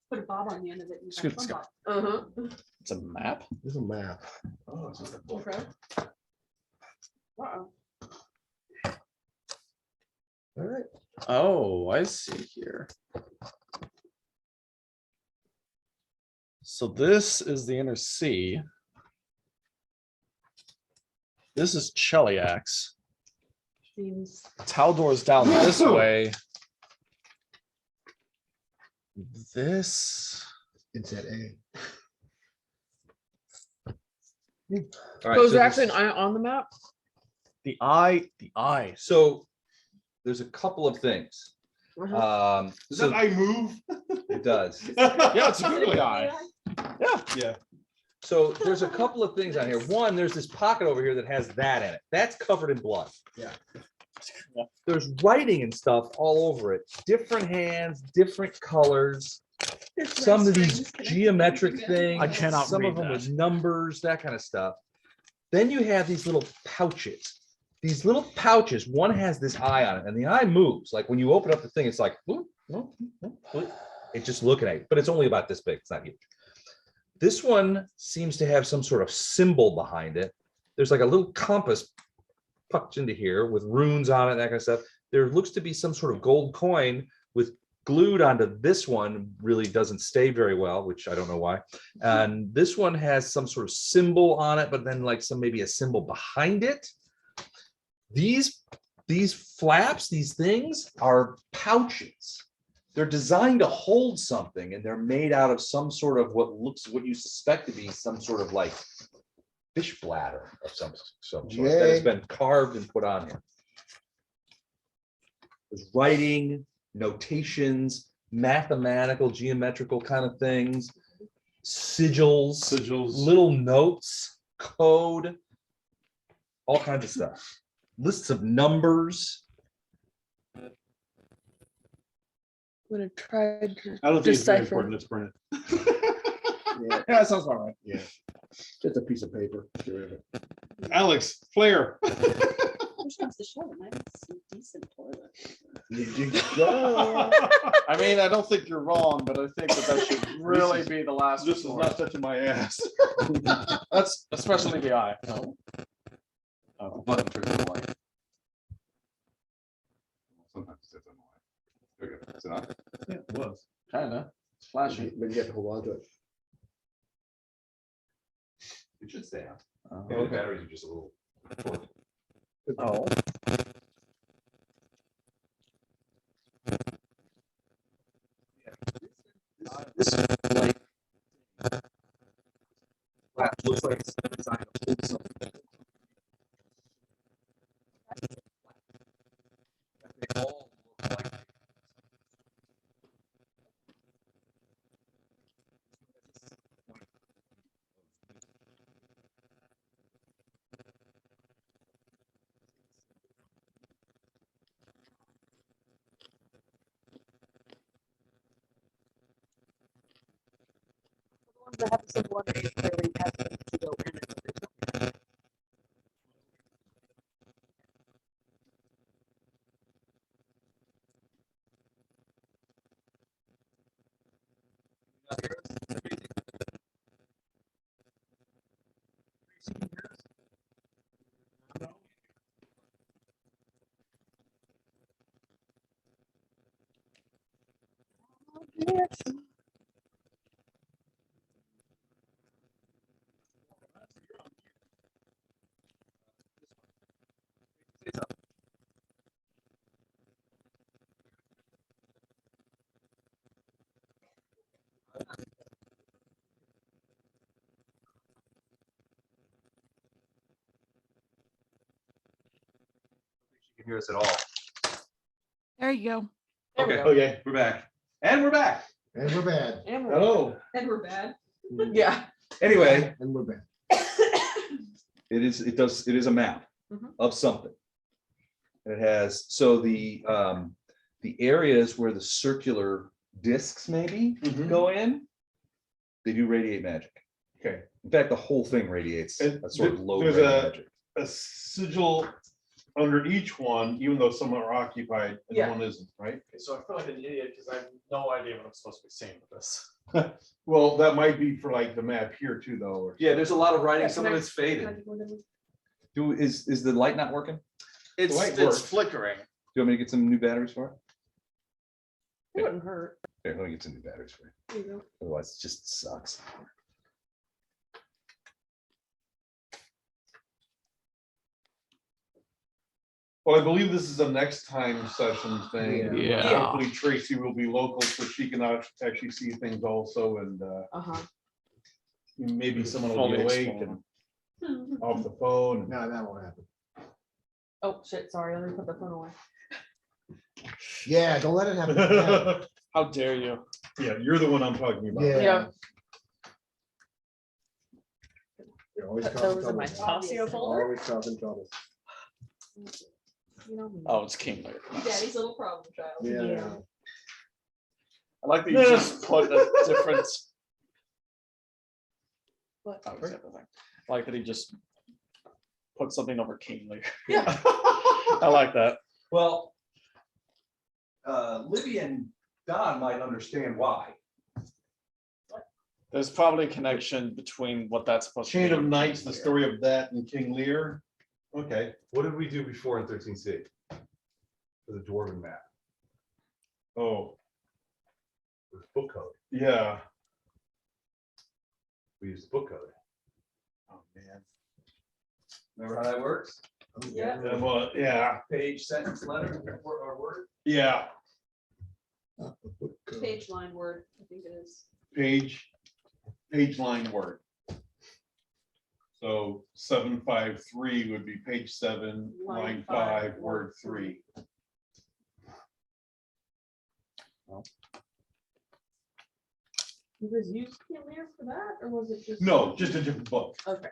Put a bob on the end of it. and Scoot, have scoot. fun Uh-huh. It's a map. There's a map. Oh, it's just a book. Okay. Uh-oh. All right. Oh, I see here. So this is the inner sea. This is Cheliax. Seems. Taldor's down this way. This. It's at A. All right, So is so there actually an this- eye on the map? The eye. So there's a couple of things. Uh-huh. Does So that eye move? it does. Yeah, it's a googly eye. Yeah. So there's a couple of things on here. One, there's this pocket over here that has that in it. That's covered in blood. Yeah. There's writing and stuff all over it. Different hands, different colors. Some of these geometric things. I cannot Some of read them that. with numbers, that kind of stuff. Then you have these little pouches. These little pouches, one has this eye on it, and the eye moves. Like when you open up the thing, it's like, whoop, whoop, whoop, whoop. It's just looking at you, but it's only about this big. It's not huge. This one seems to have some sort of symbol behind it. There's like a little compass pucked into here with runes on it, that kind of stuff. There looks to be some sort of gold coin with glued onto this one, really doesn't stay very well, which I don't know why. And this one has some sort of symbol on it, but then like maybe a symbol behind it. These flaps, these things are pouches. They're designed to hold something, and they're made out of some sort of what you suspect to be some sort of like fish bladder of some sort that has been carved and put on here. There's writing, notations, mathematical, geometrical kind of things, sigils, little notes, code, all kinds of stuff. Lists of numbers. I'm gonna try to I don't think it's very decipher. important. Let's burn it. Yeah, Yeah, that sounds about right. yeah. Just a piece of paper. Get rid of it. Alex, flare. Push comes to shove, it might be some decent toilet. You go. I mean, I don't think you're wrong, but I think that should really be the last. This is resort. not touching my ass. That's especially the eye. Oh, button for the light. Sometimes it's on the light. There we go. Is it on? Yeah, it was. Kinda. It's flashing. But you have to hold on to it. It should stay on. Oh, The batteries are just a little. Oh. this like looks like it's designed to hold something. They all look like That have some one age really has to go in it. you can hear us at all. There you go. There we Okay, go. Okay. we're back. And we're back. And we're bad. And we're- Hello. And we're bad. Yeah. Anyway, And we're bad. it is a map Mhm. of something. And it has, so the areas where the circular discs maybe Mhm. go in, they do radiate magic. Okay. In fact, the whole thing radiates And a sort of low there's grade a- magic. A sigil under each one, even though some are occupied and Yeah. one isn't, right? Okay, so I feel like an idiot because I have no idea what I'm supposed to be seeing with this. Well, that might be for like the map here too, though. Or Yeah, there's a lot of writing, Yeah, some of can I- it's faded. Is the light not working? Do It's light it's works. flickering. you want me to get some new batteries for it? It wouldn't hurt. Here, let me get some new batteries for you. There you go. Otherwise, it just sucks. Well, I believe this is a next time session thing. Yeah. Hopefully Tracy will be local so she can actually see things also, and Uh-huh. maybe someone will be Fully awake explain. and off the phone. No, that won't happen. Oh, shit, sorry, let me put the phone away. Yeah, don't let it happen. again. How dare you? Yeah, you're the one I'm talking about. Yeah. Yeah. You're always Put causing those in my trouble. Tasio folder. Always causing trouble. You know me. Oh, it's King Lear. Daddy's little problem child. Yeah. I like that you just put a different. What? Oh, it's the other thing. I like that he just put something over King Lear. Yeah. I like that. Well, Libby and Don might understand why. There's probably a connection between what that's supposed to be. Chain of and Knights, King the Lear. story of that and King Lear. Okay. What did we do before in 13C? For the Dwarven map, Oh, with book code. yeah. We used the book code. Oh, man. Remember how that works? Yeah. Yeah, well, yeah, Page, sentence, letter, or word? yeah. Page line word, I think it is. Page line word. So 753 would be page 7, Line line 5, 5, word 3. You guys used King Lear for that, or was it just? No, just a different book. Okay.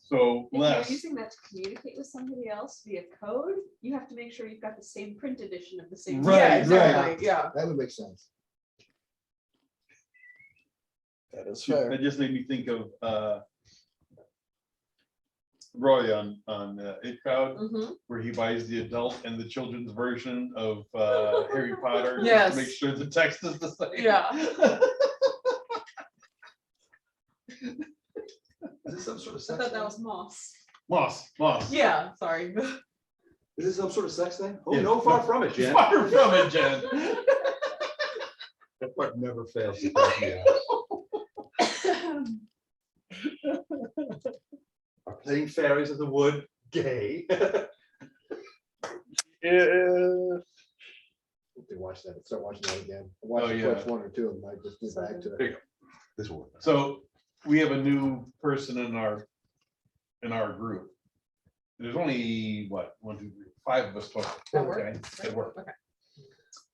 So If less. you're using that to communicate with somebody else via code, you have to make sure you've got the same print edition of the same. Right, Yeah, right. exactly, yeah. That would make sense. That is fair. That just made me think of Roy on It Crowd, Mhm. where he buys the adult and the children's version of Harry Potter. just to Yes. Make sure the text is the same. Yeah. Is this some sort of I sex thought that thing? was moss. Moss. Yeah, sorry. Is this some sort of sex thing? Oh, Yeah. no, far from it, Jen. Far from it, Jen. That part never fails to break me out. Are playing fairies of the wood gay? Yeah. watch that. Start watching that again. I watched Oh, the yeah. first one or two and I just get back to There it. you go. This will work. So we have a new person in our group. There's only what, 1, 2, 3, 5 of us total. At work? Okay, at work. Okay.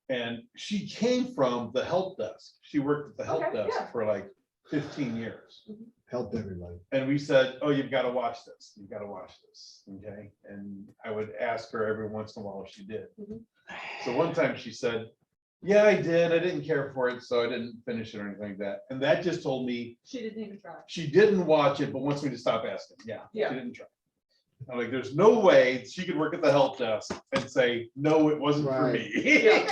And she came from the help desk. She worked at the help Okay, desk yeah. for like 15 years. Helped everybody. And we said, oh, you've got to watch this. You've got to watch this. Okay. And I would ask her every once in a while if she did. Mhm. So one time she said, yeah, I did. I didn't care for it, so I didn't finish it or anything like that. And that just told me She didn't even try. she didn't watch it, but wants me to stop asking. Yeah, Yeah. she didn't try. I'm like, there's no way she could work at the help desk and say, no, it wasn't for Right. me.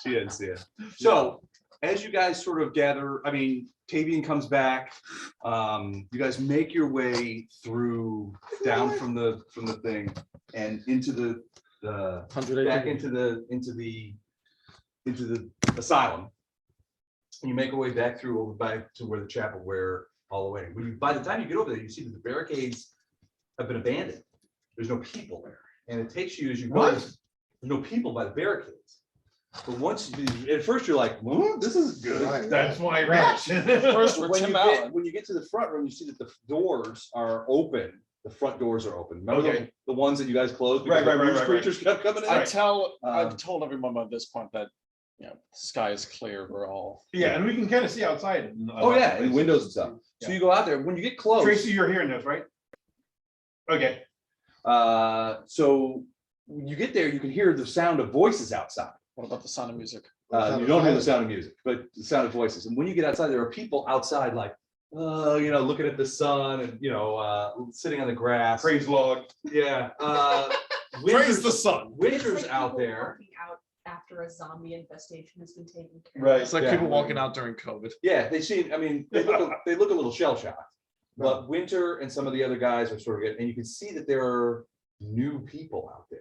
She didn't see it. So as you guys sort of gather, I mean, Tavian comes back. You guys make your way through down from the thing and into the 100 back acre. into the asylum. And you make your way back through over back to where the chapel where all the way. By the time you get over there, you see that the barricades have been abandoned. There's no people there. And it takes you as you go, What? there's no people by the barricades. But at first you're like, well, this is good. Right. That's my reaction. First, we're When Tim you, Allen. when you get to the front room, you see that the doors are open. The front doors are open. Remember Okay. the ones that you guys closed? Right, because right, the right, right, creatures kept coming in? I've told everyone by this point that, you know, the sky is clear. We're all. Yeah, and we can kind of see outside. Oh, yeah, and windows and stuff. So you go out there, when you get close. Tracy, you're hearing this, right? Okay. So when you get there, you can hear the sound of voices outside. What about the sound of music? You don't hear the sound of music, but the sound of voices. And when you get outside, there are people outside like, looking at the sun and, sitting on the grass. Praise Lord. Yeah. Praise the sun. Winter's out there. Walking out after a zombie infestation has been taken care of. Right. It's like Yeah. people walking out during COVID. Yeah, they seem, I mean, they look a little shell shocked. But Winter and some of the other guys are sort of good, and you can see that there are new people out there.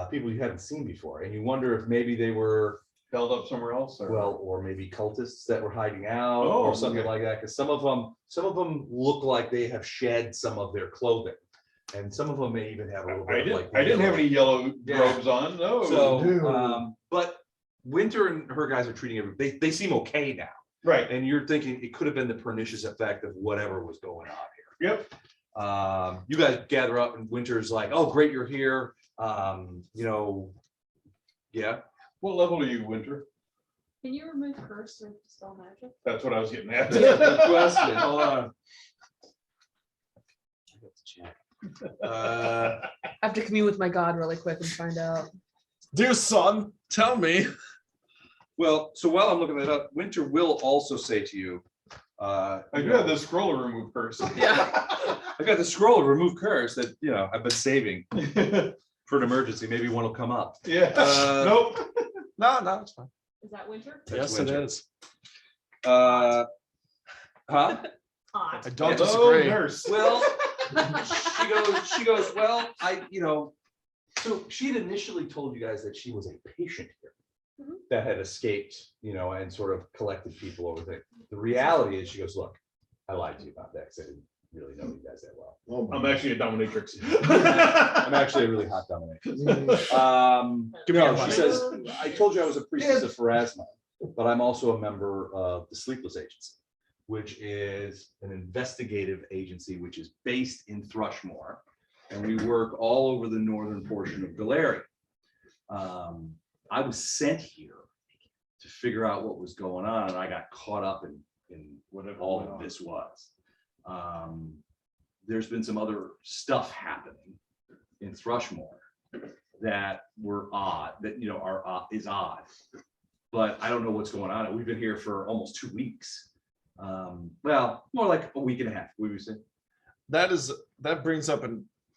People you haven't seen before, and you wonder if maybe they were Held up somewhere else? Or? or maybe cultists that were hiding out Oh, or something okay. like that. Because some of them look like they have shed some of their clothing, and some of them may even have a little bit of like. I didn't have any yellow Yeah. robes on. No. So, but Winter and her guys are treating everybody. They seem okay now, right. and you're thinking it could have been the pernicious effect of whatever was going on here. Yep. You guys gather up, and Winter's like, "Oh, great, you're here." Yeah. What level are you, Winter? Can you remove curse or spell magic? That's what I was getting at. Good question. Hold on. I have to commune with my god really quick and find out. Dear son, tell me. Well, so while I'm looking that up, Winter will also say to you, I do have the scroll to remove curse. Yeah. I've got the scroll to remove curse that I've been saving for an emergency. Maybe one will come up. Yeah. Nope. No, it's fine. Is that winter? Yes, Winter. it is. Huh? Hot. I don't Yeah. disagree. Nurse. Well, she goes, well, so she had initially told you guys that she was a patient here Mhm. that had escaped, and sort of collected people over there. The reality is, she goes, look, I lied to you about that because I didn't really know you guys that well. Oh, my I'm actually a dominatrix. I'm actually a really hot dominatrix. Give me No, your she money. says, I told you I was a priestess of Pharasma, but I'm also a member of the Sleepless Agency, which is an investigative agency which is based in Thrushmore, and we work all over the northern portion of Galeria. I was sent here to figure out what was going on, and I got caught up in whatever all of this was. There's been some other stuff happening in Thrushmore that were odd, that is odd, but I don't know what's going on. We've been here for almost 2 weeks. Well, more like a week and a half. We would say. That brings up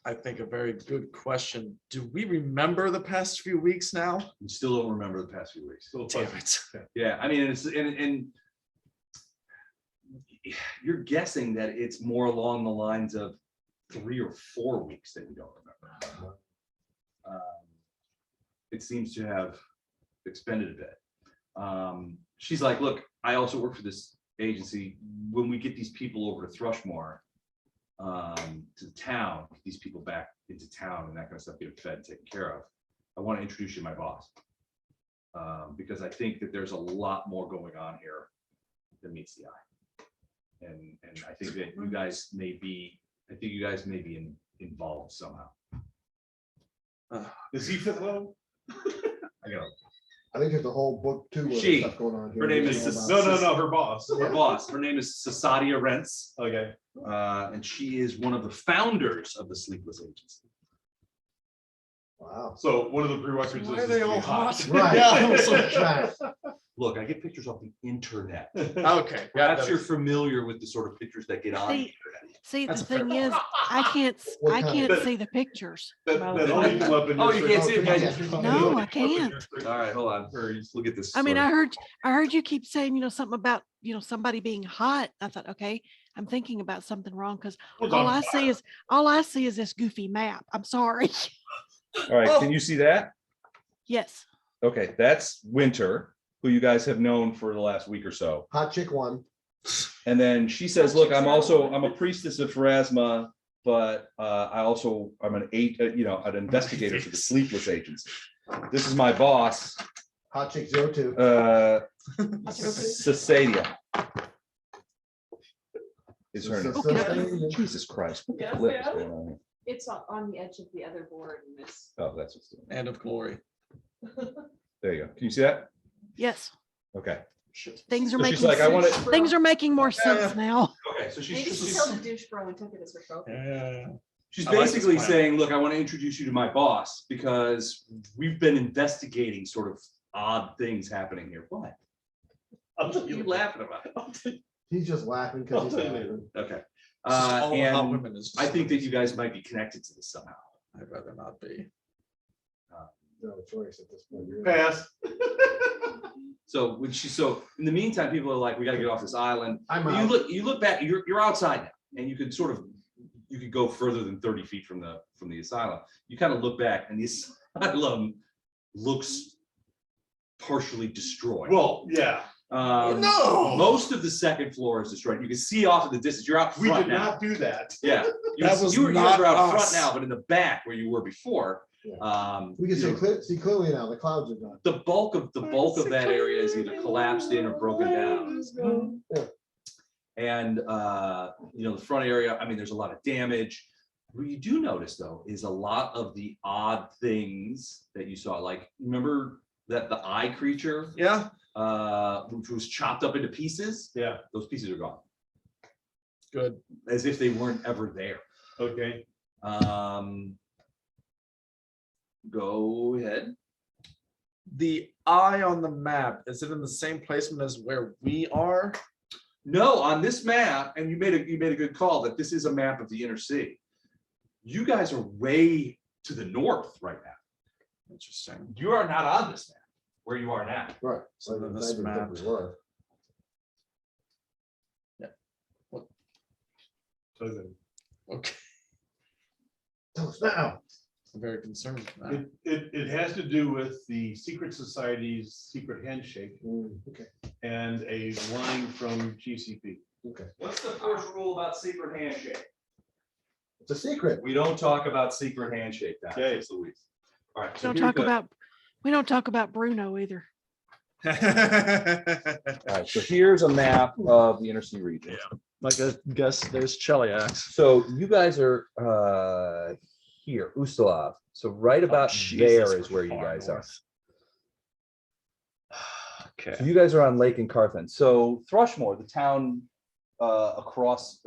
I think a very good question. Do we remember the past few weeks now? We still don't remember the past few weeks. Damn it. Yeah, I mean, and you're guessing that it's more along the lines of 3 or 4 weeks that we don't remember. It seems to have expended a bit. She's like, look, I also work for this agency. When we get these people over to Thrushmore, to the town, get these people back into town and that kind of stuff, get them fed and taken care of, I want to introduce you to my boss. Because I think that there's a lot more going on here than meets the eye. And I think that you guys may be, involved somehow. Does he fit well? I got I think there's a whole book too. where She. there's stuff going on here. Her name We is don't know about. No, her boss. her boss. Her name is Sasadia Rents, Okay. and she is one of the founders of the Sleepless Agency. Wow. So one of the prerequisites. Why are is they to be all hot? Right. Yeah, I was like, Right. Look, I get pictures off the internet. okay. Perhaps that you're is- familiar with the sort of pictures that get on the See, internet. See, the That's a fair thing point. is, I can't, What I kind? can't That- see the pictures. That Well, only come up in Oh, your you can't search. see it, Yeah. guys? No, I can't. All right, hold on. Look at this. I mean, sort of- I heard you keep saying, something about, somebody being hot. I thought, okay, I'm thinking about something wrong because Was all on I see is, all I see is this goofy map. I'm sorry. All right, can you see that? Yes. Okay, that's Winter, who you guys have known for the last week or so. Hot chick one. And then she says, look, I'm a priestess of Pharasma, but I'm an investigator for the Sleepless Agency. This is my boss, Hot chick 02. Sasadia. Is her name. Sasadia. Jesus Christ. What the Yes, flip is yeah. going on here? It's on the edge of the other board in this. Oh, that's what's doing. And of glory. There you go. Can you see that? Yes. Okay. Things are So she's making like, I want sense. it. Things are making more sense now. Okay, so Maybe she she's killed a douche bro and took it as her trophy. she's I like this basically plan. saying, look, I want to introduce you to my boss because we've been investigating sort of odd things happening here. What? What are you laughing about? He's just laughing because he's I'll tell you laughing. Okay. This is all hot And women is I just- think that you guys might be connected to this somehow. I'd rather not be. No choice at this point. You're- Pass. So in the meantime, people are like, we gotta get off this island. I'm But out. you look back, you're outside now, and you could you could go further than 30 feet from the asylum. You kind of look back and the asylum looks partially destroyed. Well, yeah, No! Most of the second floor is destroyed. You can see off in the distance. You're out we front did now. not do that. Yeah, That was you not guys are out front us. now, but in the back where you were before. We can you know, see clearly now. The clouds are gone. the bulk of that area is either collapsed in or broken down. Yeah. And the front area, I mean, there's a lot of damage. What you do notice though is a lot of the odd things that you saw, like remember that the eye creature, Yeah. which was chopped up into pieces. Yeah, Those pieces are gone, Good. as if they weren't ever there. okay. Go ahead. The eye on the map, is it in the same placement as where we are? No, on this map, and you made a good call that this is a map of the inner sea. You guys are way to the north right now. Interesting. You are not on this map where you are now. Right. So then I this didn't think map- we were. Okay. Tell us now. I'm very concerned with that. It has to do with the secret society's secret handshake Okay. and a line from GCP. Okay. What's the first rule about secret handshake? It's a secret. We don't talk about secret handshake. Okay. Louise. All right. We so don't here's talk the- about, we don't talk about Bruno either. All right, so here's a map of the inner sea region. Like I guess there's Cheliax. So you guys are here, Ustalav. So right about Jesus, there is we're where you far guys are. north. Okay. So you guys are on Lake and Carthan. So Thrushmore, the town across,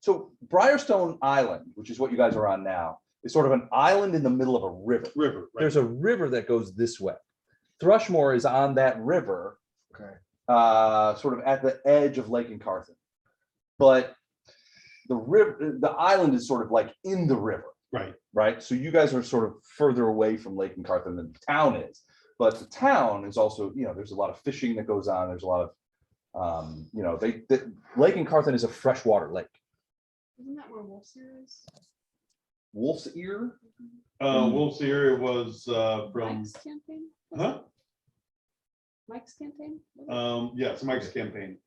so Briarstone Island, which is what you guys are on now, is sort of an island in the middle of a river. River, right. There's a river that goes this way. Thrushmore is on that river, Okay. sort of at the edge of Lake and Carthan. But the island is sort of like in the river. Right. Right. So you guys are sort of further away from Lake and Carthan than the town is. But the town is also, there's a lot of fishing that goes on. There's a lot of, Lake and Carthan is a freshwater lake. Isn't that where Wolfseer is? Wolf's Ear? Wolf's Ear was from, Mike's campaign? huh? Mike's campaign? Was it? Yes, Mike's campaign.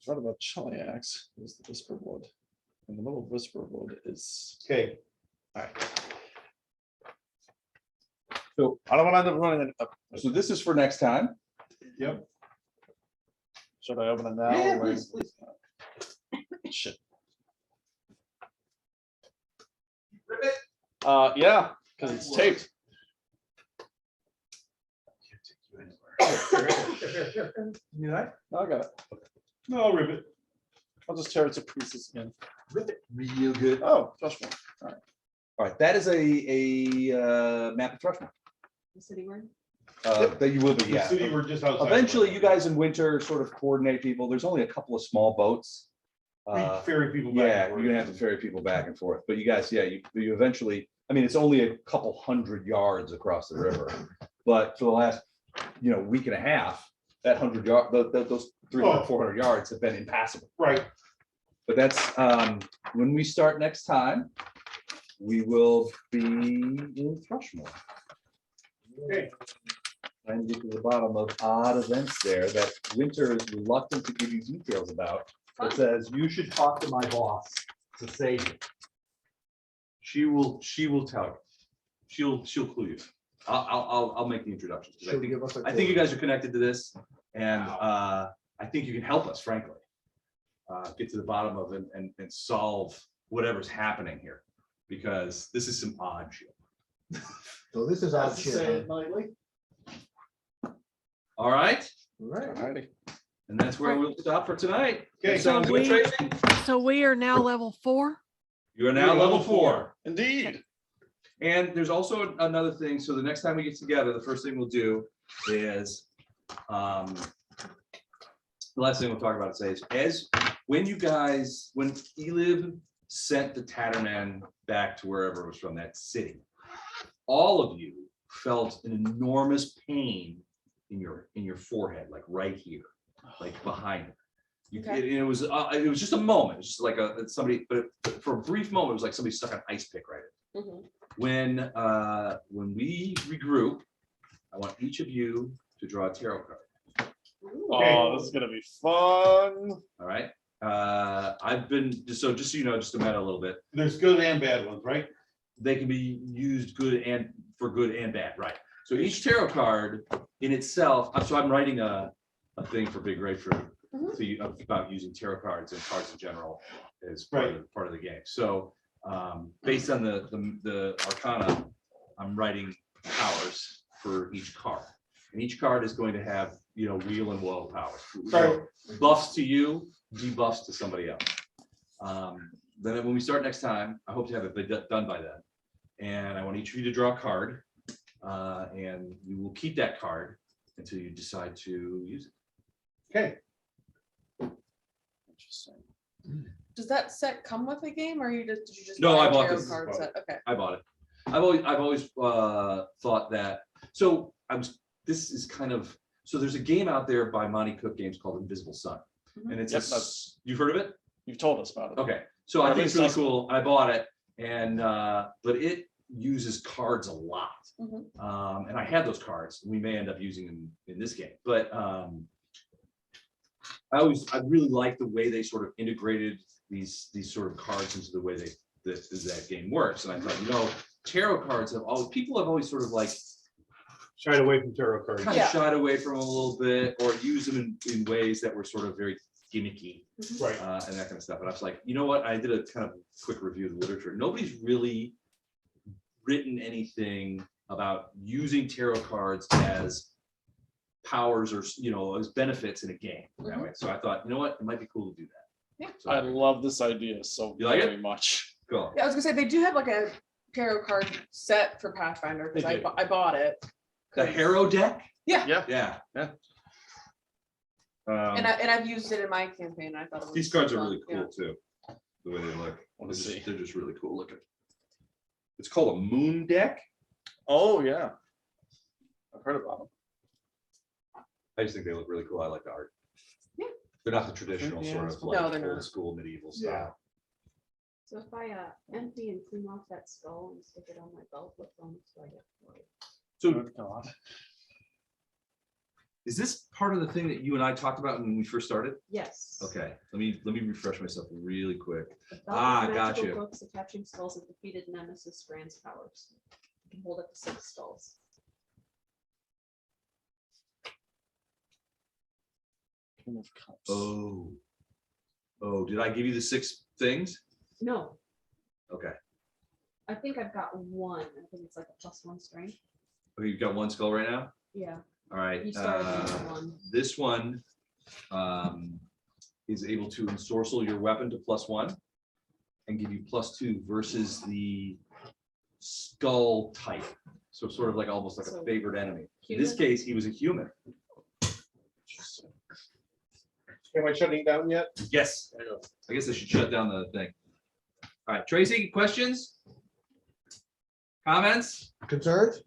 What's right about Cheliax is the Whisper Wood. In the middle of Whisper Wood is. Okay. All right. So I don't want to end up running it up. So this is for next time. Yep. Should I open it now? Yeah, or- please, please. Shit. Yeah, because it's taped. You know, I got it. no, I'll rip it. I'll just tear it to pieces again. Rip it real good. Oh, Joshua. All right, that is a map of Thrushmore. The city we're in? That you will be, The yeah. city, we're just outside. Eventually, you guys in winter sort of coordinate people. There's only a couple of small boats. We ferry people back. Yeah, and forth. you're gonna have to ferry people back and forth, but you guys, yeah, you eventually, I mean, it's only a couple hundred yards across the river. But for the last, week and a half, that 100 yard, those 300, 400 yards have been impassable. Right. But that's, when we start next time, we will be in Thrushmore. Okay. Trying to get to the bottom of odd events there that Winter is reluctant to give you details about. It says, you should talk to my boss to save you. She will tell you. She'll clue you. I'll make the introductions. 'Cause I think you guys are connected to this, and I think you can help us, frankly. Get to the bottom of it and solve whatever's happening here, because this is some odd shit. So this is odd shit. All right, Alrighty. and that's where we'll stop for tonight. Okay. Sounds good, Tracy? So we are now level 4. You are now level 4. Indeed. And there's also another thing. So the next time we get together, the first thing we'll do is, the last thing we'll talk about today is when Elib sent the Tatterman back to wherever it was from, that city, all of you felt an enormous pain in your forehead, like right here, like behind it. It was just a moment. It's just like somebody, but for a brief moment, it was like somebody stuck an ice pick right in. When we regroup, I want each of you to draw a tarot card. Oh, this is gonna be fun. All right. I've been just so you know, just to meta a little bit. There's good and bad ones, right? They can be used for good and bad, right? So each tarot card in itself. So I'm writing a thing for Big Grapefruit about using tarot cards and cards in general as part of the game. So based on the Arcana, I'm writing powers for each card, and each card is going to have wheel and woe powers. Buffs to you, debuffs to somebody else. Then when we start next time, I hope to have it done by then. And I want each of you to draw a card, and you will keep that card until you decide to use it. Okay. Interesting. Does that set come with a game, or did you just No, buy I a bought tarot this. card set? Okay. I bought it. I've always thought that. So this is kind of, so there's a game out there by Monty Cook Games called Invisible Sun. And it's you've heard of it? You've told us about it. Okay. So I think it's really cool. I bought it, and but it uses cards a lot. And I had those cards. We may end up using them in this game, but I really like the way they sort of integrated these sort of cards into the way that game works. And I thought, tarot cards people have always sort of like Shied away from tarot cards. kind of shied away from them a little bit, or use them in ways that were sort of very gimmicky, Right. and that kind of stuff. And I was like, you know what? I did a kind of quick review of the literature. Nobody's really written anything about using tarot cards as powers or as benefits in a game that way. So I thought, you know what? It might be cool to do that. Yeah. So I love this idea so You like it? very much. Cool. Yeah, I was gonna say they do have like a tarot card set for Pathfinder because They do. I bought it. The Harrow deck? Yeah. Yeah. And I've used it in my campaign. I thought it was These cards are fun. really Yeah. cool too, the way they look. Want to see? They're just really cool looking. It's called a moon deck. Oh yeah, I've heard about them. I just think they look really cool. I like the art. Yeah. They're not the traditional Yeah, sort it's of cool. like No, they're old not. school medieval Yeah. style. So if I empty and clean off that skull and stick it on my belt, what bonus do I get for it? So Good God. Is this part of the thing that you and I talked about when we first started? Yes. Okay, let me refresh myself really quick. The belt Ah, with got magical you. books attaching skulls of defeated nemesis grants powers. You can hold up to 6 skulls. King of Cups. Oh. Oh, did I give you the 6 things? No, Okay. I think I've got one. I think it's like a +1 strength. Okay, you've got 1 skull right now? Yeah. All right. You started with one. This one is able to ensorcel your weapon to +1 and give you +2 versus the skull type. So sort of like almost like a So, favored enemy. In this human? case, he was a human. Am I shutting down yet? Yes. I guess I should shut down the thing. All right, Tracy, questions? Comments? Concerns?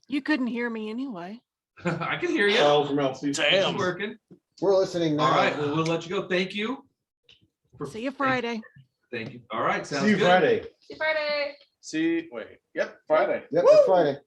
You couldn't hear me anyway. I can hear you. Charles from LC. It's working. We're listening now. All right, well, we'll let you go. Thank you. See you Friday. Thank you. All right, sounds See you good. Friday. See you Friday. See, wait, yep, Friday. Yep, it's Friday.